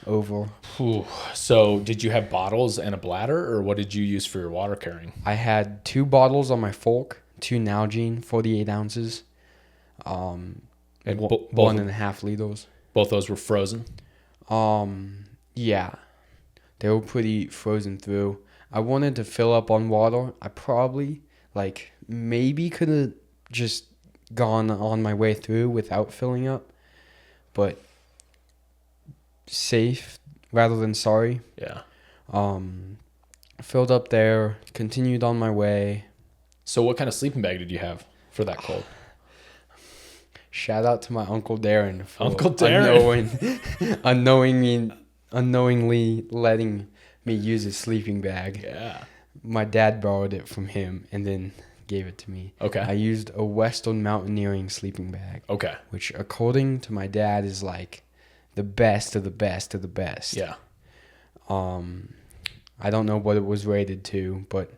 [SPEAKER 2] over.
[SPEAKER 1] Whew. So did you have bottles and a bladder, or what did you use for your water carrying?
[SPEAKER 2] I had 2 bottles on my fork, 2 Nalgene, 48 ounces, and 1.5 liters.
[SPEAKER 1] Both those were frozen?
[SPEAKER 2] Yeah. They were pretty frozen through. I wanted to fill up on water. I probably, maybe could have just gone on my way through without filling up. But safe rather than sorry.
[SPEAKER 1] Yeah.
[SPEAKER 2] Filled up there, continued on my way.
[SPEAKER 1] So what kind of sleeping bag did you have for that cold?
[SPEAKER 2] Shout out to my Uncle Darren for
[SPEAKER 1] Uncle Darren.
[SPEAKER 2] unknowingly letting me use his sleeping bag.
[SPEAKER 1] Yeah.
[SPEAKER 2] My dad borrowed it from him and then gave it to me.
[SPEAKER 1] Okay.
[SPEAKER 2] I used a Western Mountaineering sleeping bag.
[SPEAKER 1] Okay.
[SPEAKER 2] Which, according to my dad, is like the best of the best of the best.
[SPEAKER 1] Yeah.
[SPEAKER 2] I don't know what it was rated to, but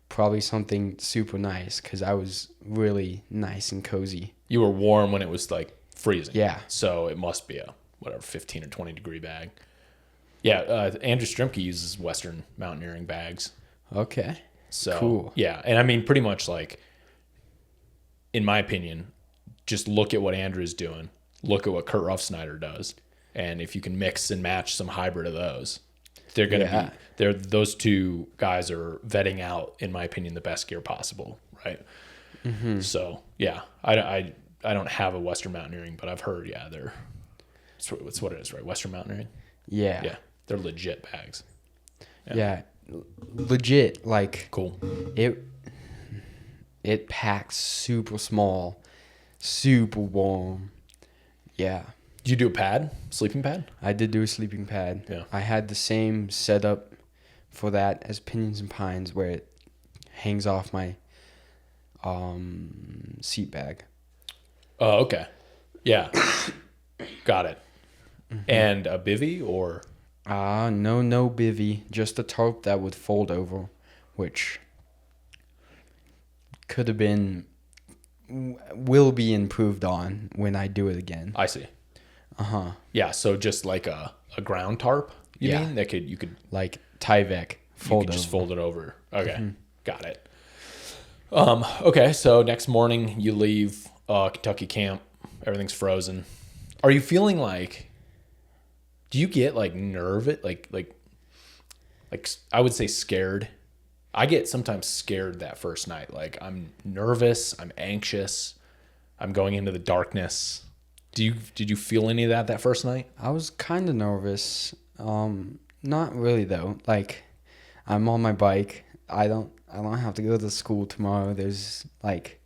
[SPEAKER 2] probably something super nice because I was really nice and cozy.
[SPEAKER 1] You were warm when it was like freezing.
[SPEAKER 2] Yeah.
[SPEAKER 1] So it must be a 15 or 20 degree bag. Yeah. Andrew Strimke uses Western mountaineering bags.
[SPEAKER 2] Okay.
[SPEAKER 1] So
[SPEAKER 2] cool.
[SPEAKER 1] Yeah. And I mean, pretty much like, in my opinion, just look at what Andrew's doing. Look at what Kurt Ruffsnyder does. And if you can mix and match some hybrid of those, they're going to be, those two guys are vetting out, in my opinion, the best gear possible. Right. Mm-hmm. So yeah, I don't have a Western mountaineering, but I've heard, it's what it is, right? Western mountaineering.
[SPEAKER 2] Yeah.
[SPEAKER 1] Yeah. They're legit bags.
[SPEAKER 2] Yeah. Legit. Like,
[SPEAKER 1] Cool.
[SPEAKER 2] It packs super small, super warm. Yeah.
[SPEAKER 1] Did you do a pad, sleeping pad?
[SPEAKER 2] I did do a sleeping pad.
[SPEAKER 1] Yeah.
[SPEAKER 2] I had the same setup for that as Pinyons and Pines, where it hangs off my seat bag.
[SPEAKER 1] Oh, okay. Yeah. Got it. Mm-hmm. And a bivy or?
[SPEAKER 2] No bivy. Just a tarp that would fold over, which could have been, will be improved on when I do it again.
[SPEAKER 1] I see.
[SPEAKER 2] Uh-huh.
[SPEAKER 1] Yeah, so just like a ground tarp, you mean? That you could
[SPEAKER 2] like Tyvek fold over.
[SPEAKER 1] Just fold it over. Okay. Mm-hmm. Got it. Okay, so next morning you leave Kentucky camp. Everything's frozen. Are you feeling like, do you get like nervous, like I would say scared? I get sometimes scared that first night. Like I'm nervous, I'm anxious, I'm going into the darkness. Did you feel any of that first night?
[SPEAKER 2] I was kind of nervous. Not really though. Like I'm on my bike. I don't have to go to school tomorrow. There's like,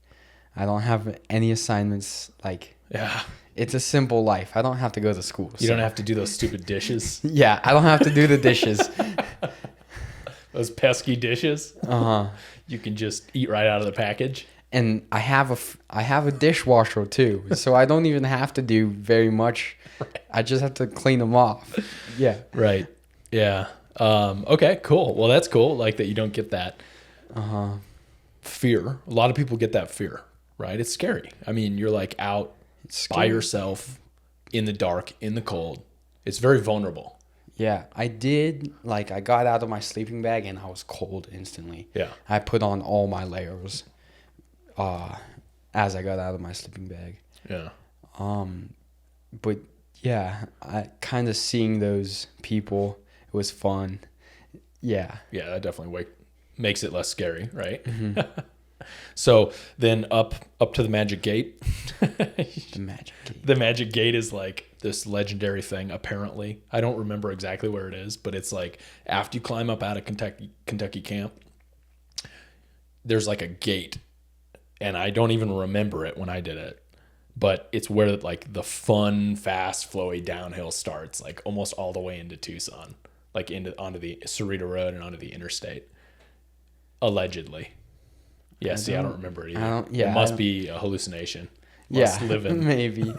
[SPEAKER 2] I don't have any assignments. Like,
[SPEAKER 1] yeah,
[SPEAKER 2] it's a simple life. I don't have to go to school.
[SPEAKER 1] You don't have to do those stupid dishes.
[SPEAKER 2] Yeah, I don't have to do the dishes.
[SPEAKER 1] Those pesky dishes. You can just eat right out of the package.
[SPEAKER 2] And I have a dishwasher too, so I don't even have to do very much. I just have to clean them off. Yeah.
[SPEAKER 1] Right. Yeah. Okay, cool. Well, that's cool. Like that you don't get that fear. A lot of people get that fear, right? It's scary. I mean, you're like out by yourself in the dark, in the cold. It's very vulnerable.
[SPEAKER 2] Yeah, I did. Like, I got out of my sleeping bag and I was cold instantly.
[SPEAKER 1] Yeah.
[SPEAKER 2] I put on all my layers as I got out of my sleeping bag.
[SPEAKER 1] Yeah.
[SPEAKER 2] But yeah, I kind of seeing those people, it was fun. Yeah.
[SPEAKER 1] Yeah, that definitely makes it less scary, right? Mm-hmm. So then up to the Magic Gate.
[SPEAKER 2] The Magic Gate.
[SPEAKER 1] The Magic Gate is like this legendary thing, apparently. I don't remember exactly where it is, but it's like after you climb up out of Kentucky camp, there's like a gate. And I don't even remember it when I did it. But it's where like the fun, fast, flowy downhill starts, like almost all the way into Tucson, like onto the Cerrito Road and onto the interstate. Allegedly. Yeah, I don't remember it either. It must be a hallucination. Live in
[SPEAKER 2] maybe.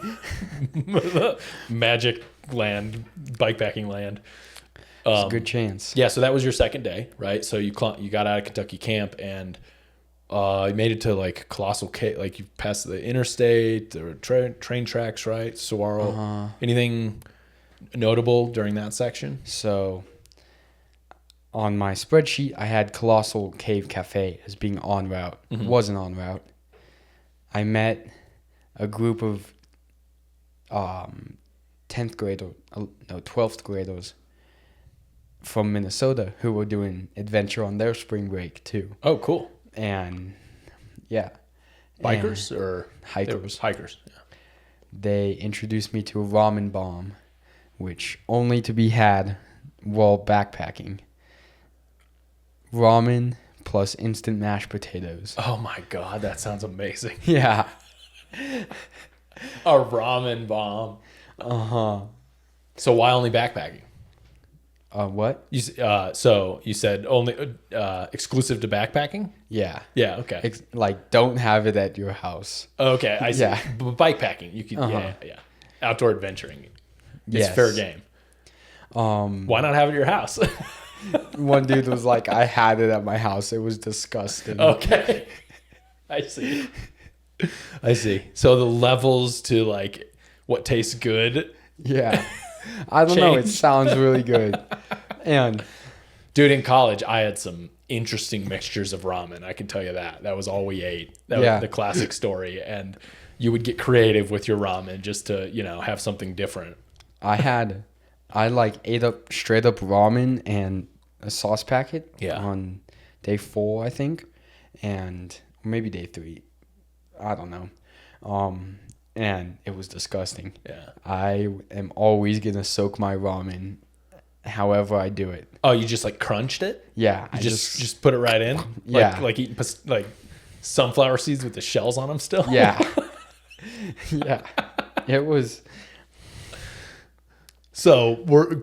[SPEAKER 1] Magic land, bikepacking land.
[SPEAKER 2] It's a good chance.
[SPEAKER 1] Yeah, so that was your second day, right? So you got out of Kentucky camp and you made it to like Colossal Cave, like you passed the interstate, there were train tracks, right? Saguaro. Anything notable during that section?
[SPEAKER 2] So on my spreadsheet, I had Colossal Cave Cafe as being en route.
[SPEAKER 1] Mm-hmm.
[SPEAKER 2] Wasn't en route. I met a group of 12th graders from Minnesota who were doing adventure on their spring break too.
[SPEAKER 1] Oh, cool.
[SPEAKER 2] And yeah.
[SPEAKER 1] Bikers or
[SPEAKER 2] hikers?
[SPEAKER 1] Hikers, yeah.
[SPEAKER 2] They introduced me to a ramen bomb, which only to be had while backpacking. Ramen plus instant mashed potatoes.
[SPEAKER 1] Oh my God, that sounds amazing.
[SPEAKER 2] Yeah.
[SPEAKER 1] A ramen bomb. So why only backpacking?
[SPEAKER 2] What?
[SPEAKER 1] So you said only exclusive to backpacking?
[SPEAKER 2] Yeah.
[SPEAKER 1] Yeah. Okay.
[SPEAKER 2] Like, don't have it at your house.
[SPEAKER 1] Okay, I see.
[SPEAKER 2] Yeah.
[SPEAKER 1] But bikepacking, you could. Yeah. Outdoor adventuring, it's fair game. Why not have it at your house?
[SPEAKER 2] One dude was like, I had it at my house. It was disgusting.
[SPEAKER 1] Okay. I see. So the levels to like what tastes good.
[SPEAKER 2] Yeah. I don't know. It
[SPEAKER 1] Change.
[SPEAKER 2] sounds really good. And
[SPEAKER 1] Dude, in college, I had some interesting mixtures of ramen. I can tell you that. That was all we ate. That
[SPEAKER 2] Yeah.
[SPEAKER 1] was the classic story. And you would get creative with your ramen just to, have something different.
[SPEAKER 2] I like ate up straight up ramen and a sauce packet on day 4, I think. And maybe day 3. I don't know. And it was disgusting.
[SPEAKER 1] Yeah.
[SPEAKER 2] I am always going to soak my ramen however I do it.
[SPEAKER 1] Oh, you just like crunched it?
[SPEAKER 2] Yeah.
[SPEAKER 1] You just put it right in?
[SPEAKER 2] Yeah.
[SPEAKER 1] Like eating like sunflower seeds with the shells on them still?
[SPEAKER 2] Yeah. Yeah. It was
[SPEAKER 1] So,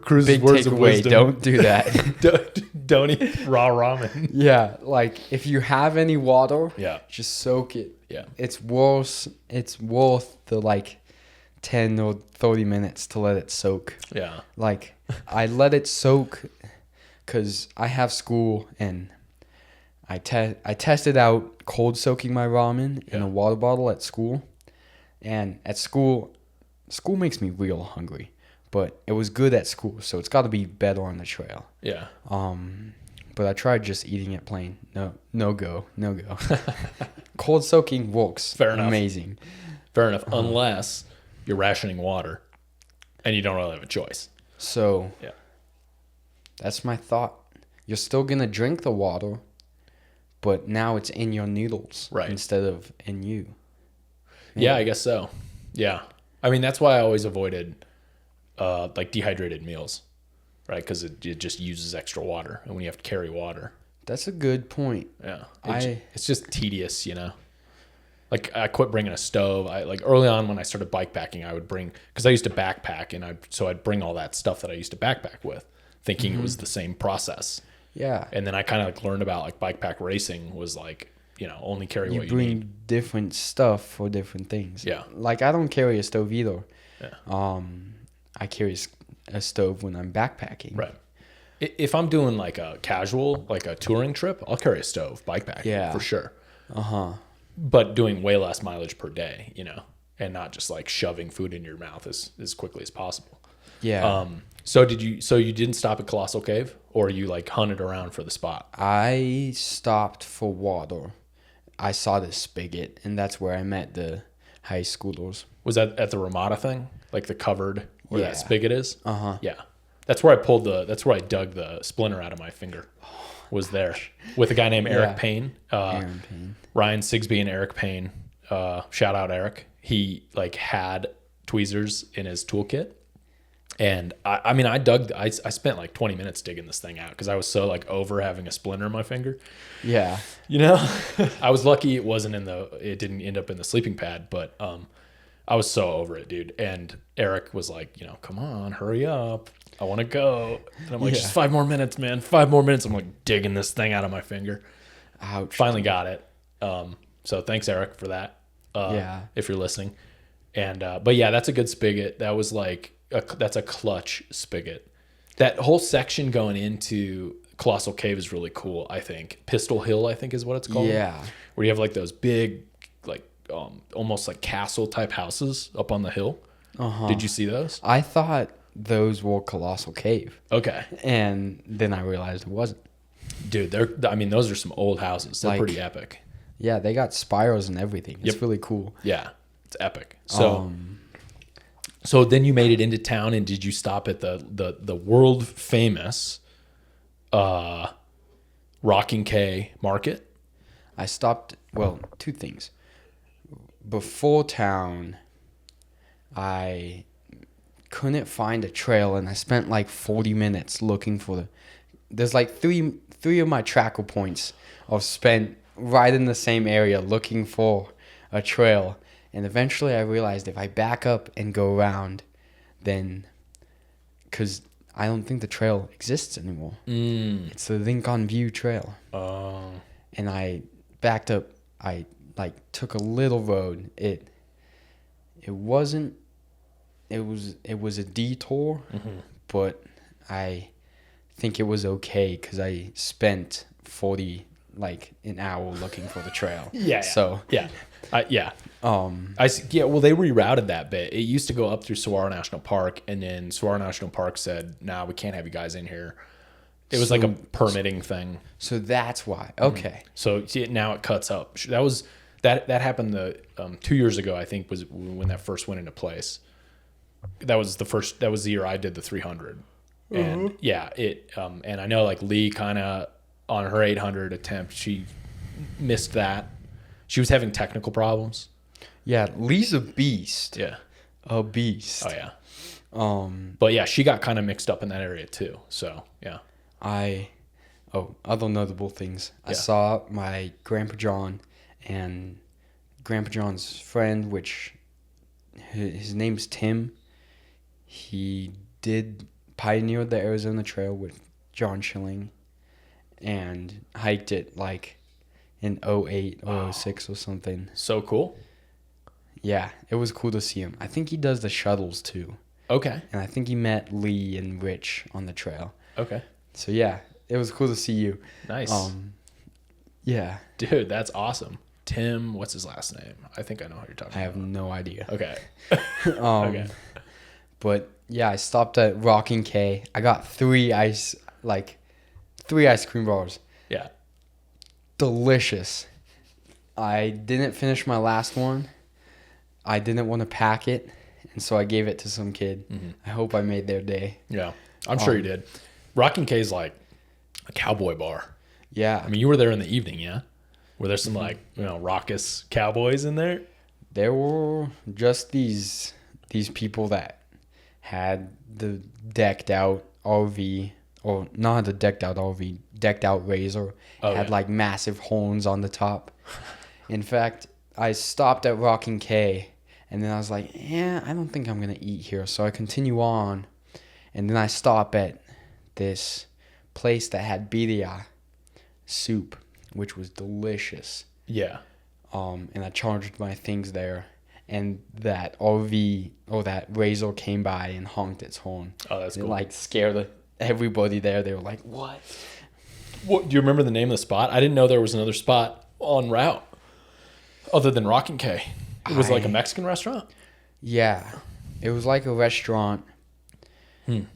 [SPEAKER 1] Cruz's
[SPEAKER 2] big
[SPEAKER 1] words of
[SPEAKER 2] takeaway.
[SPEAKER 1] wisdom.
[SPEAKER 2] Don't do that.
[SPEAKER 1] don't eat raw ramen.
[SPEAKER 2] Yeah. Like if you have any water,
[SPEAKER 1] Yeah.
[SPEAKER 2] just soak it.
[SPEAKER 1] Yeah.
[SPEAKER 2] It's worth the like 10 or 30 minutes to let it soak.
[SPEAKER 1] Yeah.
[SPEAKER 2] Like I let it soak because I have school and I tested out cold soaking my ramen in a water bottle at school. And at school makes me real hungry, but it was good at school, so it's got to be better on the trail.
[SPEAKER 1] Yeah.
[SPEAKER 2] But I tried just eating it plain. No go. Cold soaking works.
[SPEAKER 1] Fair enough.
[SPEAKER 2] Amazing.
[SPEAKER 1] Fair enough. Unless you're rationing water and you don't really have a choice.
[SPEAKER 2] So
[SPEAKER 1] Yeah.
[SPEAKER 2] that's my thought. You're still going to drink the water, but now it's in your noodles instead of in you.
[SPEAKER 1] Yeah, I guess so. Yeah. I mean, that's why I always avoided like dehydrated meals, right? Because it just uses extra water. And when you have to carry water.
[SPEAKER 2] That's a good point.
[SPEAKER 1] Yeah. It's just tedious, Like I quit bringing a stove. Like early on when I started bikepacking, I would bring, because I used to backpack, and I'd bring all that stuff that I used to backpack with, thinking it was the same process.
[SPEAKER 2] Yeah.
[SPEAKER 1] And then I kind of like learned about like bikepack racing was like, only carry what you
[SPEAKER 2] bring
[SPEAKER 1] need.
[SPEAKER 2] different stuff for different things.
[SPEAKER 1] Yeah.
[SPEAKER 2] Like I don't carry a stove either.
[SPEAKER 1] Yeah.
[SPEAKER 2] I carry a stove when I'm backpacking.
[SPEAKER 1] Right. If I'm doing like a casual, like a touring trip, I'll carry a stove bikepacking for sure. But doing way less mileage per day, and not just like shoving food in your mouth as quickly as possible.
[SPEAKER 2] Yeah.
[SPEAKER 1] So you didn't stop at Colossal Cave, or you like hunted around for the spot?
[SPEAKER 2] I stopped for water. I saw this spigot, and that's where I met the high schoolers.
[SPEAKER 1] Was that at the Ramada thing? Like the covered where that spigot is?
[SPEAKER 2] Uh-huh.
[SPEAKER 1] Yeah. That's where I dug the splinter out of my finger. Was there with a guy named Eric Payne.
[SPEAKER 2] Aaron Payne.
[SPEAKER 1] Ryan Sigsby and Eric Payne. Shout out Eric. He like had tweezers in his toolkit. And I spent like 20 minutes digging this thing out because I was so like over having a splinter in my finger.
[SPEAKER 2] Yeah.
[SPEAKER 1] I was lucky it didn't end up in the sleeping pad, but I was so over it, dude. And Eric was like, come on, hurry up. I want to go. And I'm like, just 5 more minutes, man. 5 more minutes. I'm like digging this thing out of my finger.
[SPEAKER 2] Ouch.
[SPEAKER 1] Finally got it. So thanks, Eric, for that. If you're listening. And, but yeah, that's a good spigot. That was like, that's a clutch spigot. That whole section going into Colossal Cave is really cool, I think. Pistol Hill, I think is what it's called.
[SPEAKER 2] Yeah.
[SPEAKER 1] Where you have like those big, like almost like castle type houses up on the hill.
[SPEAKER 2] Uh-huh.
[SPEAKER 1] Did you see those?
[SPEAKER 2] I thought those were Colossal Cave.
[SPEAKER 1] Okay.
[SPEAKER 2] And then I realized it wasn't.
[SPEAKER 1] Dude, those are some old houses. They're pretty epic.
[SPEAKER 2] Yeah, they got spirals and everything. It's really cool.
[SPEAKER 1] Yeah, it's epic. So then you made it into town, and did you stop at the world famous Rocking K Market?
[SPEAKER 2] I stopped, 2 things. Before town, I couldn't find a trail, and I spent like 40 minutes looking for there's like three of my tracker points I've spent right in the same area looking for a trail. And eventually I realized if I back up and go around, then, because I don't think the trail exists anymore. It's the Lincoln View Trail.
[SPEAKER 1] Oh.
[SPEAKER 2] And I backed up. I took a little road. It was a detour, but I think it was okay because I spent 40 like an hour looking for the trail.
[SPEAKER 1] Yeah.
[SPEAKER 2] So
[SPEAKER 1] yeah. Yeah.
[SPEAKER 2] Well,
[SPEAKER 1] they rerouted that bit. It used to go up through Saguaro National Park, and then Saguaro National Park said, "Nah, we can't have you guys in here." It was like a permitting thing.
[SPEAKER 2] So that's why. Okay.
[SPEAKER 1] So now it cuts up. That happened 2 years ago, I think, was when that first went into place. That was the year I did the 300. And yeah, and I know like Lee kind of on her 800 attempt, she missed that. She was having technical problems.
[SPEAKER 2] Yeah, Lee's a beast.
[SPEAKER 1] Yeah.
[SPEAKER 2] A beast.
[SPEAKER 1] Oh yeah. But yeah, she got kind of mixed up in that area too. So yeah.
[SPEAKER 2] Other notable things. Yeah. I saw my Grandpa John and Grandpa John's friend, which his name's Tim. He pioneered the Arizona Trail with John Schilling and hiked it like in 08 or 06 or something.
[SPEAKER 1] So cool.
[SPEAKER 2] Yeah, it was cool to see him. I think he does the shuttles too.
[SPEAKER 1] Okay.
[SPEAKER 2] And I think he met Lee and Rich on the trail.
[SPEAKER 1] Okay.
[SPEAKER 2] So yeah, it was cool to see you.
[SPEAKER 1] Nice.
[SPEAKER 2] Yeah.
[SPEAKER 1] Dude, that's awesome. Tim, what's his last name? I think I know who you're talking about.
[SPEAKER 2] I have no idea.
[SPEAKER 1] Okay.
[SPEAKER 2] Okay. But yeah, I stopped at Rocking K. I got 3 ice cream bars.
[SPEAKER 1] Yeah.
[SPEAKER 2] Delicious. I didn't finish my last one. I didn't want to pack it, and so I gave it to some kid. Mm-hmm. I hope I made their day.
[SPEAKER 1] Yeah, I'm sure you did. Rocking K is like a cowboy bar.
[SPEAKER 2] Yeah.
[SPEAKER 1] I mean, you were there in the evening, yeah? Were there some raucous cowboys in there?
[SPEAKER 2] There were just these people that had the decked out RV, or not the decked out RV, decked out Razor. Had like massive horns on the top. In fact, I stopped at Rocking K, and then I was like, I don't think I'm going to eat here. So I continue on, and then I stop at this place that had birria soup, which was delicious.
[SPEAKER 1] Yeah.
[SPEAKER 2] And I charged my things there, and that RV or that Razor came by and honked its horn.
[SPEAKER 1] Oh, that's cool.
[SPEAKER 2] It like scared everybody there. They were like, "What?"
[SPEAKER 1] What? Do you remember the name of the spot? I didn't know there was another spot en route other than Rocking K. It was like a Mexican restaurant?
[SPEAKER 2] Yeah. It was like a restaurant. It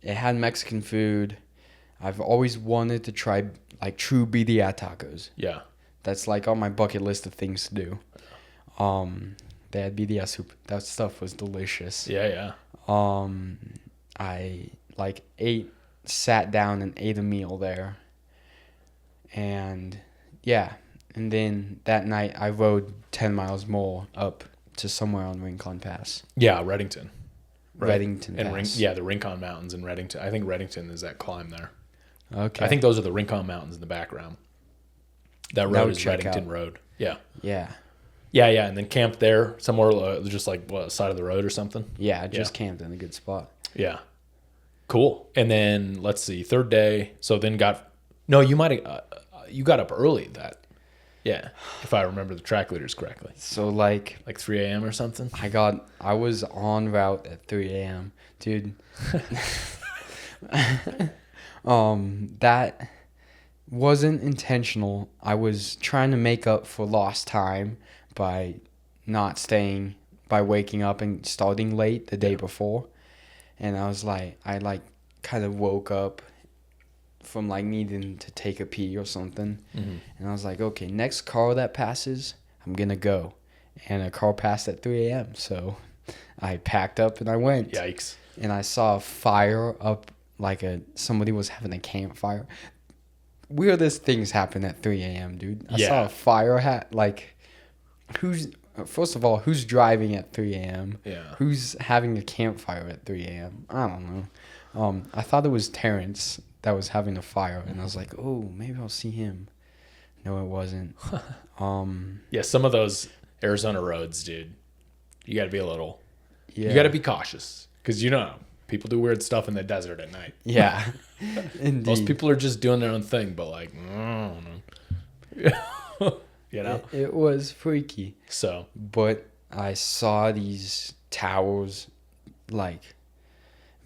[SPEAKER 2] had Mexican food. I've always wanted to try like true birria tacos.
[SPEAKER 1] Yeah.
[SPEAKER 2] That's like on my bucket list of things to do. They had birria soup. That stuff was delicious.
[SPEAKER 1] Yeah.
[SPEAKER 2] I like sat down and ate a meal there. And yeah. And then that night I rode 10 miles more up to somewhere on Rincon Pass.
[SPEAKER 1] Yeah, Reddington. Right?
[SPEAKER 2] Reddington Pass.
[SPEAKER 1] The Rincon Mountains in Reddington. I think Reddington is that climb there.
[SPEAKER 2] Okay.
[SPEAKER 1] I think those are the Rincon Mountains in the background. That road is Reddington Road. Yeah.
[SPEAKER 2] Yeah.
[SPEAKER 1] Yeah, and then camped there somewhere, just like side of the road or something.
[SPEAKER 2] Yeah, just camped in a good spot.
[SPEAKER 1] Yeah. Cool. And then let's see, third day. So then you might have, you got up early yeah, if I remember the track leaders correctly.
[SPEAKER 2] So like
[SPEAKER 1] 3 a.m. or something.
[SPEAKER 2] I was on route at 3 a.m. Dude. That wasn't intentional. I was trying to make up for lost time by waking up and starting late the day before. And I was like, kind of woke up from like needing to take a pee or something. Mm-hmm. And I was like, okay, next car that passes, I'm going to go. And a car passed at 3 a.m. So I packed up and I went.
[SPEAKER 1] Yikes.
[SPEAKER 2] And I saw a fire up, somebody was having a campfire. Weirdest things happen at 3 a.m., dude. I saw a fire first of all, who's driving at 3 a.m.?
[SPEAKER 1] Yeah.
[SPEAKER 2] Who's having a campfire at 3 a.m.? I don't know. I thought it was Terrence that was having a fire, and I was like, oh, maybe I'll see him. No, it wasn't.
[SPEAKER 1] Yeah, some of those Arizona roads, dude, you got to be you got to be cautious, because people do weird stuff in the desert at night.
[SPEAKER 2] Yeah. Indeed.
[SPEAKER 1] Most people are just doing their own thing, but I don't know.
[SPEAKER 2] It was freaky.
[SPEAKER 1] So.
[SPEAKER 2] But I saw these towers,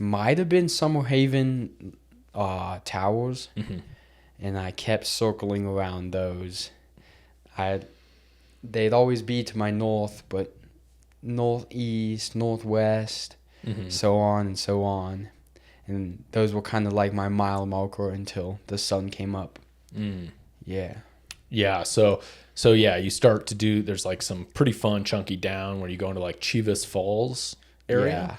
[SPEAKER 2] might have been Summer Haven towers, and I kept circling around those. They'd always be to my north, but northeast, northwest, so on and so on. And those were kind of like my mile marker until the sun came up. Yeah.
[SPEAKER 1] Yeah. So yeah, you start to do, there's like some pretty fun chunky down where you go into like Chivas Falls area.
[SPEAKER 2] Yeah.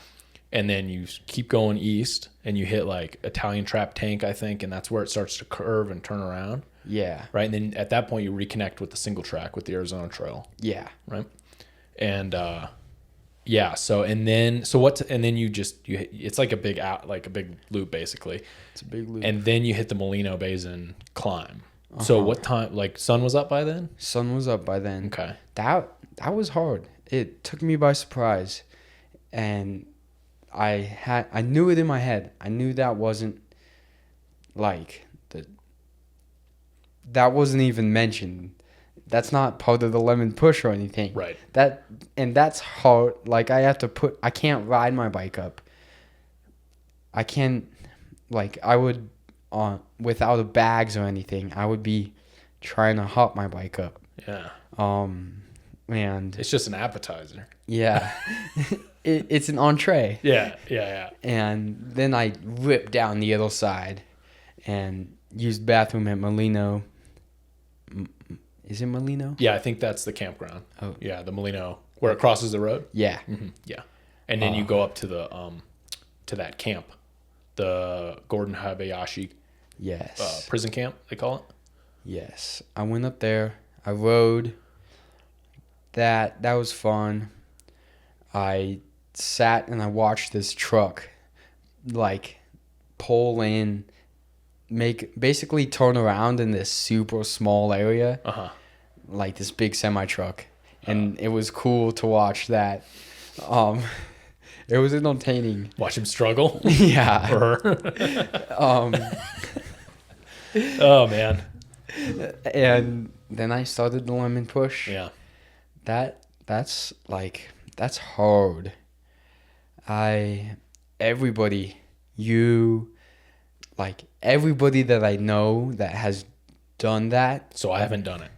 [SPEAKER 1] And then you keep going east and you hit like Italian Trap Tank, I think. And that's where it starts to curve and turn around.
[SPEAKER 2] Yeah.
[SPEAKER 1] Right. And then at that point you reconnect with the single track with the Arizona Trail.
[SPEAKER 2] Yeah.
[SPEAKER 1] Right. And, yeah. So, and then you it's like a big loop basically.
[SPEAKER 2] It's a big loop.
[SPEAKER 1] And then you hit the Molino Basin climb. So what time, like sun was up by then?
[SPEAKER 2] Sun was up by then.
[SPEAKER 1] Okay.
[SPEAKER 2] That was hard. It took me by surprise. And I knew it in my head. I knew that wasn't like that wasn't even mentioned. That's not part of the lemon push or anything.
[SPEAKER 1] Right.
[SPEAKER 2] That's hard. Like I can't ride my bike up. I can't, like I would, without the bags or anything, I would be trying to hop my bike up.
[SPEAKER 1] Yeah.
[SPEAKER 2] And
[SPEAKER 1] It's just an appetizer.
[SPEAKER 2] yeah, it's an entree.
[SPEAKER 1] Yeah.
[SPEAKER 2] And then I ripped down the other side and used bathroom at Molino. Is it Molino?
[SPEAKER 1] Yeah, I think that's the campground.
[SPEAKER 2] Oh.
[SPEAKER 1] Yeah, the Molino, where it crosses the road.
[SPEAKER 2] Yeah.
[SPEAKER 1] Yeah. And then you go up to the to that camp, the Gordon Habayashi
[SPEAKER 2] Yes.
[SPEAKER 1] prison camp, they call it.
[SPEAKER 2] Yes. I went up there. I rode. That was fun. I sat and I watched this truck like pull in, basically turn around in this super small area. Like this big semi truck. And it was cool to watch that. It was entertaining.
[SPEAKER 1] Watch him struggle.
[SPEAKER 2] Yeah.
[SPEAKER 1] Or her. Oh man.
[SPEAKER 2] And then I started the lemon push.
[SPEAKER 1] Yeah.
[SPEAKER 2] That's hard. Everybody that I know that has done that
[SPEAKER 1] So I haven't done it.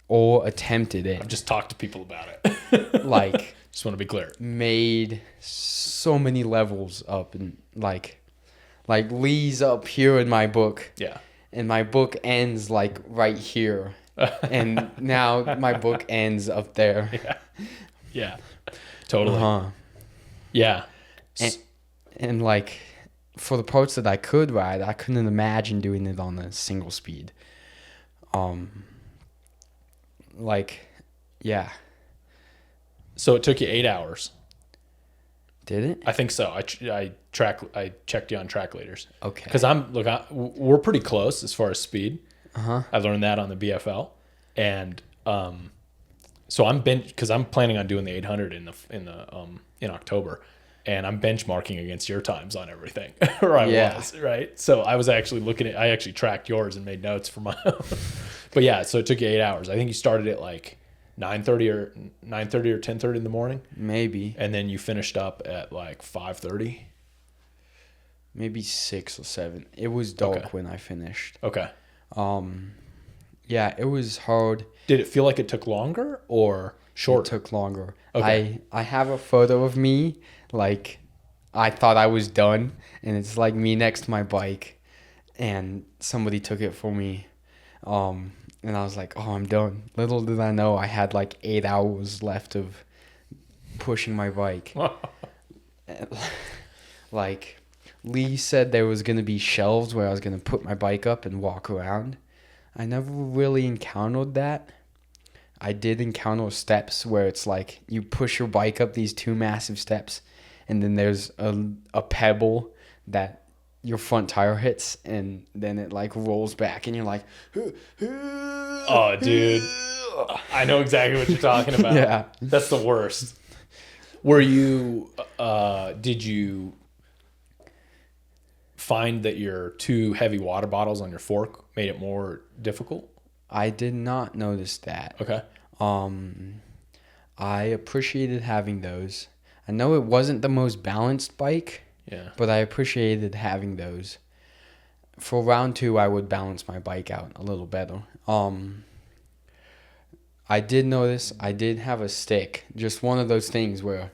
[SPEAKER 2] or attempted
[SPEAKER 1] I've
[SPEAKER 2] it,
[SPEAKER 1] just talked to people about it.
[SPEAKER 2] like
[SPEAKER 1] Just want to be clear.
[SPEAKER 2] made so many levels up, and like Lee's up here in my book.
[SPEAKER 1] Yeah.
[SPEAKER 2] And my book ends like right here. And now my book ends up there.
[SPEAKER 1] Yeah. Totally. Yeah.
[SPEAKER 2] And like for the parts that I could ride, I couldn't imagine doing it on a single speed. Yeah.
[SPEAKER 1] So it took you 8 hours.
[SPEAKER 2] Did it?
[SPEAKER 1] I think so. I checked you on track leaders.
[SPEAKER 2] Okay.
[SPEAKER 1] Because we're pretty close as far as speed. I learned that on the BFL, and so I'm because I'm planning on doing the 800 in October, and I'm benchmarking against your times on everything. Or I was, right? So I was actually I actually tracked yours and made notes for my own. But yeah, so it took you 8 hours. I think you started at like 9:30 or 10:30 in the morning.
[SPEAKER 2] Maybe.
[SPEAKER 1] And then you finished up at like 5:30.
[SPEAKER 2] Maybe 6 or 7. It was dark
[SPEAKER 1] Okay.
[SPEAKER 2] when I finished.
[SPEAKER 1] Okay.
[SPEAKER 2] Yeah, it was hard.
[SPEAKER 1] Did it feel like it took longer or shorter?
[SPEAKER 2] It took longer.
[SPEAKER 1] Okay.
[SPEAKER 2] I have a photo of me, like, I thought I was done, and it's like me next to my bike, and somebody took it for me, and I was like, oh, I'm done. Little did I know I had like 8 hours left of pushing my bike. Like, Lee said there was going to be shelves where I was going to put my bike up and walk around. I never really encountered that. I did encounter steps where it's like you push your bike up these 2 massive steps, and then there's a pebble that your front tire hits, and then it like rolls back, and you're like,
[SPEAKER 1] Oh, dude. I know exactly what you're talking about.
[SPEAKER 2] Yeah.
[SPEAKER 1] That's the worst. Were you, did you find that your 2 heavy water bottles on your fork made it more difficult?
[SPEAKER 2] I did not notice that.
[SPEAKER 1] Okay.
[SPEAKER 2] I appreciated having those. I know it wasn't the most balanced bike.
[SPEAKER 1] Yeah.
[SPEAKER 2] But I appreciated having those. For round 2, I would balance my bike out a little better. I did notice I did have a stick. Just one of those things where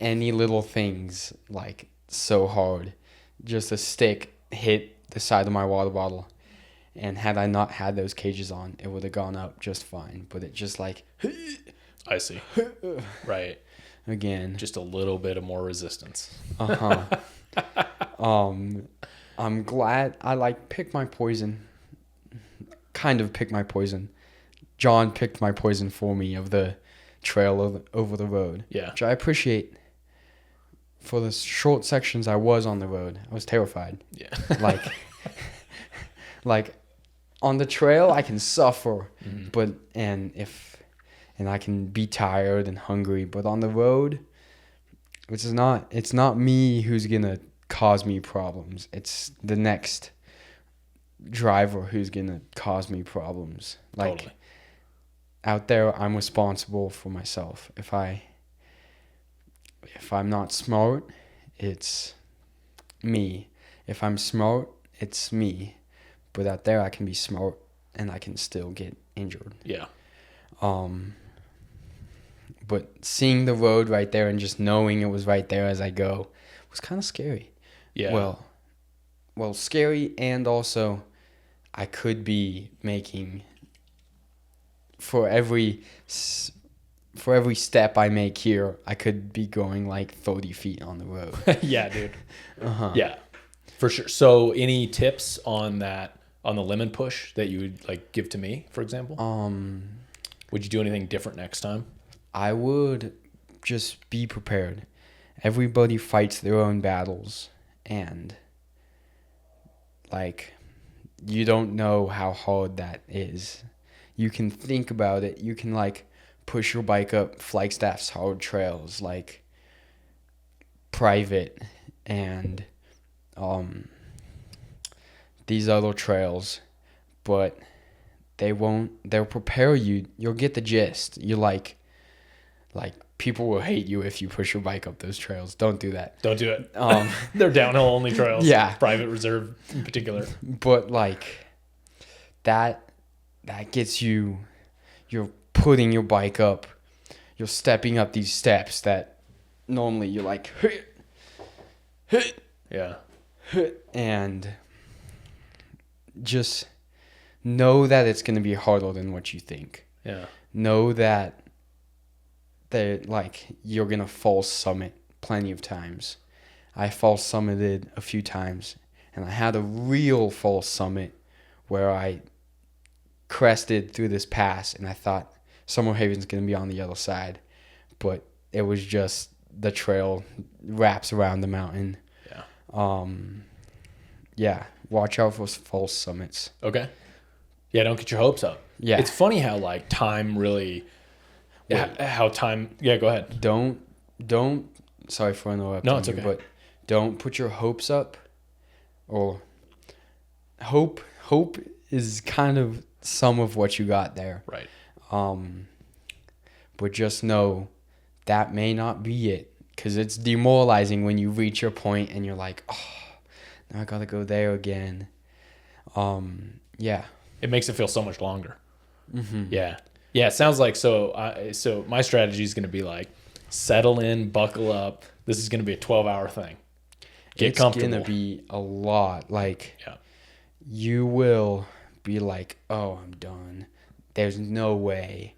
[SPEAKER 2] any little things, like, so hard. Just a stick hit the side of my water bottle. And had I not had those cages on, it would have gone up just fine. But it just, like...
[SPEAKER 1] I see. Right.
[SPEAKER 2] Again.
[SPEAKER 1] Just a little bit of more resistance.
[SPEAKER 2] Uh-huh. I'm glad I, like, picked my poison. Kind of picked my poison. John picked my poison for me of the trail over the road.
[SPEAKER 1] Yeah.
[SPEAKER 2] Which I appreciate. For the short sections I was on the road, I was terrified.
[SPEAKER 1] Yeah.
[SPEAKER 2] Like on the trail I can suffer,
[SPEAKER 1] Mm-hmm.
[SPEAKER 2] but and I can be tired and hungry, but on the road, it's not me who's gonna cause me problems. It's the next driver who's gonna cause me problems. Like,
[SPEAKER 1] Totally.
[SPEAKER 2] out there, I'm responsible for myself. If I'm not smart, it's me. If I'm smart, it's me. But out there, I can be smart and I can still get injured.
[SPEAKER 1] Yeah.
[SPEAKER 2] But seeing the road right there and just knowing it was right there as I go was kind of scary.
[SPEAKER 1] Yeah.
[SPEAKER 2] Well, scary, and also I could be making, for every step I make here, I could be going like 30 feet on the road.
[SPEAKER 1] Yeah, dude.
[SPEAKER 2] Uh-huh.
[SPEAKER 1] Yeah, for sure. So any tips on that, on the lemon push that you would like give to me, for example? Would you do anything different next time?
[SPEAKER 2] I would just be prepared. Everybody fights their own battles, and like, you don't know how hard that is. You can think about it. You can, like, push your bike up Flagstaff's hard trails, like private and these other trails, but they'll prepare you. You'll get the gist. You like people will hate you if you push your bike up those trails. Don't do that.
[SPEAKER 1] Don't do it. They're downhill only trails.
[SPEAKER 2] Yeah.
[SPEAKER 1] Private reserve in particular.
[SPEAKER 2] But like that gets you, you're putting your bike up. You're stepping up these steps that normally you're like,
[SPEAKER 1] Yeah.
[SPEAKER 2] and just know that it's going to be harder than what you think.
[SPEAKER 1] Yeah.
[SPEAKER 2] Know that like, you're going to false summit plenty of times. I false summited a few times, and I had a real false summit where I crested through this pass, and I thought Summer Haven's going to be on the other side, but it was just the trail wraps around the mountain.
[SPEAKER 1] Yeah.
[SPEAKER 2] Yeah, watch out for false summits.
[SPEAKER 1] Okay. Yeah, don't get your hopes up.
[SPEAKER 2] Yeah.
[SPEAKER 1] It's funny how, like, time really... How time... Yeah, go ahead.
[SPEAKER 2] Don't... Sorry for interrupting.
[SPEAKER 1] No, it's okay.
[SPEAKER 2] But don't put your hopes up. Or... Hope is kind of some of what you got there.
[SPEAKER 1] Right.
[SPEAKER 2] But just know that may not be it. Because it's demoralizing when you reach your point and you're like, oh, now I gotta go there again. Yeah.
[SPEAKER 1] It makes it feel so much longer.
[SPEAKER 2] Mm-hmm.
[SPEAKER 1] Yeah. Yeah, it sounds like so my strategy is going to be like, settle in, buckle up. This is going to be a 12-hour thing. Get comfortable.
[SPEAKER 2] It's going to be a lot. Like,
[SPEAKER 1] yeah.
[SPEAKER 2] You will be like, oh, I'm done. There's no way.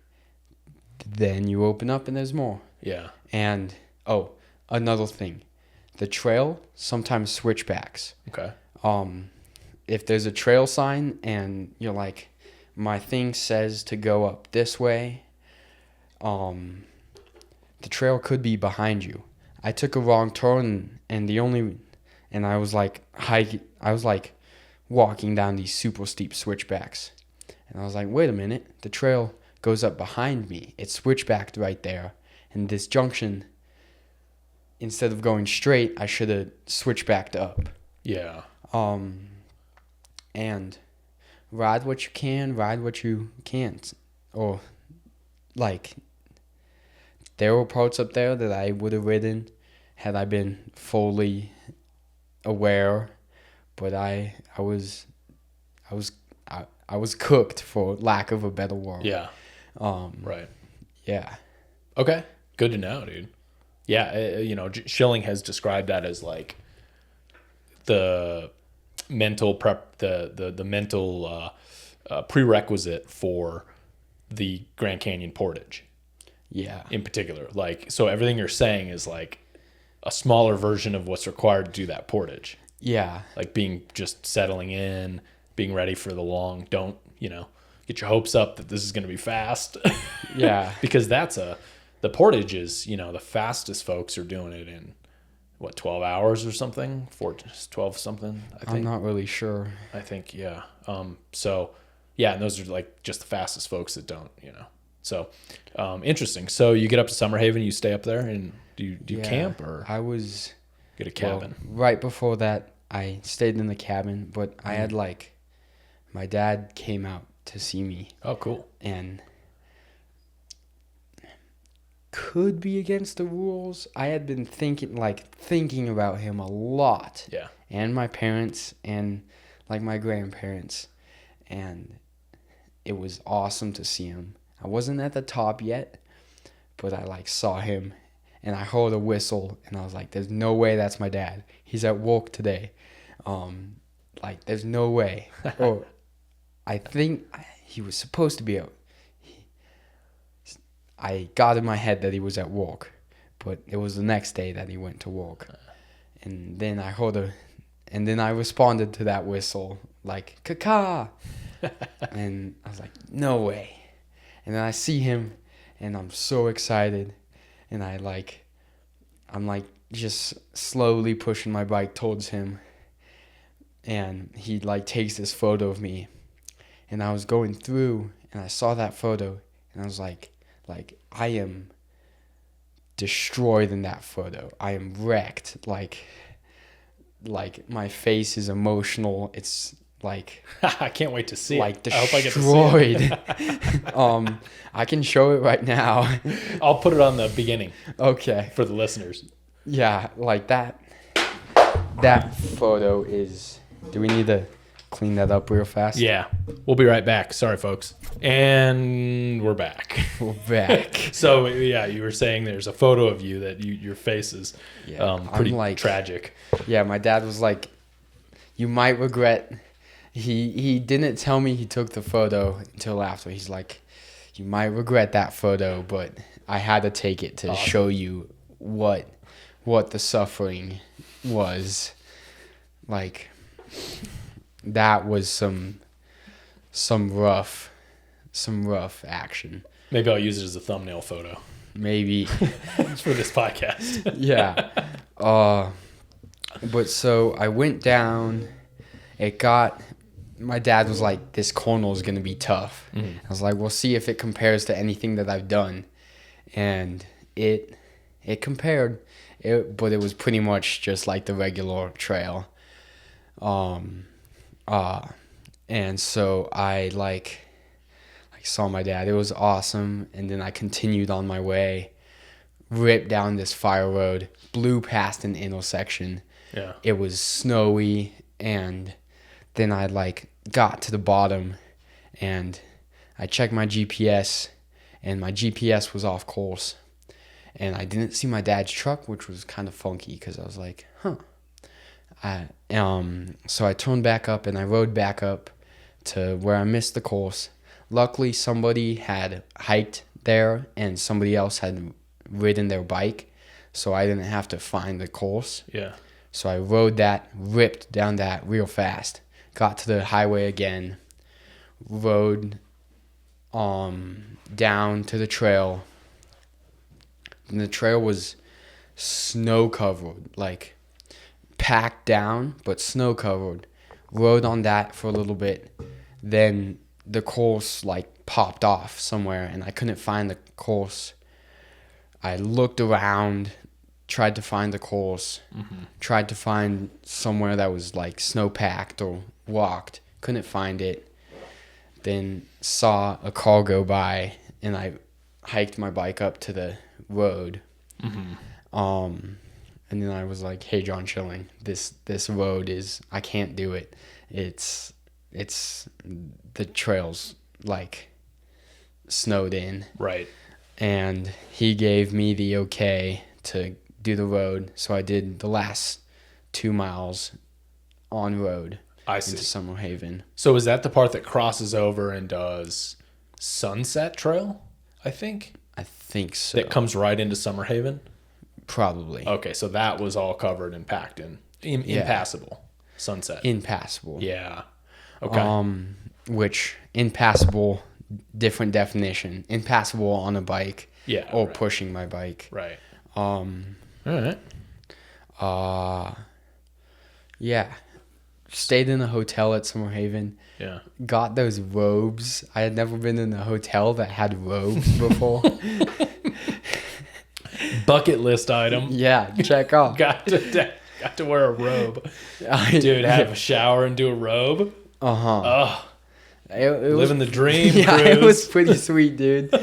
[SPEAKER 2] Then you open up and there's more.
[SPEAKER 1] Yeah.
[SPEAKER 2] And, another thing. The trail sometimes switchbacks.
[SPEAKER 1] Okay.
[SPEAKER 2] If there's a trail sign and you're like, my thing says to go up this way, the trail could be behind you. I took a wrong turn, and I was like walking down these super steep switchbacks, and I was like, wait a minute, the trail goes up behind me. It switchbacked right there, and this junction, instead of going straight, I should have switchbacked up.
[SPEAKER 1] Yeah.
[SPEAKER 2] And ride what you can, ride what you can't. Or, like, there were parts up there that I would have ridden had I been fully aware, but I was cooked, for lack of a better word.
[SPEAKER 1] Yeah. Right.
[SPEAKER 2] Yeah.
[SPEAKER 1] Okay. Good to know, dude. Yeah. Schilling has described that as like the mental prep, the mental prerequisite for the Grand Canyon portage.
[SPEAKER 2] Yeah.
[SPEAKER 1] In particular, like, so everything you're saying is like a smaller version of what's required to do that portage.
[SPEAKER 2] Yeah.
[SPEAKER 1] Like just settling in, being ready for the long, don't, get your hopes up that this is going to be fast.
[SPEAKER 2] Yeah.
[SPEAKER 1] Because the portage is, the fastest folks are doing it in 12 hours or something, 12 something, I think.
[SPEAKER 2] I'm not really sure.
[SPEAKER 1] I think, yeah. So yeah, and those are like just the fastest folks that don't, So, interesting. So you get up to Summerhaven, you stay up there, and do you camp, or
[SPEAKER 2] I was
[SPEAKER 1] get a cabin?
[SPEAKER 2] Right before that, I stayed in the cabin, but I had my dad came out to see me.
[SPEAKER 1] Oh, cool.
[SPEAKER 2] And could be against the rules. I had been thinking about him a lot.
[SPEAKER 1] Yeah.
[SPEAKER 2] And my parents and my grandparents, and it was awesome to see him. I wasn't at the top yet, but I saw him, and I heard a whistle, and I was like, "There's no way that's my dad. He's at work today. There's no way." Or I think he was supposed to be out. I got in my head that he was at work, but it was the next day that he went to work, and then I heard and then I responded to that whistle like "Kaka," and I was like, "No way." And then I see him, and I'm so excited, and I'm just slowly pushing my bike towards him, and he takes this photo of me, and I was going through, and I saw that photo, and I was like I am destroyed in that photo. I am wrecked. Like my face is emotional. It's
[SPEAKER 1] I can't wait to see it.
[SPEAKER 2] destroyed.
[SPEAKER 1] I hope I get to see it.
[SPEAKER 2] I can show it right now.
[SPEAKER 1] I'll put it on the beginning.
[SPEAKER 2] Okay.
[SPEAKER 1] For the listeners.
[SPEAKER 2] Yeah, that photo is. Do we need to clean that up real fast?
[SPEAKER 1] Yeah. We'll be right back. Sorry, folks. And we're back.
[SPEAKER 2] We're back.
[SPEAKER 1] So, yeah, you were saying there's a photo of you that your face is pretty tragic.
[SPEAKER 2] Yeah, my dad was like, "You might regret." He didn't tell me he took the photo until after. He's like, "You might regret that photo, but I had to take it to show you what the suffering was." That was some rough action.
[SPEAKER 1] Maybe I'll use it as a thumbnail photo.
[SPEAKER 2] Maybe.
[SPEAKER 1] For this podcast.
[SPEAKER 2] Yeah. But so I went down. My dad was like, "This corner is going to be tough."
[SPEAKER 1] Mm-hmm.
[SPEAKER 2] I was like, "We'll see if it compares to anything that I've done." And it compared, but it was pretty much just like the regular trail. And so I saw my dad. It was awesome. And then I continued on my way, ripped down this fire road, blew past an intersection.
[SPEAKER 1] Yeah.
[SPEAKER 2] It was snowy, and then I got to the bottom, and I checked my GPS, and my GPS was off course, and I didn't see my dad's truck, which was kind of funky because I was like, huh. So I turned back up, and I rode back up to where I missed the course. Luckily, somebody had hiked there, and somebody else had ridden their bike, so I didn't have to find the course.
[SPEAKER 1] Yeah.
[SPEAKER 2] So I rode that, ripped down that real fast, got to the highway again, rode down to the trail. And the trail was snow covered, packed down, but snow covered. Rode on that for a little bit. Then the course popped off somewhere, and I couldn't find the course. I looked around, tried to find the course, tried to find somewhere that was snow packed or walked, couldn't find it. Then saw a car go by, and I hiked my bike up to the road. And then I was like, hey, John Schilling, this road I can't do it. It's the trail's like snowed in.
[SPEAKER 1] Right.
[SPEAKER 2] And he gave me the okay to do the road. So I did the last 2 miles on road into Summer Haven.
[SPEAKER 1] So is that the part that crosses over and does Sunset Trail, I think?
[SPEAKER 2] I think so.
[SPEAKER 1] That comes right into Summer Haven?
[SPEAKER 2] Probably.
[SPEAKER 1] Okay, so that was all covered and packed in. Impassable. Sunset.
[SPEAKER 2] Impassable.
[SPEAKER 1] Yeah. Okay.
[SPEAKER 2] Which impassable, different definition. Impassable on a bike.
[SPEAKER 1] Yeah.
[SPEAKER 2] Or pushing my bike.
[SPEAKER 1] Right.
[SPEAKER 2] All
[SPEAKER 1] right.
[SPEAKER 2] Yeah. Stayed in a hotel at Summer Haven.
[SPEAKER 1] Yeah.
[SPEAKER 2] Got those robes. I had never been in a hotel that had robes before.
[SPEAKER 1] Bucket list item.
[SPEAKER 2] Yeah, check off.
[SPEAKER 1] got to wear a robe. Dude, have a shower and do a robe.
[SPEAKER 2] Uh-huh.
[SPEAKER 1] Oh,
[SPEAKER 2] it
[SPEAKER 1] living the dream.
[SPEAKER 2] Yeah,
[SPEAKER 1] Cruz.
[SPEAKER 2] It was pretty sweet, dude.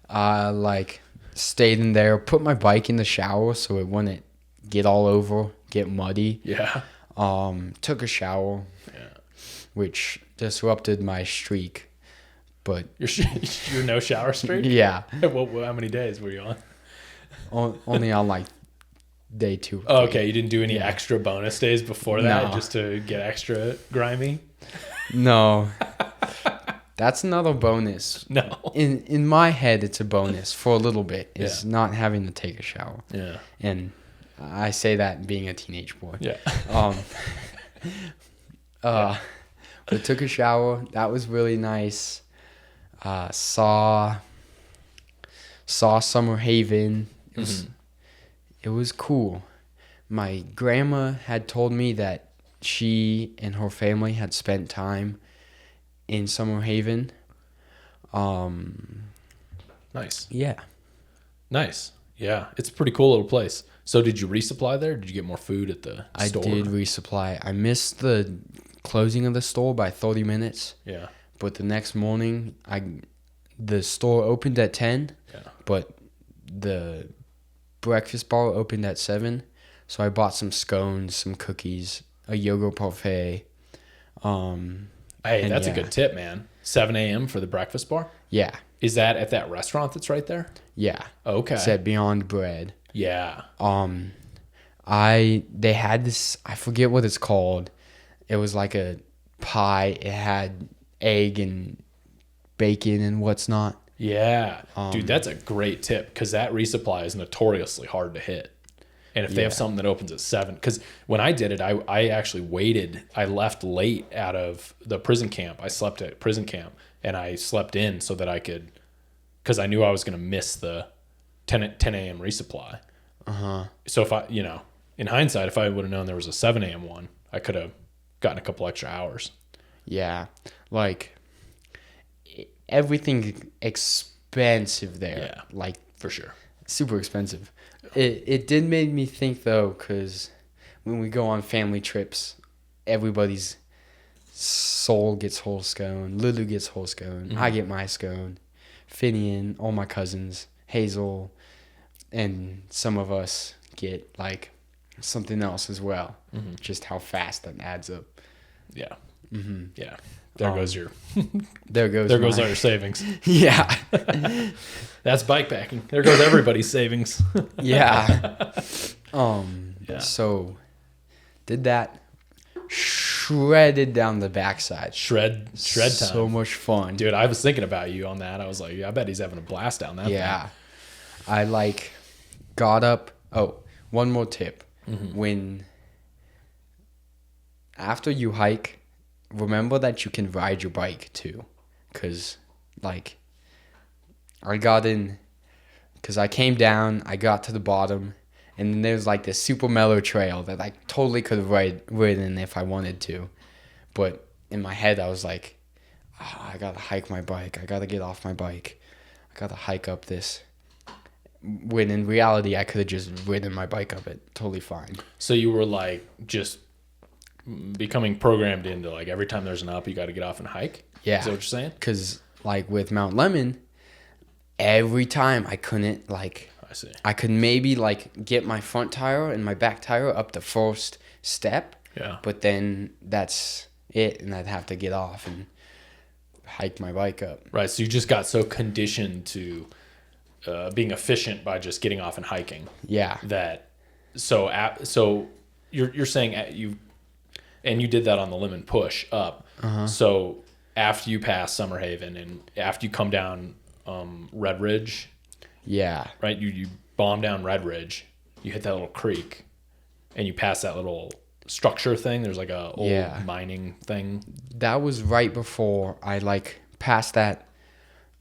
[SPEAKER 2] I like stayed in there, put my bike in the shower so it wouldn't get all over, get muddy.
[SPEAKER 1] Yeah.
[SPEAKER 2] Took a shower.
[SPEAKER 1] Yeah.
[SPEAKER 2] Which disrupted my streak. But
[SPEAKER 1] you're no shower streak?
[SPEAKER 2] Yeah.
[SPEAKER 1] How many days were you on?
[SPEAKER 2] Only on like day 2.
[SPEAKER 1] Oh, okay, you didn't do any extra bonus days before that just to get extra grimy?
[SPEAKER 2] No. That's another bonus.
[SPEAKER 1] No.
[SPEAKER 2] In my head, it's a bonus for a little bit. Is not having to take a shower.
[SPEAKER 1] Yeah.
[SPEAKER 2] And I say that being a teenage boy.
[SPEAKER 1] Yeah.
[SPEAKER 2] But took a shower. That was really nice. Saw Summer Haven. It was cool. My grandma had told me that she and her family had spent time in Summer Haven.
[SPEAKER 1] Nice.
[SPEAKER 2] Yeah.
[SPEAKER 1] Nice. Yeah. It's a pretty cool little place. So did you resupply there? Did you get more food at the store?
[SPEAKER 2] I did resupply. I missed the closing of the store by 30 minutes.
[SPEAKER 1] Yeah.
[SPEAKER 2] But the next morning, the store opened at 10.
[SPEAKER 1] Yeah.
[SPEAKER 2] But the breakfast bar opened at 7. So I bought some scones, some cookies, a yogurt parfait.
[SPEAKER 1] Hey, that's a good tip, man. 7 a.m. for the breakfast bar?
[SPEAKER 2] Yeah.
[SPEAKER 1] Is that at that restaurant that's right there?
[SPEAKER 2] Yeah.
[SPEAKER 1] Okay.
[SPEAKER 2] It's at Beyond Bread.
[SPEAKER 1] Yeah.
[SPEAKER 2] They had this, I forget what it's called. It was like a pie. It had egg and bacon and what's not.
[SPEAKER 1] Yeah. Dude, that's a great tip because that resupply is notoriously hard to hit. And if they have something that opens at 7, because when I did it, I actually waited. I left late out of the prison camp. I slept at prison camp and I slept in so that I could, because I knew I was going to miss the 10 a.m. resupply. So if I, in hindsight, if I would have known there was a 7 a.m. one, I could have gotten a couple extra hours.
[SPEAKER 2] Yeah. Like everything expensive there.
[SPEAKER 1] Yeah.
[SPEAKER 2] Like
[SPEAKER 1] For sure.
[SPEAKER 2] super expensive. It did make me think though, because when we go on family trips, everybody's soul gets whole scone, Lulu gets whole scone, I get my scone, Finian, all my cousins, Hazel, and some of us get like something else as well. Just how fast that adds up.
[SPEAKER 1] Yeah. Yeah. There goes
[SPEAKER 2] there goes
[SPEAKER 1] our savings.
[SPEAKER 2] Yeah.
[SPEAKER 1] That's bikepacking. There goes everybody's savings.
[SPEAKER 2] Yeah. So did that. Shredded down the backside.
[SPEAKER 1] Shred time.
[SPEAKER 2] So much fun.
[SPEAKER 1] Dude, I was thinking about you on that. I was like, I bet he's having a blast down that
[SPEAKER 2] Yeah.
[SPEAKER 1] thing.
[SPEAKER 2] I got up. Oh, one more tip. When after you hike, remember that you can ride your bike too. Because I got in, because I came down, I got to the bottom, and then there's this super mellow trail that I totally could have ridden if I wanted to. But in my head, I was like, I gotta hike my bike. I gotta get off my bike. I gotta hike up this. When in reality, I could have just ridden my bike up it. Totally fine.
[SPEAKER 1] So you were just becoming programmed into every time there's an up, you got to get off and hike?
[SPEAKER 2] Yeah.
[SPEAKER 1] Is that what you're saying?
[SPEAKER 2] Because with Mount Lemon, every time I couldn't
[SPEAKER 1] I I see.
[SPEAKER 2] I could maybe like get my front tire and my back tire up the first step.
[SPEAKER 1] Yeah.
[SPEAKER 2] But then that's it, and I'd have to get off and hike my bike up.
[SPEAKER 1] Right. So you just got so conditioned to being efficient by just getting off and hiking.
[SPEAKER 2] Yeah.
[SPEAKER 1] That so you're saying you did that on the lemon push up. So after you pass Summerhaven and after you come down Red Ridge,
[SPEAKER 2] Yeah.
[SPEAKER 1] right? You bomb down Red Ridge, you hit that little creek, and you pass that little structure thing. There's like a old mining thing.
[SPEAKER 2] That was right before I like passed that.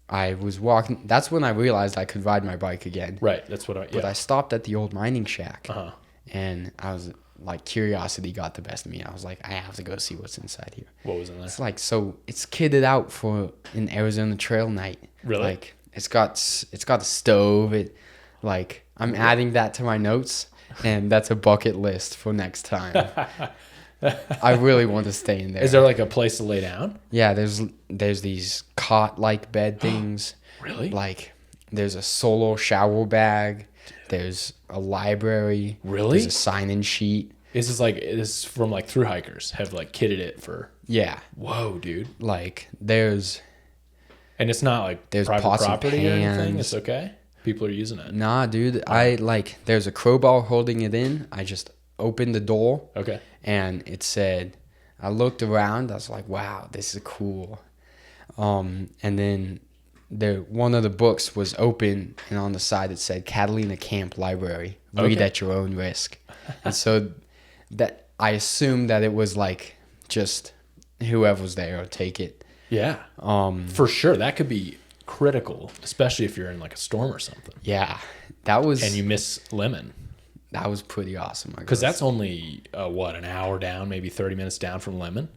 [SPEAKER 2] I was walking. That's when I realized I could ride my bike again.
[SPEAKER 1] Right. That's what
[SPEAKER 2] But I stopped at the old mining shack,
[SPEAKER 1] Uh-huh.
[SPEAKER 2] and I was like, curiosity got the best of me. I was like, I have to go see what's inside here.
[SPEAKER 1] What was in there?
[SPEAKER 2] It's like, so it's kitted out for an Arizona trail night.
[SPEAKER 1] Really?
[SPEAKER 2] Like it's got a stove. I'm adding that to my notes, and that's a bucket list for next time. I really want to stay in there.
[SPEAKER 1] Is there like a place to lay down?
[SPEAKER 2] Yeah, there's these cot-like bed things.
[SPEAKER 1] Really?
[SPEAKER 2] Like there's a solo shower bag. There's a library.
[SPEAKER 1] Really?
[SPEAKER 2] There's a sign-in sheet.
[SPEAKER 1] Is this from like through hikers have like kitted it for?
[SPEAKER 2] Yeah.
[SPEAKER 1] Whoa, dude.
[SPEAKER 2] Like there's
[SPEAKER 1] And it's not like
[SPEAKER 2] There's
[SPEAKER 1] private
[SPEAKER 2] pots and
[SPEAKER 1] property or anything.
[SPEAKER 2] pans.
[SPEAKER 1] It's okay. People are using it.
[SPEAKER 2] Nah, dude. There's a crowbar holding it in. I just opened the door.
[SPEAKER 1] Okay.
[SPEAKER 2] And it said, I looked around. I was like, wow, this is cool. And then one of the books was open, and on the side it said Catalina Camp Library. Read
[SPEAKER 1] Okay.
[SPEAKER 2] at your own risk. And so that I assumed that it was like just whoever's there will take it.
[SPEAKER 1] Yeah. For sure. That could be critical, especially if you're in like a storm or something.
[SPEAKER 2] Yeah, that was
[SPEAKER 1] And you miss Lemon.
[SPEAKER 2] that was pretty awesome.
[SPEAKER 1] Because that's only, an hour down, maybe 30 minutes down from Lemon?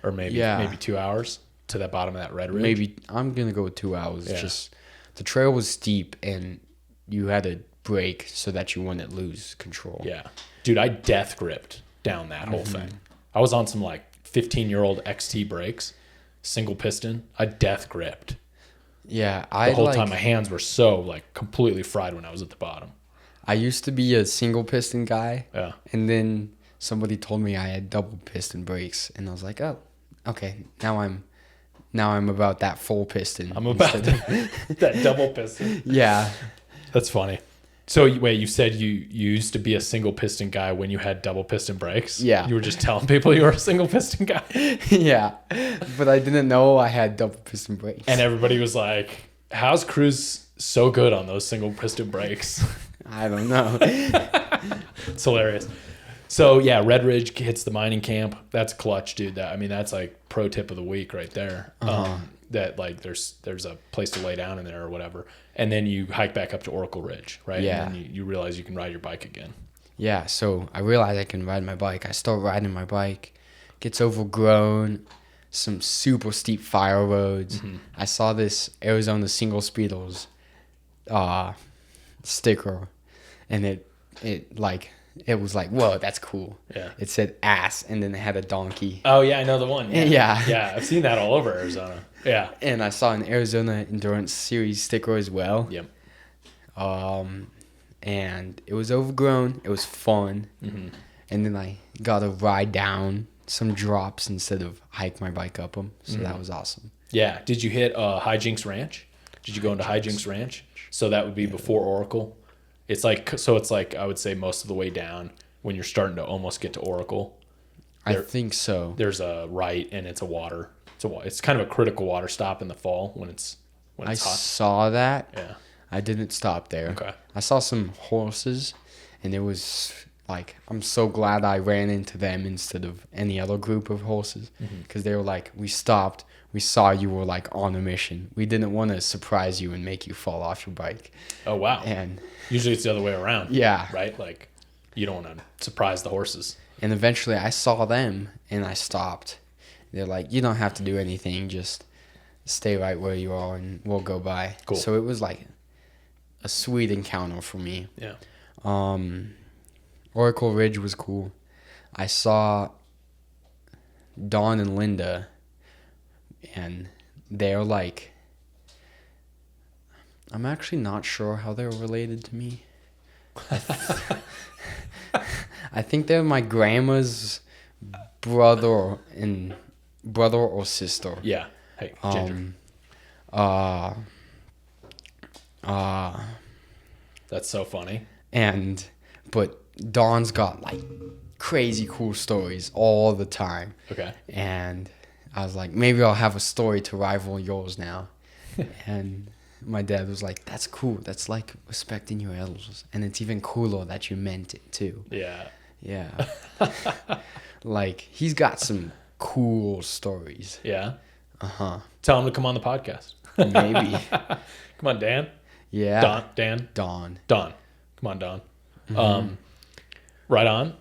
[SPEAKER 1] Or maybe 2 hours to the bottom of that Red Ridge?
[SPEAKER 2] Maybe I'm going to go with 2 hours.
[SPEAKER 1] Yeah.
[SPEAKER 2] Just the trail was steep, and you had to brake so that you wouldn't lose control.
[SPEAKER 1] Yeah. Dude, I death gripped down that whole
[SPEAKER 2] Mm-hmm.
[SPEAKER 1] thing. I was on some like 15-year-old XT brakes, single piston. I death gripped.
[SPEAKER 2] Yeah,
[SPEAKER 1] The whole time my hands were so like completely fried when I was at the bottom.
[SPEAKER 2] I used to be a single piston guy.
[SPEAKER 1] Yeah.
[SPEAKER 2] And then somebody told me I had double piston brakes, and I was like, "Oh, okay. Now I'm about that full piston."
[SPEAKER 1] I'm about that double piston.
[SPEAKER 2] Yeah.
[SPEAKER 1] That's funny. So wait, you said you used to be a single piston guy when you had double piston brakes?
[SPEAKER 2] Yeah.
[SPEAKER 1] You were just telling people you were a single piston guy?
[SPEAKER 2] Yeah. But I didn't know I had double piston brakes.
[SPEAKER 1] And everybody was like, how's Cruz so good on those single piston brakes?
[SPEAKER 2] I don't know.
[SPEAKER 1] It's hilarious. So yeah, Red Ridge hits the mining camp. That's clutch, dude. That's like pro tip of the week right there. That like there's a place to lay down in there or whatever. And then you hike back up to Oracle Ridge, right?
[SPEAKER 2] Yeah.
[SPEAKER 1] And then you realize you can ride your bike again.
[SPEAKER 2] Yeah, so I realized I can ride my bike. I start riding my bike. Gets overgrown. Some super steep fire roads.
[SPEAKER 1] Mm-hmm.
[SPEAKER 2] I saw this Arizona Single Speedos sticker, and it was like, whoa, that's cool.
[SPEAKER 1] Yeah.
[SPEAKER 2] It said ass, and then it had a donkey.
[SPEAKER 1] Oh yeah, I know the one.
[SPEAKER 2] Yeah.
[SPEAKER 1] Yeah, I've seen that all over Arizona. Yeah.
[SPEAKER 2] And I saw an Arizona Endurance Series sticker as well.
[SPEAKER 1] Yep.
[SPEAKER 2] And it was overgrown. It was fun.
[SPEAKER 1] Mm-hmm.
[SPEAKER 2] And then I got to ride down some drops instead of hike my bike up them. So that was awesome.
[SPEAKER 1] Yeah. Did you hit Hijinks Ranch? Did you go into Hijinks Ranch? So that would be before Oracle. It's like I would say most of the way down when you're starting to almost get to Oracle.
[SPEAKER 2] I think so.
[SPEAKER 1] There's a right, and it's a water. It's kind of a critical water stop in the fall when it's
[SPEAKER 2] I
[SPEAKER 1] hot.
[SPEAKER 2] saw that.
[SPEAKER 1] Yeah.
[SPEAKER 2] I didn't stop there.
[SPEAKER 1] Okay.
[SPEAKER 2] I saw some horses, and it was like, I'm so glad I ran into them instead of any other group of horses, because they were like, we stopped. We saw you were like on a mission. We didn't want to surprise you and make you fall off your bike.
[SPEAKER 1] Oh wow.
[SPEAKER 2] And
[SPEAKER 1] Usually it's the other way around.
[SPEAKER 2] yeah.
[SPEAKER 1] Right? Like you don't want to surprise the horses.
[SPEAKER 2] And eventually I saw them and I stopped. They're like, you don't have to do anything. Just stay right where you are and we'll go by.
[SPEAKER 1] Cool.
[SPEAKER 2] So it was like a sweet encounter for me.
[SPEAKER 1] Yeah.
[SPEAKER 2] Oracle Ridge was cool. I saw Dawn and Linda, and they're like, I'm actually not sure how they're related to me. I think they're my grandma's brother or sister.
[SPEAKER 1] Yeah. Hey, Ginger. That's so funny.
[SPEAKER 2] But Dawn's got like crazy cool stories all the time.
[SPEAKER 1] Okay.
[SPEAKER 2] And I was like, maybe I'll have a story to rival yours now. And my dad was like, that's cool. That's like respecting your elders. And it's even cooler that you meant it too.
[SPEAKER 1] Yeah.
[SPEAKER 2] Yeah. Like, he's got some cool stories.
[SPEAKER 1] Yeah.
[SPEAKER 2] Uh-huh.
[SPEAKER 1] Tell him to come on the podcast.
[SPEAKER 2] Maybe.
[SPEAKER 1] Come on, Dan.
[SPEAKER 2] Yeah.
[SPEAKER 1] Dan.
[SPEAKER 2] Dawn.
[SPEAKER 1] Come on, Don. Right on.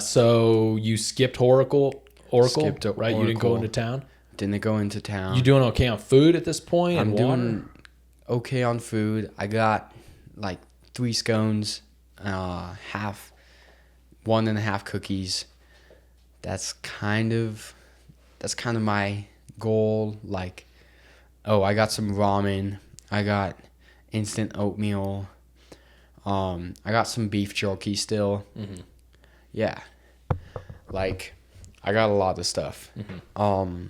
[SPEAKER 1] So you skipped Oracle,
[SPEAKER 2] Skipped
[SPEAKER 1] right? You didn't go into town.
[SPEAKER 2] Didn't go into town.
[SPEAKER 1] You doing okay on food at this point?
[SPEAKER 2] I'm
[SPEAKER 1] and water?
[SPEAKER 2] doing okay on food. I got like 3 scones, 1.5 cookies. That's kind of my goal. Like, I got some ramen. I got instant oatmeal. I got some beef jerky still. Mm-hmm. Yeah. Like, I got a lot of stuff. Mm-hmm.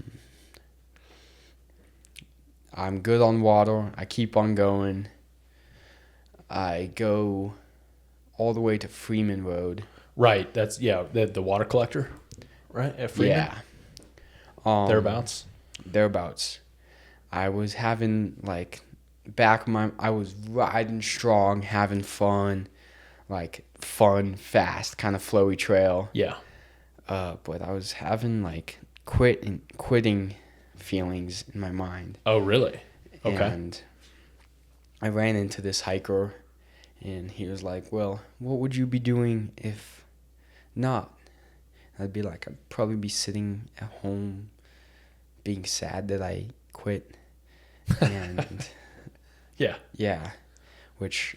[SPEAKER 2] I'm good on water. I keep on going. I go all the way to Freeman Road.
[SPEAKER 1] Right. That's, the water collector, right? At Freeman?
[SPEAKER 2] Yeah.
[SPEAKER 1] Thereabouts?
[SPEAKER 2] Thereabouts. I was having, like, I was riding strong, having fun, like, fast, kind of flowy trail.
[SPEAKER 1] Yeah.
[SPEAKER 2] But I was having, like, quitting feelings in my mind.
[SPEAKER 1] Oh, really? Okay.
[SPEAKER 2] And I ran into this hiker, and he was like, well, what would you be doing if not? I'd be like, I'd probably be sitting at home being sad that I quit. And yeah, which,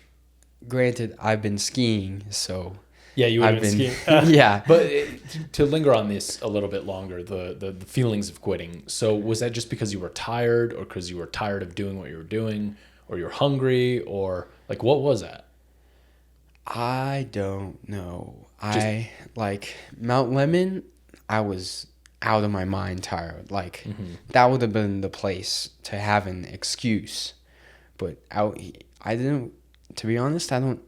[SPEAKER 2] granted, I've been skiing, so
[SPEAKER 1] yeah, you would have been skiing.
[SPEAKER 2] Yeah.
[SPEAKER 1] But to linger on this a little bit longer, the feelings of quitting. So was that just because you were tired, or because you were tired of doing what you were doing, or you're hungry, or like what was that?
[SPEAKER 2] I don't know. Like Mount Lemon, I was out of my mind tired. Like, that would have been the place to have an excuse. But I didn't, to be honest, it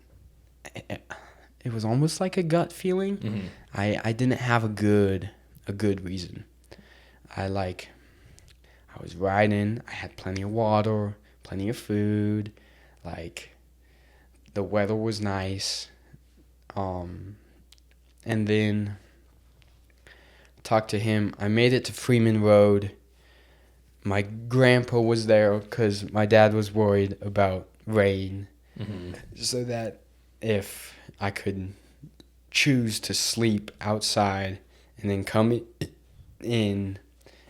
[SPEAKER 2] was almost like a gut feeling. Mm-hmm. I didn't have a good reason. I was riding, I had plenty of water, plenty of food, like, the weather was nice. And then talked to him. I made it to Freeman Road. My grandpa was there because my dad was worried about rain. Mm-hmm. So that if I could choose to sleep outside and then come in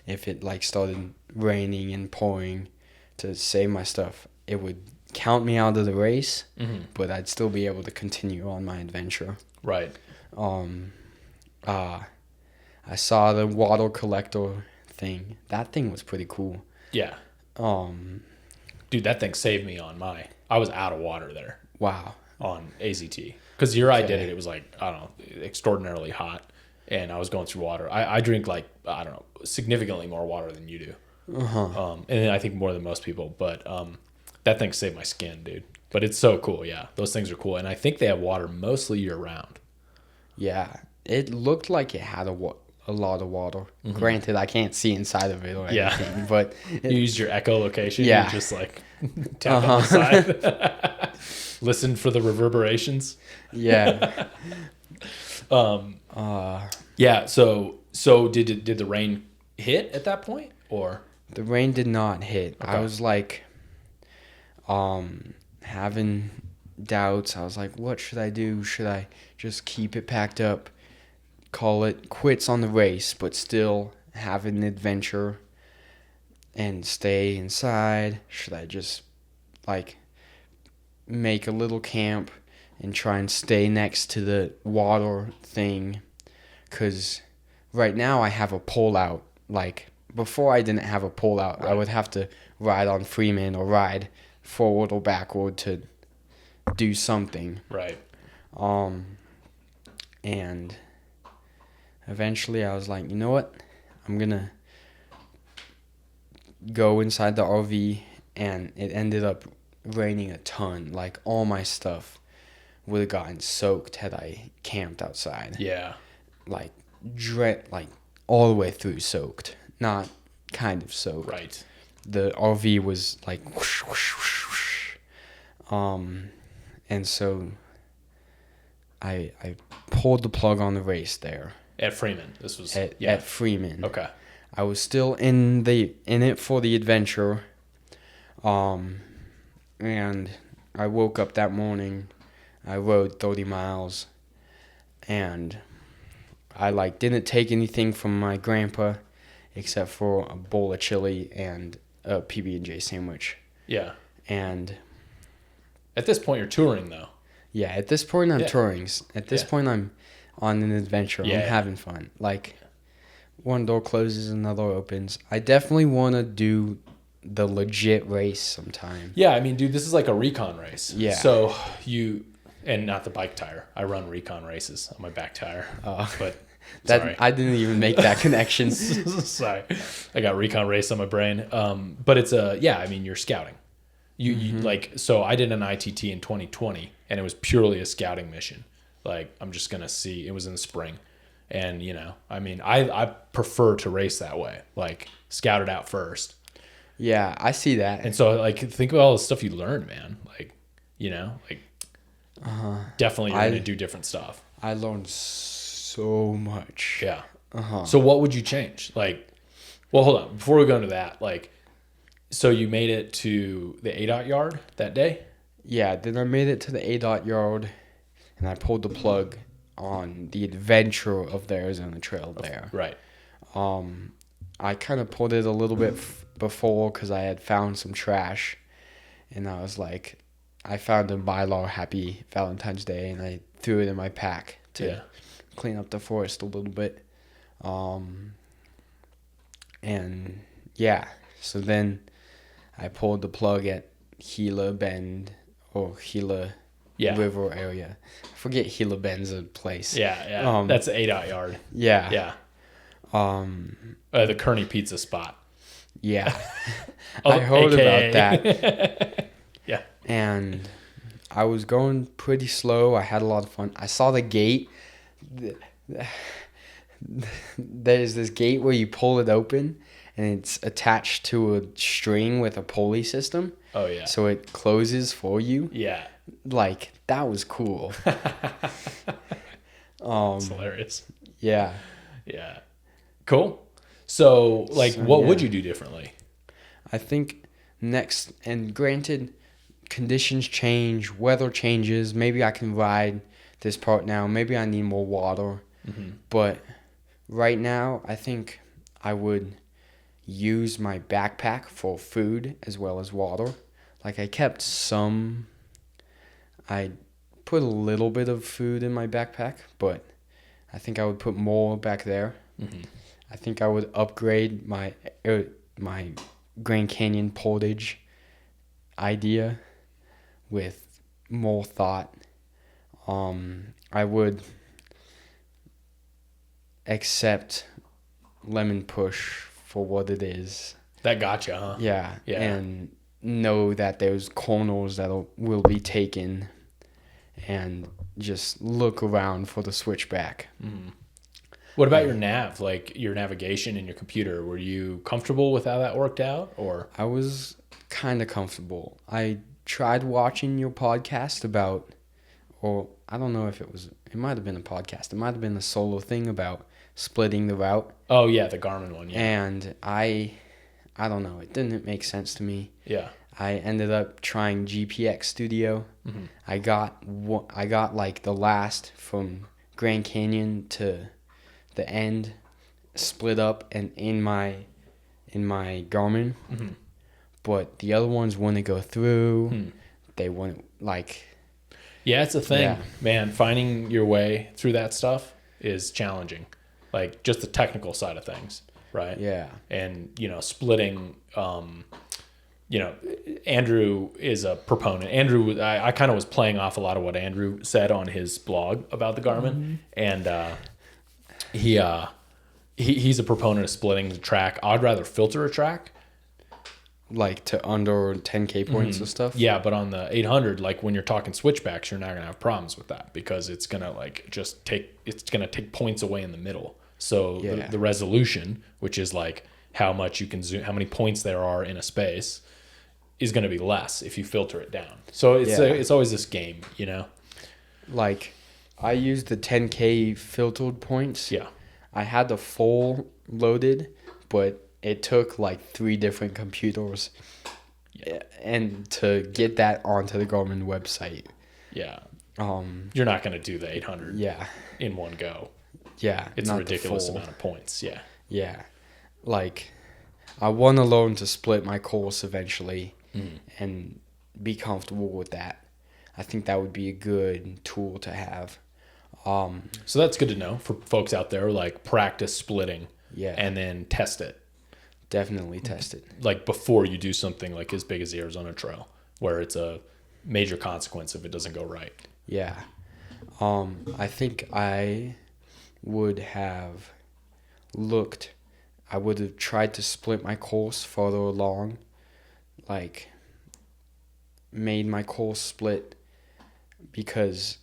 [SPEAKER 2] if it like started raining and pouring to save my stuff, it would count me out of the race, but I'd still be able to continue on my adventure.
[SPEAKER 1] Right.
[SPEAKER 2] I saw the water collector thing. That thing was pretty cool.
[SPEAKER 1] Yeah. Dude, that thing saved me on I was out of water there.
[SPEAKER 2] Wow.
[SPEAKER 1] On AZT. Because I did it, it was like, I don't know, extraordinarily hot. And I was going through water. I drink like, I don't know, significantly more water than you do. Uh-huh. And I think more than most people. But that thing saved my skin, dude. But it's so cool, yeah. Those things are cool. And I think they have water mostly year round.
[SPEAKER 2] Yeah. It looked like it had a lot of water. Mm-hmm. Granted, I can't see inside of it or anything, but
[SPEAKER 1] you used your echolocation.
[SPEAKER 2] Yeah.
[SPEAKER 1] You just like tap on the side. Listen for the reverberations.
[SPEAKER 2] Yeah.
[SPEAKER 1] Yeah. So did the rain hit at that point, or
[SPEAKER 2] the rain did not hit?
[SPEAKER 1] Okay.
[SPEAKER 2] I was like, having doubts. I was like, what should I do? Should I just keep it packed up, call it quits on the race, but still have an adventure and stay inside? Should I just like make a little camp and try and stay next to the water thing? Because right now I have a pull out. Like, before I didn't have a pull out. Right. I would have to ride on Freeman or ride forward or backward to do something.
[SPEAKER 1] Right.
[SPEAKER 2] And eventually I was like, you know what? I'm going to go inside the RV, and it ended up raining a ton. Like, all my stuff would have gotten soaked had I camped outside.
[SPEAKER 1] Yeah.
[SPEAKER 2] Like all the way through soaked, not kind of soaked.
[SPEAKER 1] Right.
[SPEAKER 2] The RV was like whoosh, whoosh, whoosh, whoosh. And so I pulled the plug on the race there
[SPEAKER 1] At Freeman. This was
[SPEAKER 2] at Freeman.
[SPEAKER 1] Okay.
[SPEAKER 2] I was still in it for the adventure. And I woke up that morning. I rode 30 miles, and I didn't take anything from my grandpa except for a bowl of chili and a PB&J sandwich.
[SPEAKER 1] Yeah.
[SPEAKER 2] And
[SPEAKER 1] at this point, you're touring, though.
[SPEAKER 2] Yeah, at this point I'm touring. At this point I'm on an adventure.
[SPEAKER 1] Yeah.
[SPEAKER 2] I'm having fun. Like, one door closes, another opens. I definitely want to do the legit race sometime.
[SPEAKER 1] Yeah, I mean, dude, this is like a recon race.
[SPEAKER 2] Yeah.
[SPEAKER 1] So and not the bike tire. I run recon races on my back tire. But sorry.
[SPEAKER 2] I didn't even make that connection.
[SPEAKER 1] Sorry. I got recon race on my brain. But it's I mean, you're scouting. You like, so I did an ITT in 2020, and it was purely a scouting mission. Like, I'm just going to see, it was in the spring. And, I mean, I prefer to race that way. Like, scout it out first.
[SPEAKER 2] Yeah, I see that.
[SPEAKER 1] And so, like, think about all the stuff you learned, man. Like, definitely you're going to do different stuff.
[SPEAKER 2] I learned so much.
[SPEAKER 1] Yeah. So what would you change? Like, well, hold on. Before we go into that, like, so you made it to the ADOT yard that day?
[SPEAKER 2] Yeah, then I made it to the ADOT yard, and I pulled the plug on the adventure of the Arizona Trail there.
[SPEAKER 1] Right.
[SPEAKER 2] I kind of pulled it a little bit before because I had found some trash, and I was like, I found a Mylar Happy Valentine's Day, and I threw it in my pack to clean up the forest a little bit. And yeah, so then I pulled the plug at Gila Bend or Gila River area. I forget Gila Bend's a place.
[SPEAKER 1] Yeah. That's the ADOT yard.
[SPEAKER 2] Yeah.
[SPEAKER 1] Yeah. The Kearney Pizza spot.
[SPEAKER 2] Yeah. I heard about that.
[SPEAKER 1] Yeah.
[SPEAKER 2] And I was going pretty slow. I had a lot of fun. I saw the gate. There's this gate where you pull it open, and it's attached to a string with a pulley system.
[SPEAKER 1] Oh, yeah.
[SPEAKER 2] So it closes for you.
[SPEAKER 1] Yeah.
[SPEAKER 2] Like, that was cool.
[SPEAKER 1] It's hilarious.
[SPEAKER 2] Yeah.
[SPEAKER 1] Yeah. Cool. So, like, what would you do differently?
[SPEAKER 2] I think next, and granted, conditions change, weather changes. Maybe I can ride this part now. Maybe I need more water. Mm-hmm. But right now, I think I would use my backpack for food as well as water. Like, I put a little bit of food in my backpack, but I think I would put more back there. Mm-hmm. I think I would upgrade my Grand Canyon portage idea with more thought. I would accept Lemon Push for what it is.
[SPEAKER 1] That gotcha, huh?
[SPEAKER 2] Yeah. And know that there's corners that will be taken, and just look around for the switchback. Mm-hmm.
[SPEAKER 1] What about your nav, like your navigation in your computer? Were you comfortable with how that worked out, or?
[SPEAKER 2] I was kind of comfortable. I tried watching your podcast about, or I don't know if it might have been a podcast. It might have been a solo thing about splitting the route.
[SPEAKER 1] Oh, yeah, the Garmin one, yeah.
[SPEAKER 2] And I don't know. It didn't make sense to me.
[SPEAKER 1] Yeah.
[SPEAKER 2] I ended up trying GPX Studio. Mm-hmm. I got like the last from Grand Canyon to the end split up and in my Garmin. Mm-hmm. But the other ones wouldn't go through. They wouldn't like.
[SPEAKER 1] Yeah, it's a thing, man. Finding your way through that stuff is challenging. Like, just the technical side of things, right?
[SPEAKER 2] Yeah.
[SPEAKER 1] And, splitting you know, Andrew is a proponent. Andrew, I kind of was playing off a lot of what Andrew said on his blog about the Garmin, and he's a proponent of splitting the track. I'd rather filter a track,
[SPEAKER 2] like to under 10K points and stuff.
[SPEAKER 1] Yeah, but on the 800, like when you're talking switchbacks, you're not gonna have problems with that because it's gonna take points away in the middle. So the resolution, which is like how much you can zoom, how many points there are in a space, is going to be less if you filter it down. So it's always this game, you know?
[SPEAKER 2] Like I used the 10K filtered points.
[SPEAKER 1] Yeah.
[SPEAKER 2] I had the full loaded, but it took like 3 different computers and to get that onto the Garmin website.
[SPEAKER 1] Yeah. You're not going to do the 800 in one go.
[SPEAKER 2] Yeah.
[SPEAKER 1] It's a ridiculous amount of points. Yeah.
[SPEAKER 2] Yeah. Like I want to learn to split my course eventually and be comfortable with that. I think that would be a good tool to have.
[SPEAKER 1] So that's good to know for folks out there, like practice splitting and then test it.
[SPEAKER 2] Definitely test it.
[SPEAKER 1] Like before you do something like as big as the Arizona Trail, where it's a major consequence if it doesn't go right.
[SPEAKER 2] Yeah. I think I would have tried to split my course further along, like made my course split, because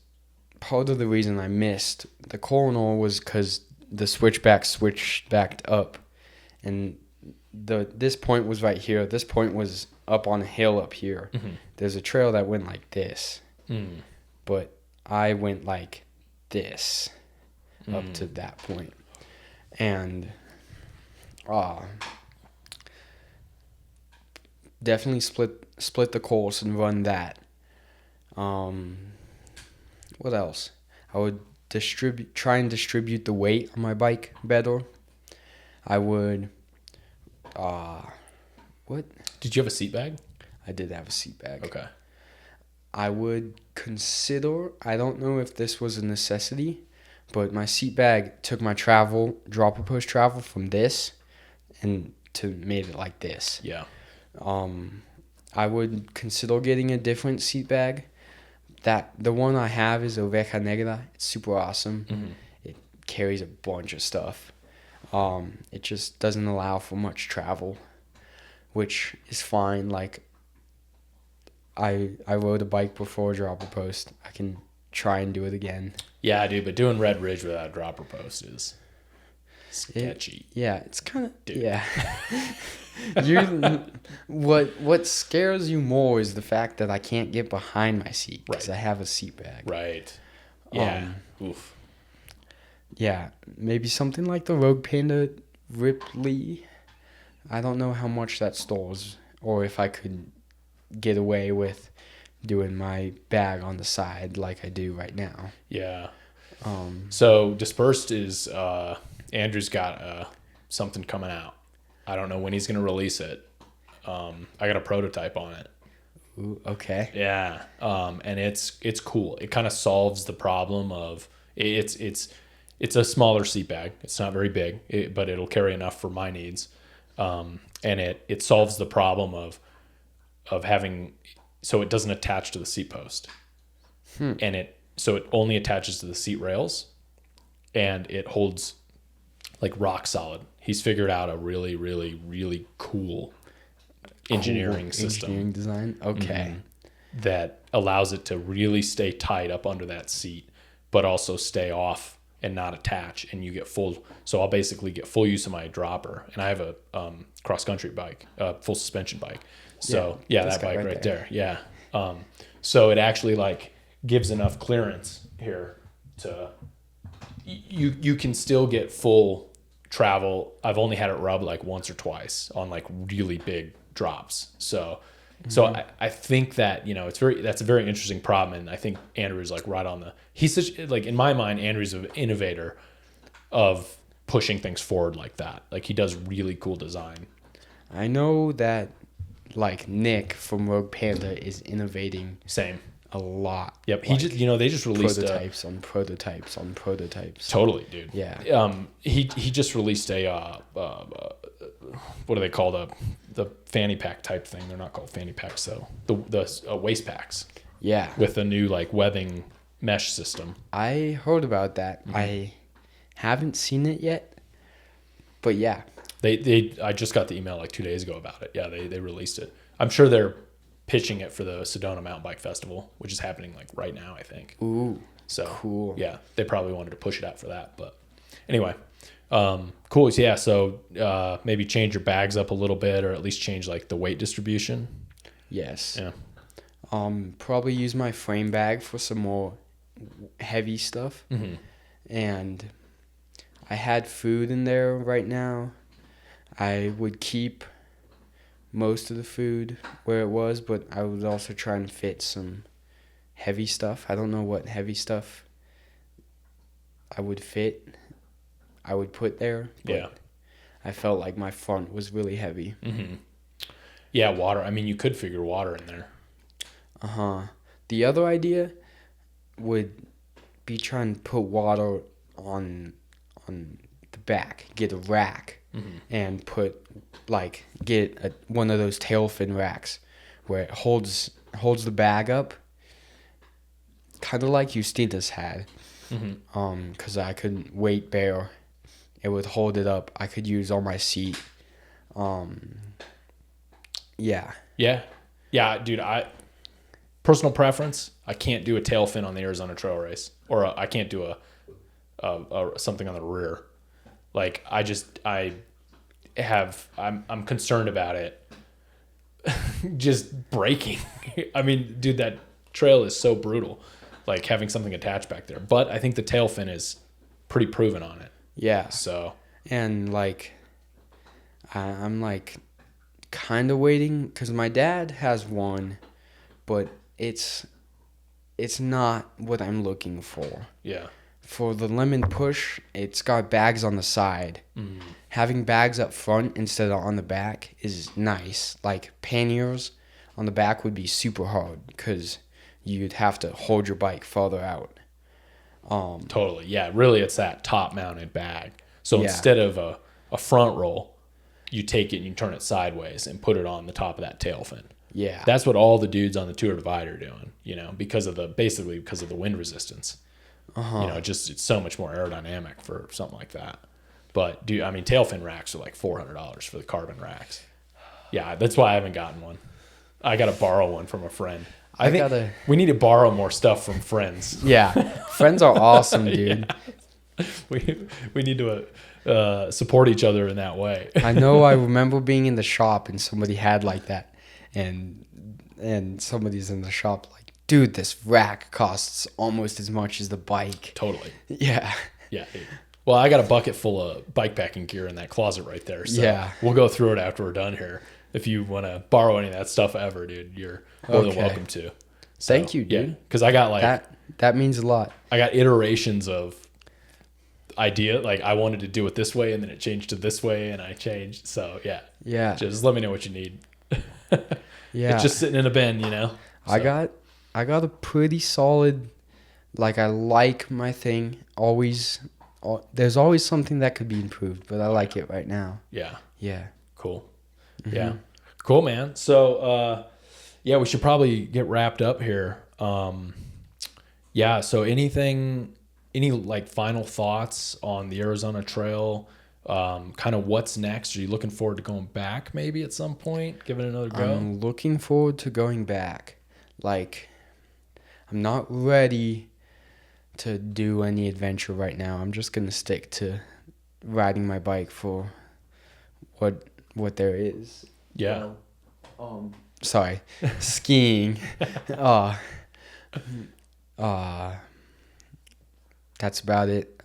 [SPEAKER 2] part of the reason I missed the corner was because the switchback switched backed up, and this point was right here. This point was up on a hill up here. There's a trail that went like this, but I went like this up to that point, and definitely split the course and run that. What else? I would try and distribute the weight on my bike better. I would what?
[SPEAKER 1] Did you have a seat bag?
[SPEAKER 2] I did have a seat bag.
[SPEAKER 1] Okay.
[SPEAKER 2] I would consider, I don't know if this was a necessity, but my seat bag took my dropper push travel from this and made it like this.
[SPEAKER 1] Yeah.
[SPEAKER 2] I would consider getting a different seat bag. The one I have is Oveja Negra. It's super awesome. It carries a bunch of stuff. It just doesn't allow for much travel, which is fine. Like I rode a bike before dropper post. I can try and do it again.
[SPEAKER 1] Yeah, dude, but doing Red Ridge without a dropper post is sketchy.
[SPEAKER 2] It's kind of what scares you more is the fact that I can't get behind my seat because I have a seat bag.
[SPEAKER 1] Right. Yeah. Oof.
[SPEAKER 2] Yeah, maybe something like the Rogue Panda Ripley. I don't know how much that stores, or if I could get away with doing my bag on the side like I do right now.
[SPEAKER 1] Yeah. So Dispersed is Andrew's got something coming out. I don't know when he's gonna release it. I got a prototype on it.
[SPEAKER 2] Ooh, okay.
[SPEAKER 1] Yeah. And it's cool. It kind of solves the problem of it's a smaller seat bag. It's not very big, but it'll carry enough for my needs. And it solves the problem of having, so it doesn't attach to the seat post. And so it only attaches to the seat rails, and it holds like rock solid. He's figured out a really, really, really cool engineering system.
[SPEAKER 2] Engineering design. Okay.
[SPEAKER 1] That allows it to really stay tight up under that seat, but also stay off and not attach, and you get full. So I'll basically get full use of my dropper, and I have a cross country bike, full suspension bike. So that bike right there. Yeah. So it actually like gives enough clearance here to you can still get full travel. I've only had it rub like once or twice on like really big drops. So I think that, that's a very interesting problem. And I think Andrew's like right on he's such, like in my mind, Andrew's an innovator of pushing things forward like that. Like he does really cool design.
[SPEAKER 2] I know that like Nick from Rogue Panda is innovating.
[SPEAKER 1] Same.
[SPEAKER 2] A lot.
[SPEAKER 1] Yep. He just, they just released
[SPEAKER 2] prototypes on prototypes on prototypes.
[SPEAKER 1] Totally, dude.
[SPEAKER 2] Yeah.
[SPEAKER 1] He just released a what do they call the fanny pack type thing? They're not called fanny packs, so the waist packs.
[SPEAKER 2] Yeah.
[SPEAKER 1] With a new like webbing mesh system.
[SPEAKER 2] I heard about that.
[SPEAKER 1] Mm-hmm.
[SPEAKER 2] I haven't seen it yet, but yeah.
[SPEAKER 1] I just got the email like 2 days ago about it. Yeah, they released it. I'm sure they're pitching it for the Sedona Mountain Bike Festival, which is happening like right now, I think.
[SPEAKER 2] Ooh.
[SPEAKER 1] So
[SPEAKER 2] cool.
[SPEAKER 1] Yeah, they probably wanted to push it out for that. But anyway, cool. Yeah, so maybe change your bags up a little bit, or at least change like the weight distribution.
[SPEAKER 2] Yes.
[SPEAKER 1] Yeah.
[SPEAKER 2] Probably use my frame bag for some more heavy stuff.
[SPEAKER 1] Mm-hmm.
[SPEAKER 2] And I had food in there right now. I would keep most of the food where it was, but I would also try and fit some heavy stuff. I don't know what heavy stuff I would put there. But
[SPEAKER 1] Yeah.
[SPEAKER 2] I felt like my front was really heavy.
[SPEAKER 1] Mm-hmm. Yeah, water. I mean, you could figure water in there.
[SPEAKER 2] The other idea would be trying to put water on the back, get a rack, and get one of those tail fin racks where it holds the bag up, kind of like Justina's had. Because I couldn't weight bear, it would hold it up. I could use on my seat. Yeah.
[SPEAKER 1] Yeah, dude. Personal preference, I can't do a tail fin on the Arizona Trail Race, or I can't do a something on the rear. Like I'm concerned about it just breaking. I mean, dude, that trail is so brutal, like having something attached back there. But I think the tail fin is pretty proven on it.
[SPEAKER 2] Yeah.
[SPEAKER 1] So.
[SPEAKER 2] And like, I'm like kind of waiting because my dad has one, but it's not what I'm looking for.
[SPEAKER 1] Yeah.
[SPEAKER 2] For the lemon push, it's got bags on the side. Having bags up front instead of on the back is nice. Like panniers on the back would be super hard because you'd have to hold your bike farther out.
[SPEAKER 1] Totally. Yeah. Really, it's that top mounted bag. So
[SPEAKER 2] Yeah.
[SPEAKER 1] instead of a front roll, you take it and you turn it sideways and put it on the top of that tail fin.
[SPEAKER 2] Yeah.
[SPEAKER 1] That's what all the dudes on the Tour Divide are doing, because of the wind resistance. It's so much more aerodynamic for something like that. But tail fin racks are like $400 for the carbon racks. Yeah, that's why I haven't gotten one. I got to borrow one from a friend. I think we need to borrow more stuff from friends.
[SPEAKER 2] Yeah. Friends are awesome, dude.
[SPEAKER 1] Yeah. We need to support each other in that way.
[SPEAKER 2] I know. I remember being in the shop and somebody had like that, and somebody's in the shop like, dude, this rack costs almost as much as the bike.
[SPEAKER 1] Totally.
[SPEAKER 2] Yeah.
[SPEAKER 1] Yeah. Dude. Well, I got a bucket full of bikepacking gear in that closet right there. So
[SPEAKER 2] yeah.
[SPEAKER 1] We'll go through it after we're done here. If you want to borrow any of that stuff ever, dude, you're more than welcome to. So,
[SPEAKER 2] thank you, dude.
[SPEAKER 1] Yeah, because I got like
[SPEAKER 2] that means a lot.
[SPEAKER 1] I got iterations of idea. Like I wanted to do it this way, and then it changed to this way, and I changed. So
[SPEAKER 2] yeah.
[SPEAKER 1] Just let me know what you need.
[SPEAKER 2] Yeah,
[SPEAKER 1] it's just sitting in a bin, So.
[SPEAKER 2] I got a pretty solid. Like I like my thing. There's always something that could be improved, but I like it right now.
[SPEAKER 1] Yeah.
[SPEAKER 2] Yeah.
[SPEAKER 1] Cool. Mm-hmm. Yeah. Cool, man. So, we should probably get wrapped up here. So any like final thoughts on the Arizona Trail? Kind of what's next? Are you looking forward to going back maybe at some point, giving it another go?
[SPEAKER 2] I'm looking forward to going back. Like, I'm not ready to do any adventure right now. I'm just going to stick to riding my bike for what there is.
[SPEAKER 1] Yeah.
[SPEAKER 2] Sorry. Skiing. That's about it.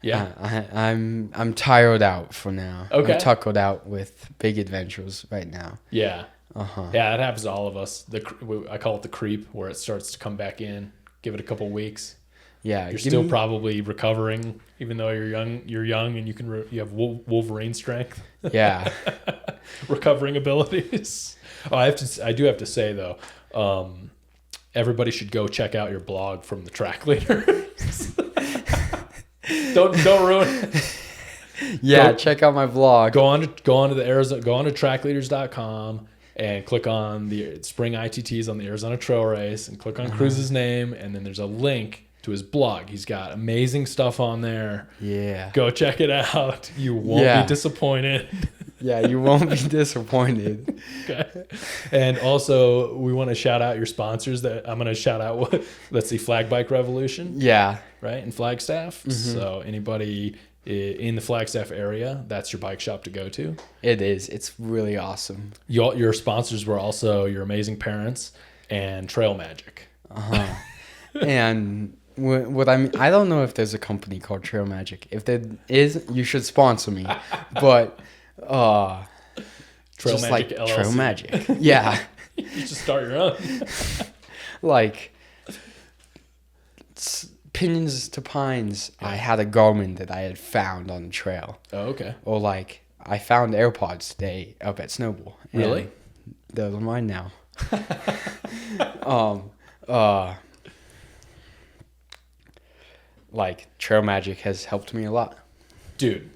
[SPEAKER 2] I'm tired out for now.
[SPEAKER 1] Okay.
[SPEAKER 2] I'm tuckered out with big adventures right now.
[SPEAKER 1] Yeah. Yeah, that happens to all of us. I call it the creep, where it starts to come back in. Give it a couple weeks.
[SPEAKER 2] Yeah.
[SPEAKER 1] You're still probably recovering, even though you're young. You're young, and you have Wolverine strength.
[SPEAKER 2] Yeah.
[SPEAKER 1] Recovering abilities. I do have to say though, everybody should go check out your blog from the track leader. Don't ruin it.
[SPEAKER 2] Yeah, check out my vlog.
[SPEAKER 1] Go on to trackleaders.com and click on the spring ITTs on the Arizona Trail Race and click on Cruz's name, and then there's a link to his blog. He's got amazing stuff on there.
[SPEAKER 2] Yeah.
[SPEAKER 1] Go check it out. You won't be disappointed.
[SPEAKER 2] Yeah, you won't be disappointed.
[SPEAKER 1] Okay. And also, we want to shout out your sponsors. That I'm going to shout out, let's see, Flag Bike Revolution.
[SPEAKER 2] Yeah.
[SPEAKER 1] Right, in Flagstaff.
[SPEAKER 2] Mm-hmm.
[SPEAKER 1] So anybody in the Flagstaff area, that's your bike shop to go to.
[SPEAKER 2] It is. It's really awesome.
[SPEAKER 1] Your sponsors were also your amazing parents and Trail Magic.
[SPEAKER 2] And what I mean, I don't know if there's a company called Trail Magic. If there is, you should sponsor me. But
[SPEAKER 1] Trail
[SPEAKER 2] just
[SPEAKER 1] Magic
[SPEAKER 2] like
[SPEAKER 1] LLC.
[SPEAKER 2] Trail Magic. Yeah.
[SPEAKER 1] You should start your own.
[SPEAKER 2] Like Pinyons to Pines, I had a Garmin that I had found on the trail.
[SPEAKER 1] Oh, okay.
[SPEAKER 2] Or like I found AirPods today up at Snowball.
[SPEAKER 1] Really?
[SPEAKER 2] Those are mine now. Like Trail Magic has helped me a lot.
[SPEAKER 1] Dude.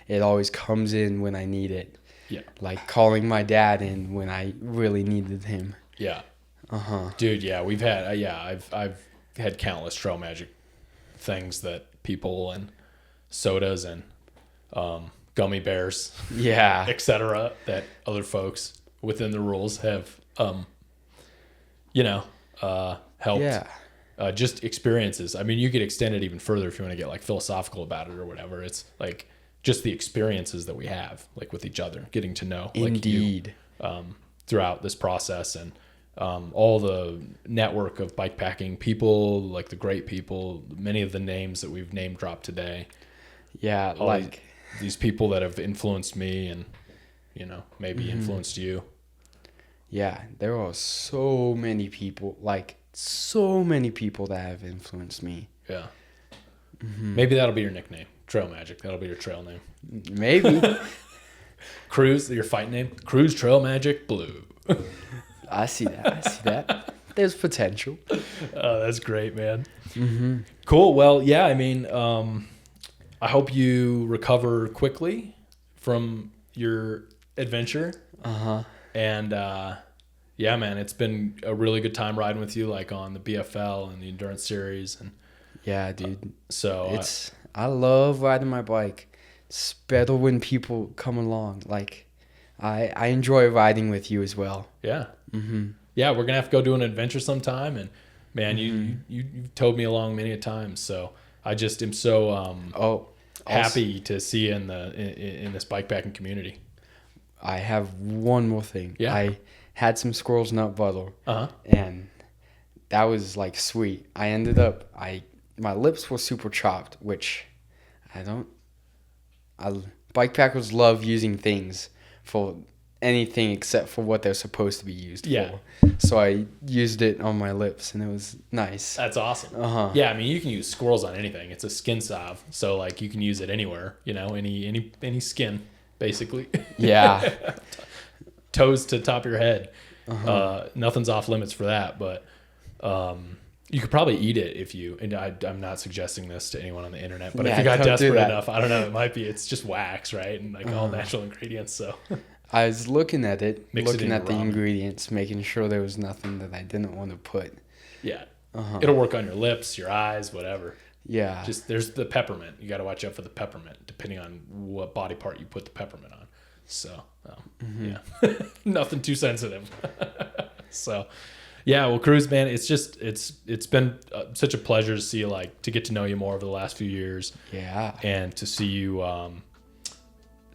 [SPEAKER 2] It always comes in when I need it.
[SPEAKER 1] Yeah.
[SPEAKER 2] Like calling my dad in when I really needed him.
[SPEAKER 1] Yeah. Dude, yeah, we've had I've had countless Trail Magic things that people and sodas and gummy bears,
[SPEAKER 2] Yeah.
[SPEAKER 1] etc., that other folks within the rules have helped.
[SPEAKER 2] Yeah.
[SPEAKER 1] Just experiences. I mean, you could extend it even further if you want to get like philosophical about it or whatever. It's like just the experiences that we have, like with each other, getting to know,
[SPEAKER 2] Indeed.
[SPEAKER 1] like you, throughout this process, and all the network of bikepacking people, like the great people, many of the names that we've name dropped today.
[SPEAKER 2] Yeah,
[SPEAKER 1] All
[SPEAKER 2] like
[SPEAKER 1] these people that have influenced me and, maybe influenced you.
[SPEAKER 2] yeah, there are so many people that have influenced me.
[SPEAKER 1] Yeah. Maybe that'll be your nickname, Trail Magic. That'll be your trail name.
[SPEAKER 2] Maybe.
[SPEAKER 1] Cruz, your fight name, Cruz Trail Magic Blue.
[SPEAKER 2] I see that. There's potential.
[SPEAKER 1] Oh, that's great, man. Cool. Well, yeah, I mean, I hope you recover quickly from your adventure. And yeah, man, it's been a really good time riding with you, like on the BFL and the endurance series. And
[SPEAKER 2] Yeah, dude.
[SPEAKER 1] so
[SPEAKER 2] I love riding my bike. It's better when people come along. Like I enjoy riding with you as well.
[SPEAKER 1] yeah. Yeah, we're gonna have to go do an adventure sometime, and man, you've towed me along many a time, so I just am so happy to see you in this bikepacking community.
[SPEAKER 2] I have one more thing.
[SPEAKER 1] Yeah.
[SPEAKER 2] I had some squirrel's nut butter,
[SPEAKER 1] Uh-huh.
[SPEAKER 2] and that was like sweet. I ended up my lips were super chopped, which bikepackers love using things for anything except for what they're supposed to be used for. So I used it on my lips, and it was nice.
[SPEAKER 1] That's awesome. Yeah, I mean, you can use squirrels on anything. It's a skin salve, so like you can use it anywhere. Any skin, basically.
[SPEAKER 2] Yeah.
[SPEAKER 1] Toes to top of your head. Nothing's off limits for that, but you could probably eat it if you. And I'm not suggesting this to anyone on the internet, but if you got desperate enough, I don't know. It might be. It's just wax, right, and like all natural ingredients. So.
[SPEAKER 2] I was looking at it, looking at the
[SPEAKER 1] ramen.
[SPEAKER 2] ingredients, making sure there was nothing that I didn't want to put.
[SPEAKER 1] Yeah. It'll work on your lips, your eyes, whatever.
[SPEAKER 2] Yeah.
[SPEAKER 1] Just there's the peppermint. You got to watch out for the peppermint, depending on what body part you put the peppermint on. So, yeah, nothing too sensitive. So, yeah. Well, Cruz, man, it's been such a pleasure to see you, to get to know you more over the last few years.
[SPEAKER 2] Yeah.
[SPEAKER 1] And to see you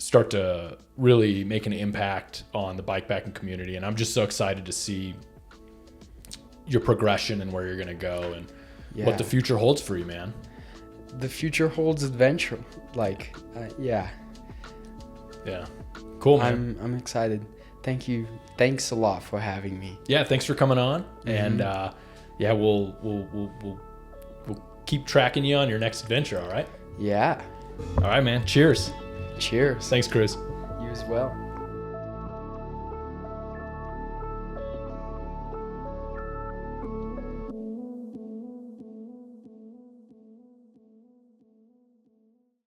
[SPEAKER 1] start to really make an impact on the bikepacking community. And I'm just so excited to see your progression and where you're going to go and what the future holds for you, man.
[SPEAKER 2] The future holds adventure. Yeah.
[SPEAKER 1] Yeah. Cool, man.
[SPEAKER 2] I'm excited. Thank you. Thanks a lot for having me.
[SPEAKER 1] Yeah. Thanks for coming on. And yeah, we'll keep tracking you on your next adventure. All right.
[SPEAKER 2] Yeah.
[SPEAKER 1] All right, man. Cheers.
[SPEAKER 2] Cheers.
[SPEAKER 1] Thanks, Cruz.
[SPEAKER 2] You as well.